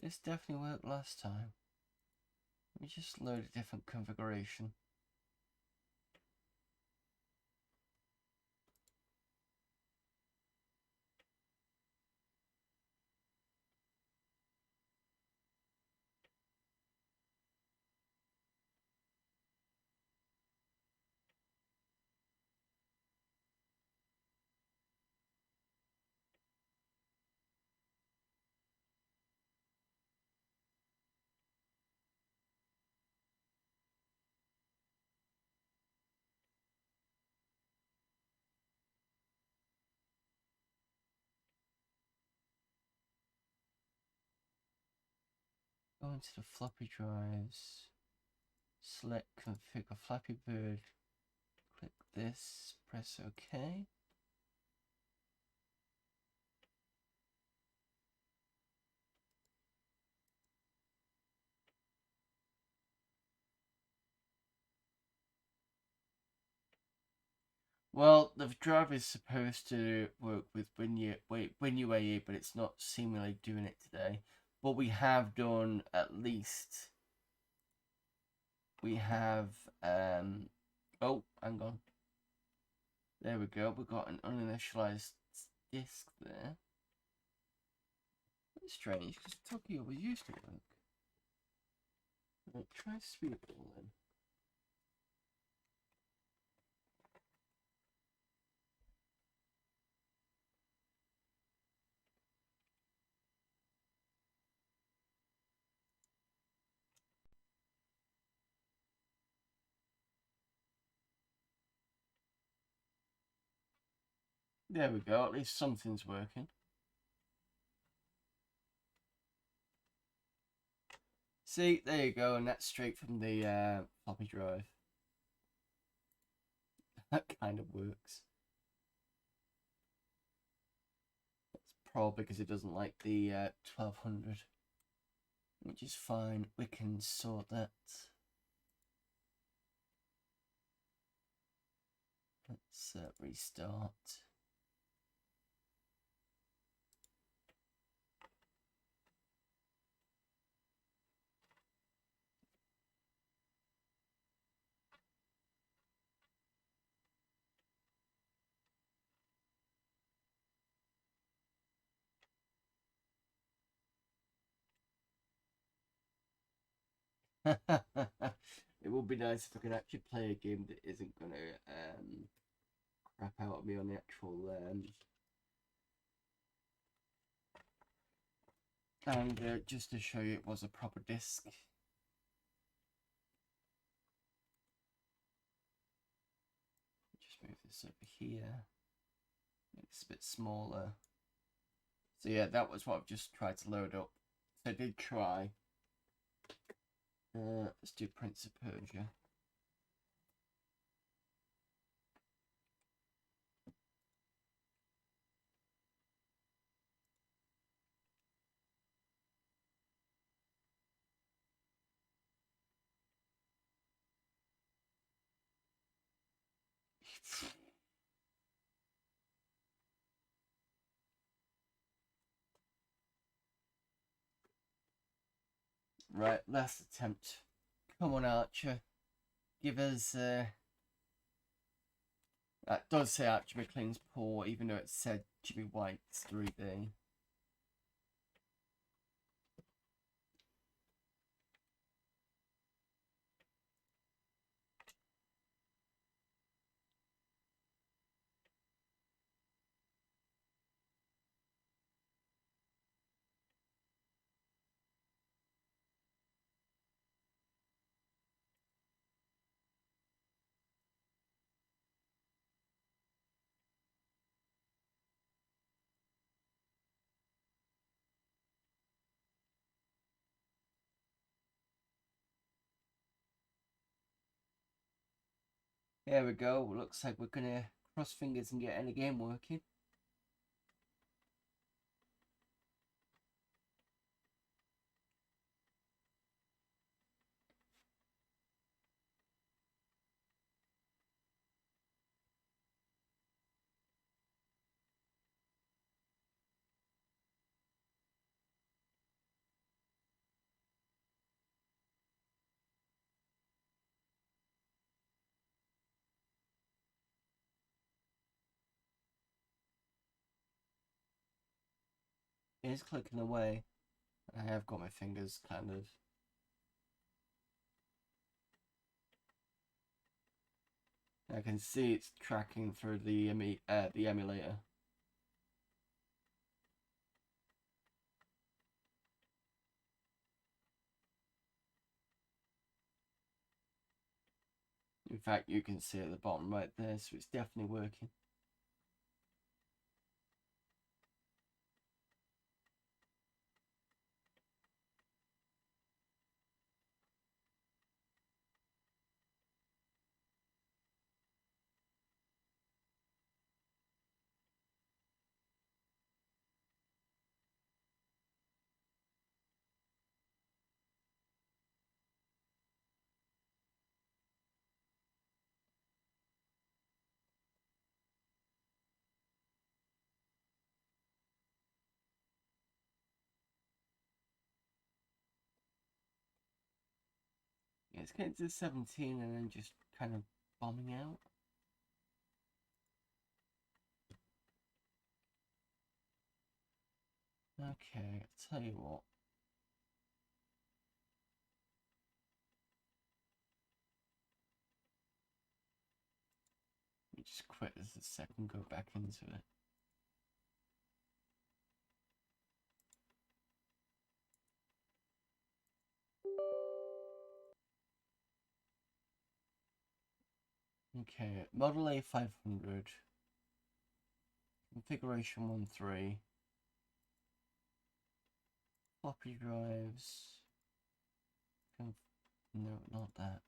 [SPEAKER 1] This definitely worked last time. Let me just load a different configuration. Go into the floppy drives. Select configure Flappy Bird. Click this. Press OK. Well, the drive is supposed to work with WinUAE, but it's not seemingly doing it today. But we have done at least. We have. Oh, hang on. There we go. We've got an uninitialized disk there. That's strange because Tokyo was used to work. Right, try speed it all then. There we go, at least something's working. See, there you go, and that's straight from the floppy drive. That kind of works. That's probably because it doesn't like the 1200, which is fine. We can sort that. Let's restart. It would be nice if I could actually play a game that isn't going to crap out of me on the actual and just to show you it was a proper disc. Just move this over here. Make this a bit smaller. So yeah, that was what I've just tried to load up. So I did try. Let's do Prince of Persia. Right, last attempt. Come on, Archer. Give us. That does say Archer McLean's poor, even though it said Jimmy White's 3D. There we go. Looks like we're gonna cross fingers and get any game working. It is clicking away. I have got my fingers kind of. I can see it's tracking through the emulator. In fact, you can see at the bottom right there, so it's definitely working. Yeah, it's getting to 17 and then just kind of bombing out. Okay, I'll tell you what. Let me just quit this a second, go back into it. Okay, Model A500, configuration 1.3, floppy drives, no, not that.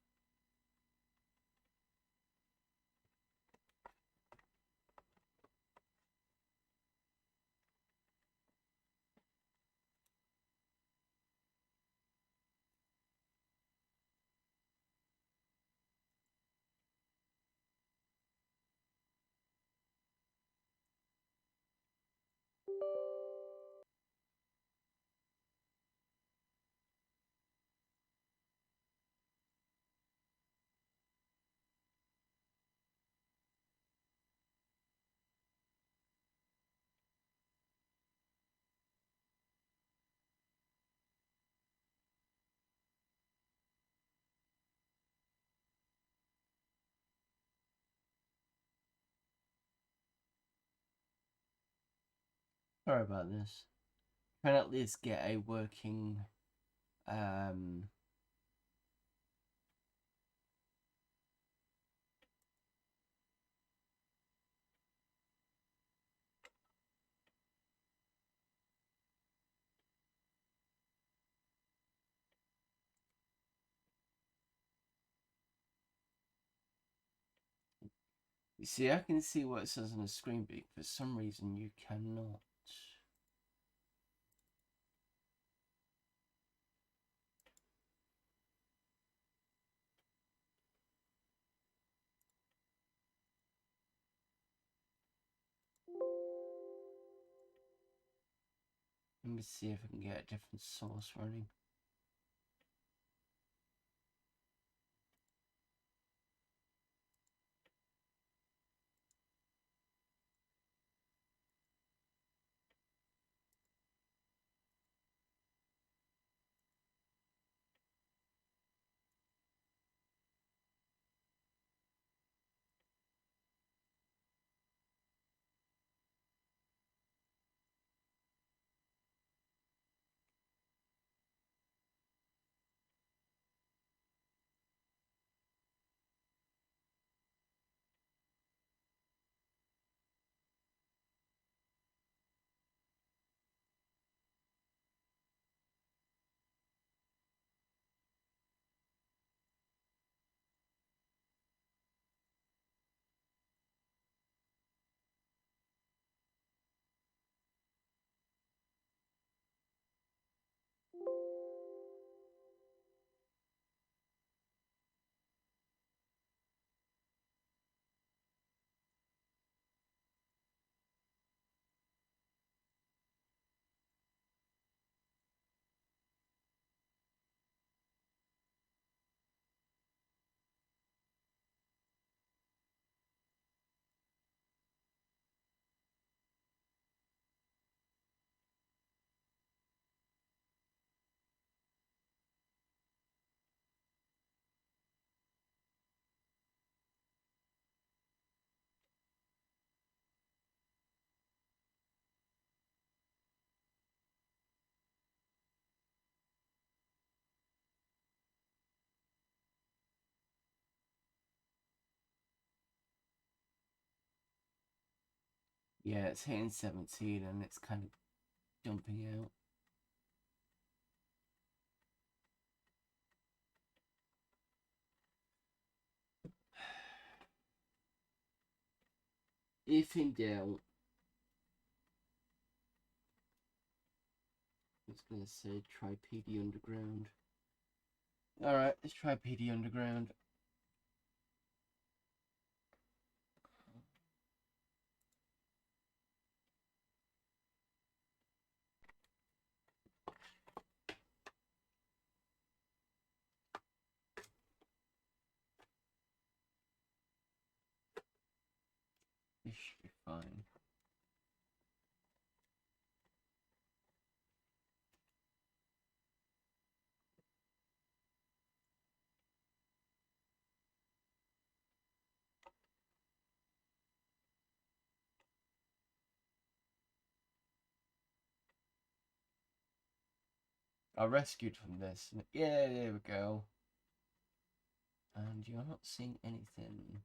[SPEAKER 1] Sorry about this. Trying to at least get a working you see, I can see what it says on the screen, but for some reason you cannot. Let me see if I can get a different source running. Yeah, it's hitting 17 and it's kind of jumping out. If in doubt, I was going to say try PD Underground. Alright, let's try PD Underground. This should be fine. I rescued from this. Yeah, there we go. And you're not seeing anything.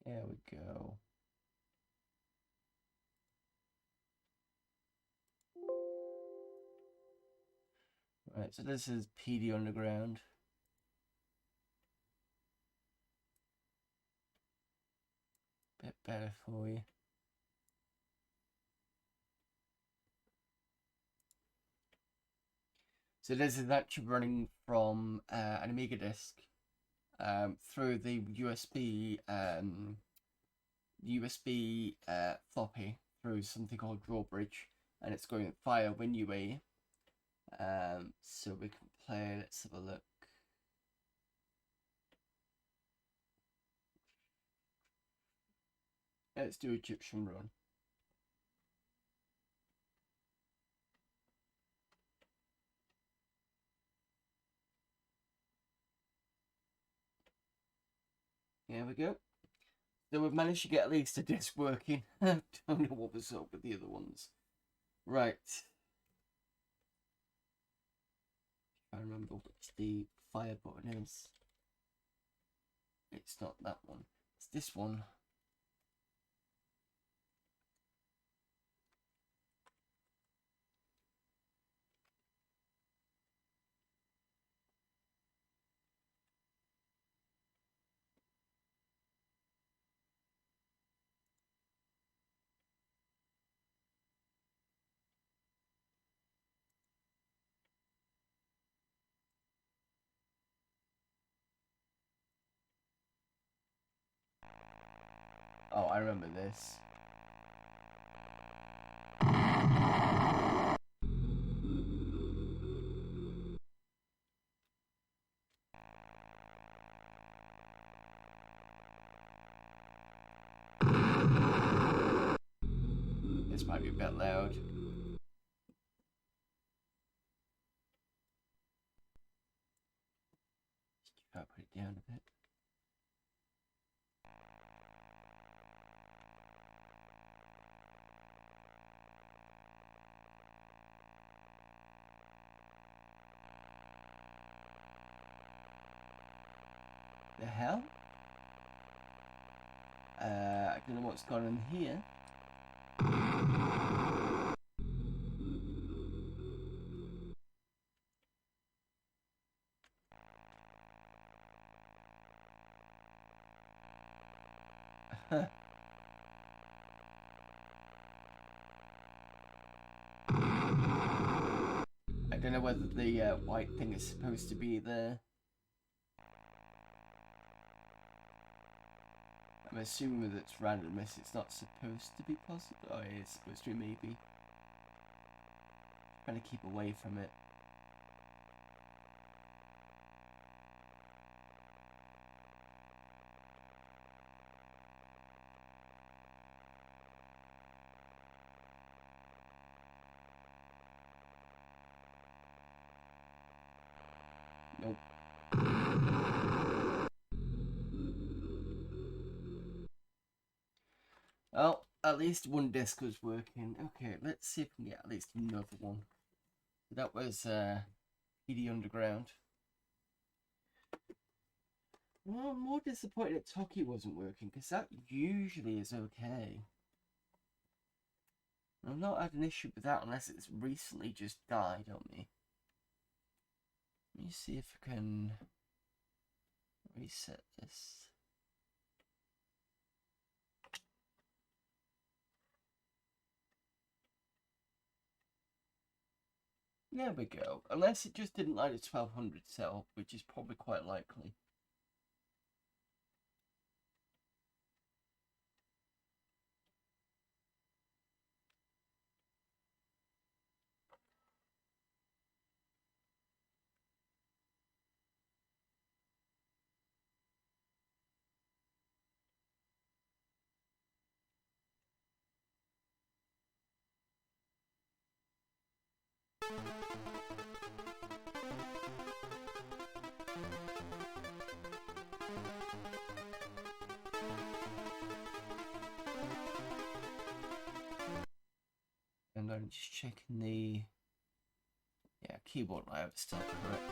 [SPEAKER 1] There we go. Right, so this is PD Underground. Bit better for you. So this is actually running from an Amiga disk through the USB floppy through something called drawbridge, and it's going via WinUAE. So we can play. Let's have a look. Let's do Egyptian run. Here we go. So we've managed to get at least a disc working. Don't know what was up with the other ones. Right. I remember which the fire button is. It's not that one. It's this one. Oh, I remember this. This might be a bit loud. I'll put it down a bit. The hell? I don't know what's gone on here. I don't know whether the white thing is supposed to be there. assuming that it's randomness, it's not supposed to be possible. Oh, it is supposed to be, maybe. Trying to keep away from it. Nope. Well, at least one disc was working. Okay, let's see if we can get at least another one. That was PD Underground. Well, I'm more disappointed that Toki wasn't working, because that usually is okay. I've not had an issue with that unless it's recently just died on me. Let me see if I can reset this. There we go. Unless it just didn't like the 1200 cell, which is probably quite likely. And I'm just checking the keyboard layout is still correct.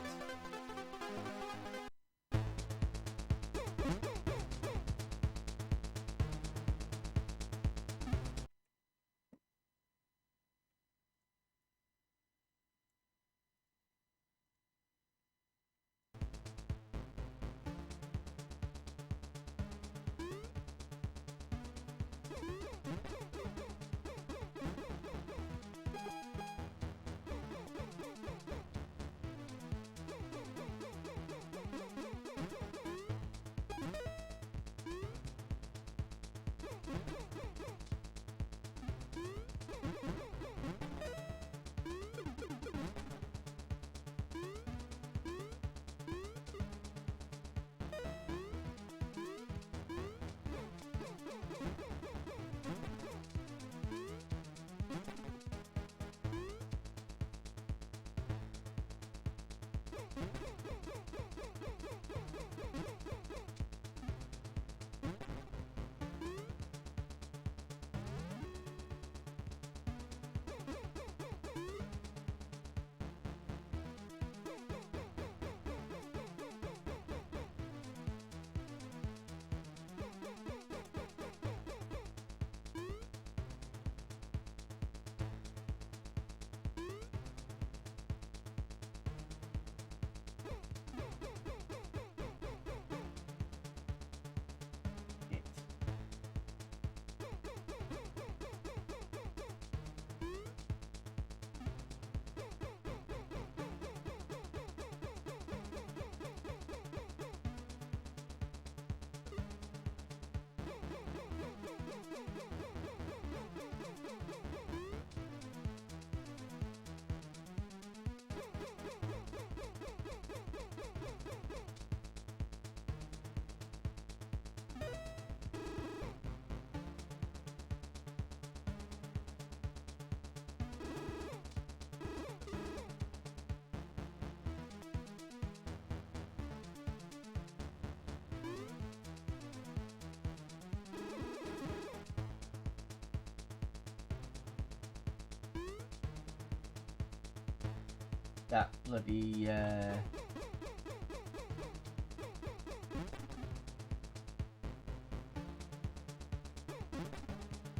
[SPEAKER 1] That bloody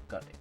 [SPEAKER 1] got it.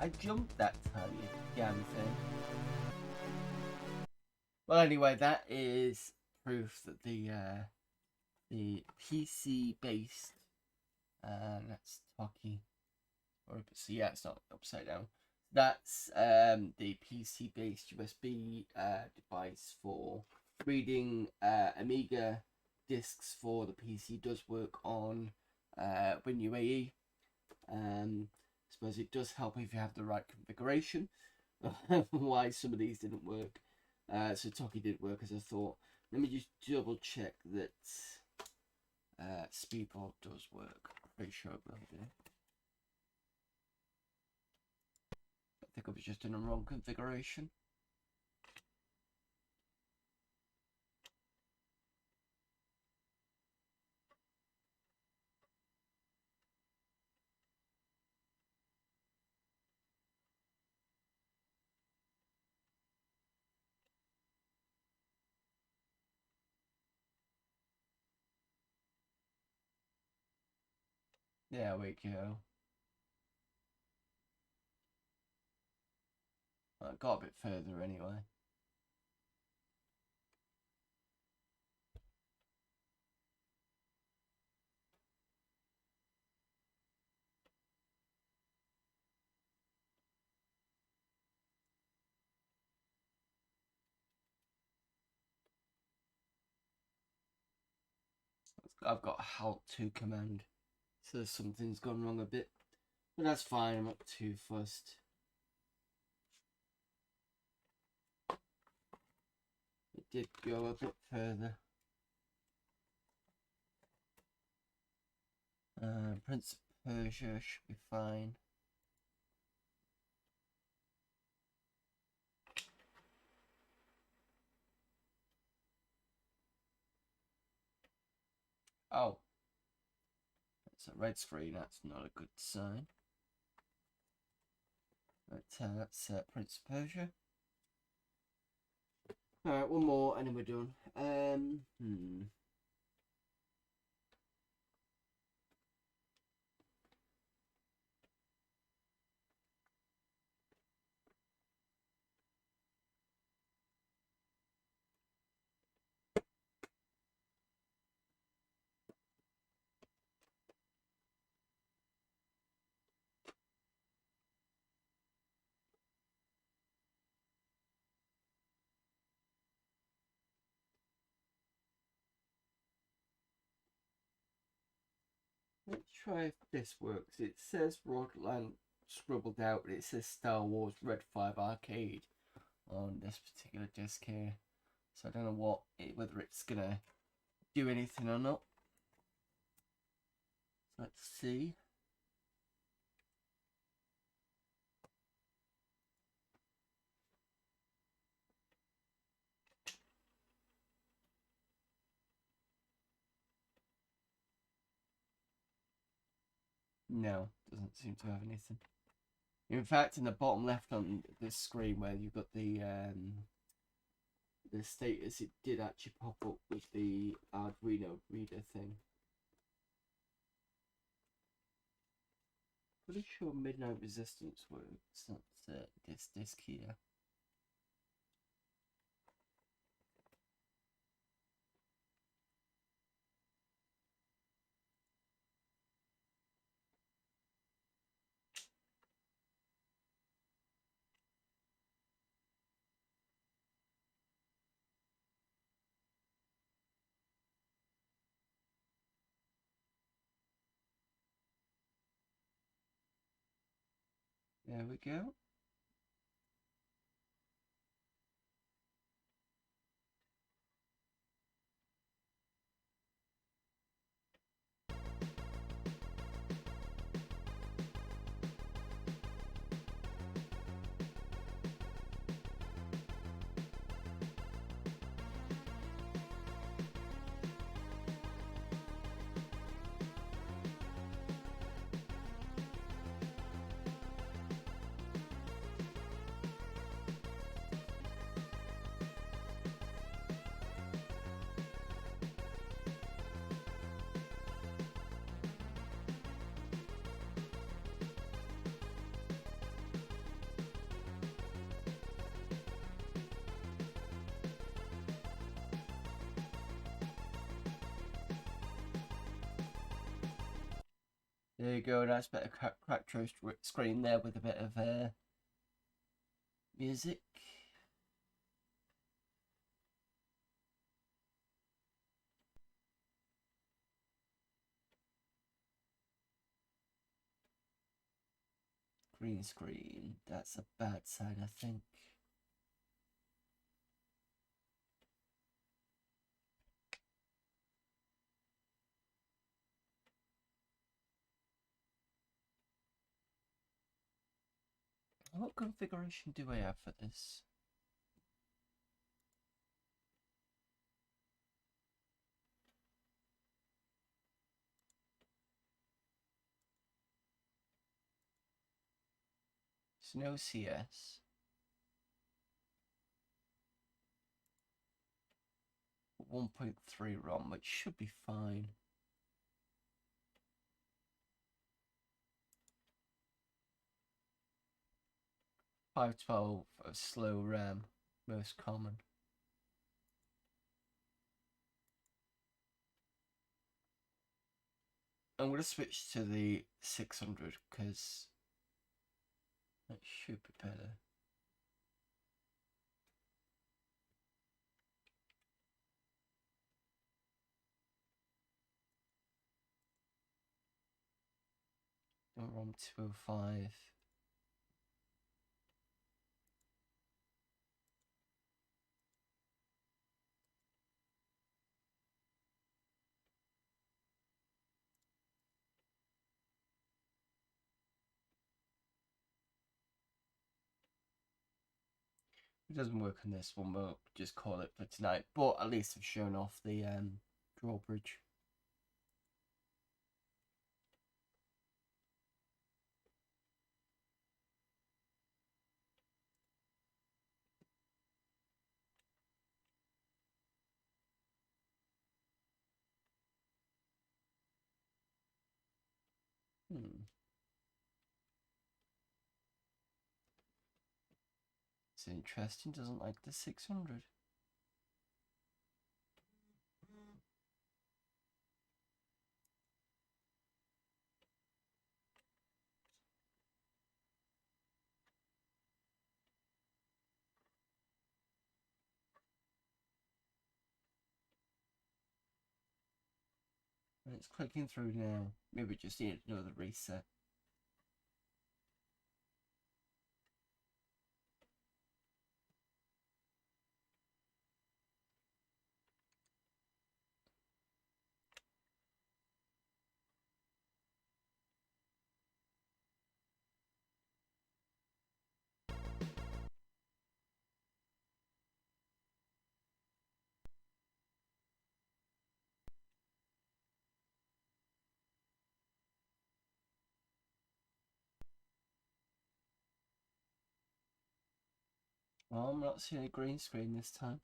[SPEAKER 1] I jumped that time, you damn thing. Well, anyway, that is proof that the PC-based, that's talkie, or so yeah, it's not upside down. That's the PC-based USB device for reading Amiga discs for the PC. Does work on WinUAE. I suppose it does help if you have the right configuration. Why some of these didn't work. So Toki did work as I thought. Let me just double check that Speedball does work. Pretty sure it will do. I think I was just in the wrong configuration. There we go. I got a bit further anyway. I've got halt 2 command, so something's gone wrong a bit, but that's fine. I'm not too fussed. It did go a bit further. Prince of Persia should be fine. Oh, it's a red screen. That's not a good sign. But that's Prince of Persia. Alright, one more and then we're done. Let's try if this works. It says Rodland scribbled out, but it says Star Wars Red 5 Arcade on this particular disc here. So I don't know whether it's gonna do anything or not. So let's see. No, doesn't seem to have anything. In fact, in the bottom left on this screen where you've got the status, it did actually pop up with the Arduino reader thing. Pretty sure Midnight Resistance works. That's this disc here. There we go. There you go, nice bit of cracked roast screen there with a bit of music. Green screen, that's a bad side, I think. What configuration do I have for this? It's no CS. 1.3 ROM, which should be fine. $512 of slow RAM, most common. I'm going to switch to the 600 because that should be better. ROM 205. It doesn't work on this one, we'll just call it for tonight. But at least I've shown off the drawbridge. It's interesting, doesn't like the 600. And it's clicking through now. Maybe just need another reset. Well, I'm not seeing a green screen this time.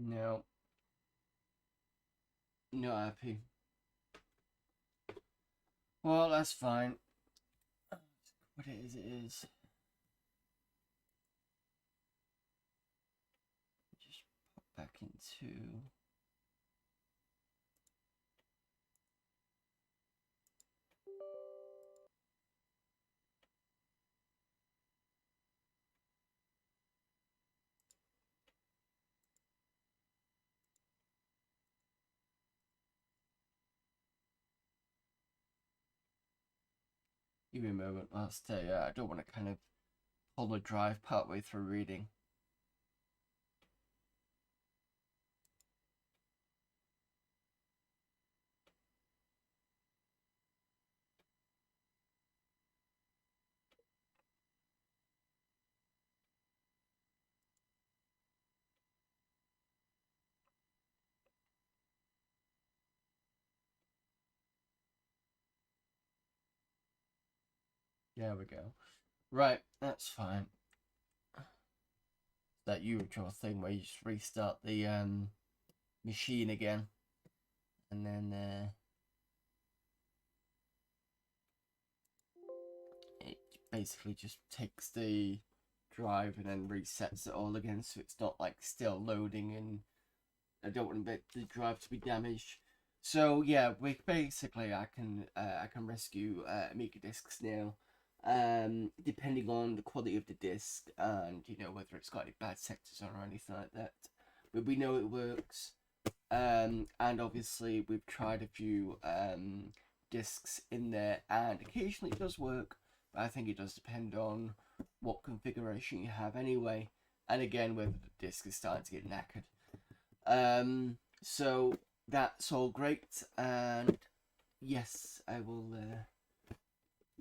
[SPEAKER 1] No. Not happy. Well, that's fine. What it is, it is. Just pop back into... Give me a moment whilst I don't want to kind of pull the drive partway through reading. There we go. Right, that's fine. That usual thing where you just restart the machine again, and then it basically just takes the drive and then resets it all again, so it's not like still loading, and I don't want the drive to be damaged. So yeah, we basically I can rescue Amiga discs now, depending on the quality of the disc and whether it's got any bad sectors on or anything like that. But we know it works, and obviously we've tried a few discs in there, and occasionally it does work. But I think it does depend on what configuration you have anyway, and again whether the disc is starting to get knackered. So that's all great, and yes, I will.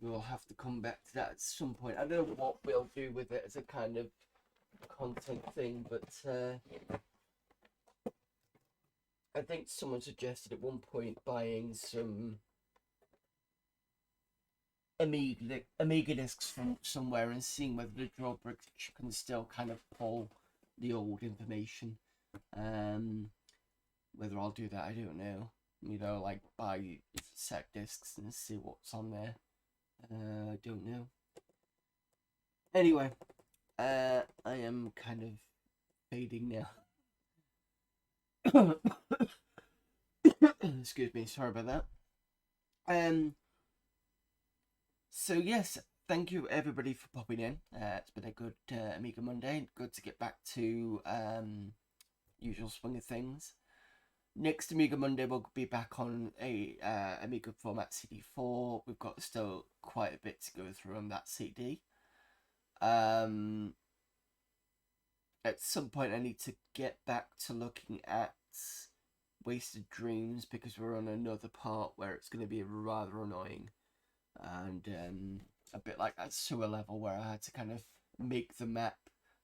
[SPEAKER 1] We'll have to come back to that at some point. I don't know what we'll do with it as a kind of content thing, but I think someone suggested at one point buying some Amiga discs from somewhere and seeing whether the drawbridge can still kind of pull the old information. Whether I'll do that, I don't know. Like buy set discs and see what's on there. I don't know. Anyway, I am kind of fading now. Excuse me, sorry about that. So yes, thank you everybody for popping in. It's been a good Amiga Monday. Good to get back to usual swing of things. Next Amiga Monday we'll be back on a Amiga format CD4. We've got still quite a bit to go through on that CD. At some point I need to get back to looking at Wasted Dreams, because we're on another part where it's going to be rather annoying, and a bit like that sewer level where I had to kind of make the map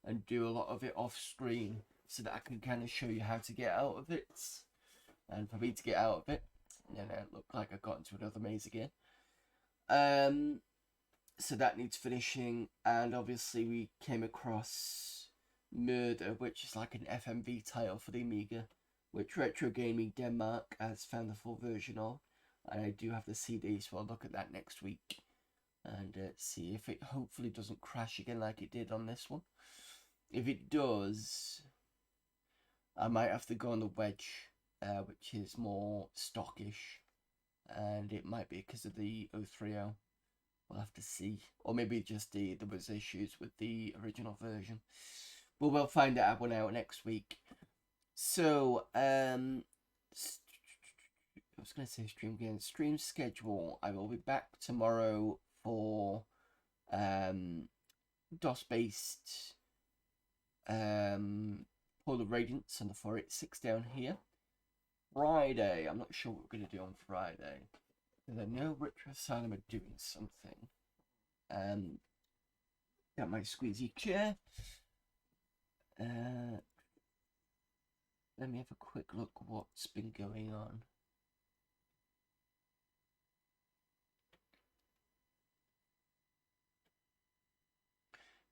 [SPEAKER 1] and do a lot of it off screen so that I can kind of show you how to get out of it. And for me to get out of it, and it looked like I got into another maze again. So that needs finishing, and obviously we came across Murder, which is like an FMV title for the Amiga, which Retro Gaming Denmark has found the full version of, and I do have the CD, so I'll look at that next week and see if it hopefully doesn't crash again like it did on this one. If it does, I might have to go on the Wedge, which is more stockish, and it might be because of the 030. We'll have to see, or maybe just there was issues with the original version. But we'll find that one out next week. So I was going to say stream schedule. I will be back tomorrow for DOS based Polar Radiance on the 486 down here. Friday, I'm not sure what we're going to do on Friday. Because I know Retro Asylum are doing something. Got my squeezy chair. Let me have a quick look what's been going on.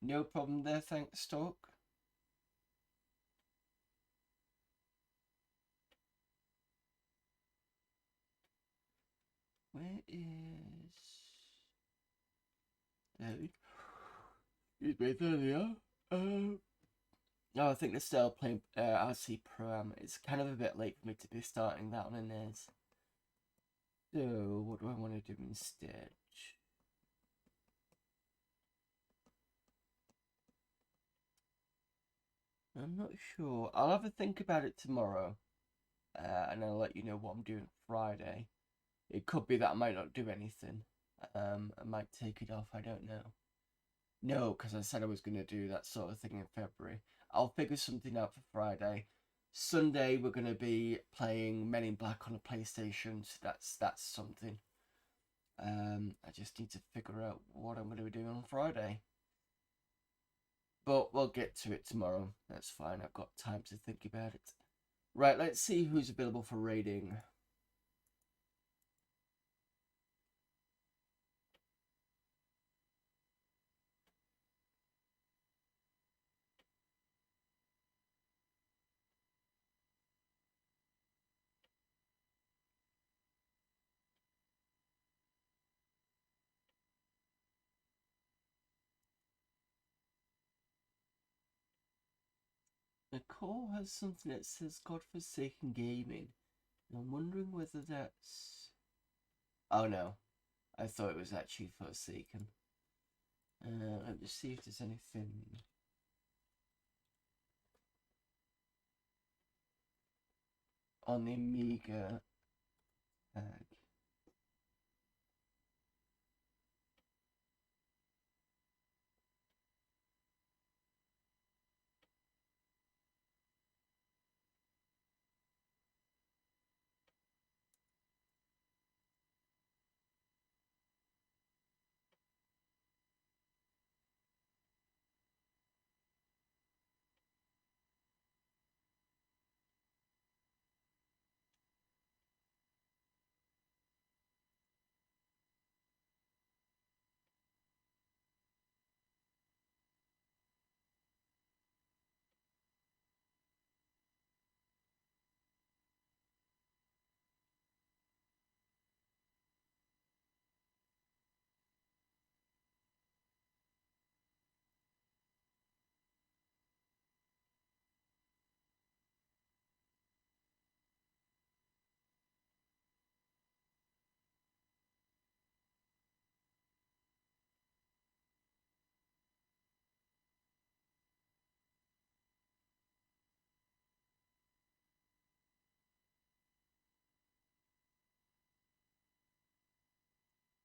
[SPEAKER 1] No problem there, thanks, Stork. Where is... There we go. There they are. No, I think they're still playing RC Pro-Am. It's kind of a bit late for me to be starting that on an NES. So, what do I want to do instead? I'm not sure. I'll have a think about it tomorrow. And I'll let you know what I'm doing Friday. It could be that I might not do anything. I might take it off, I don't know. No, because I said I was going to do that sort of thing in February. I'll figure something out for Friday. Sunday we're going to be playing Men in Black on a PlayStation, so that's something. I just need to figure out what I'm going to be doing on Friday. But we'll get to it tomorrow. That's fine, I've got time to think about it. Right, let's see who's available for raiding. The core has something that says Godforsaken Gaming. I'm wondering whether that's... Oh no, I thought it was actually Forsaken. Let me see if there's anything on the Amiga tag.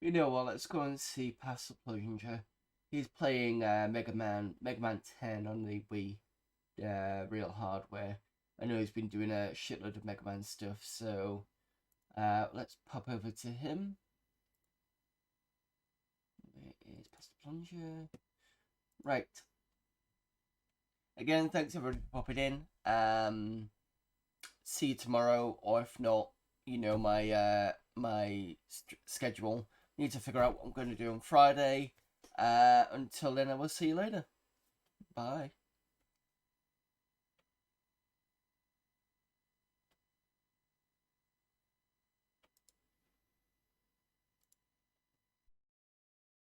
[SPEAKER 1] You know what, let's go and see Pastor Plunger. He's playing Mega Man 10 on the Wii real hardware. I know he's been doing a shitload of Mega Man stuff, so let's pop over to him. Where is Pastor Plunger? Right. Again, thanks everybody for popping in. See you tomorrow, or if not, you know my schedule. Need to figure out what I'm going to do on Friday. Until then, I will see you later. Bye.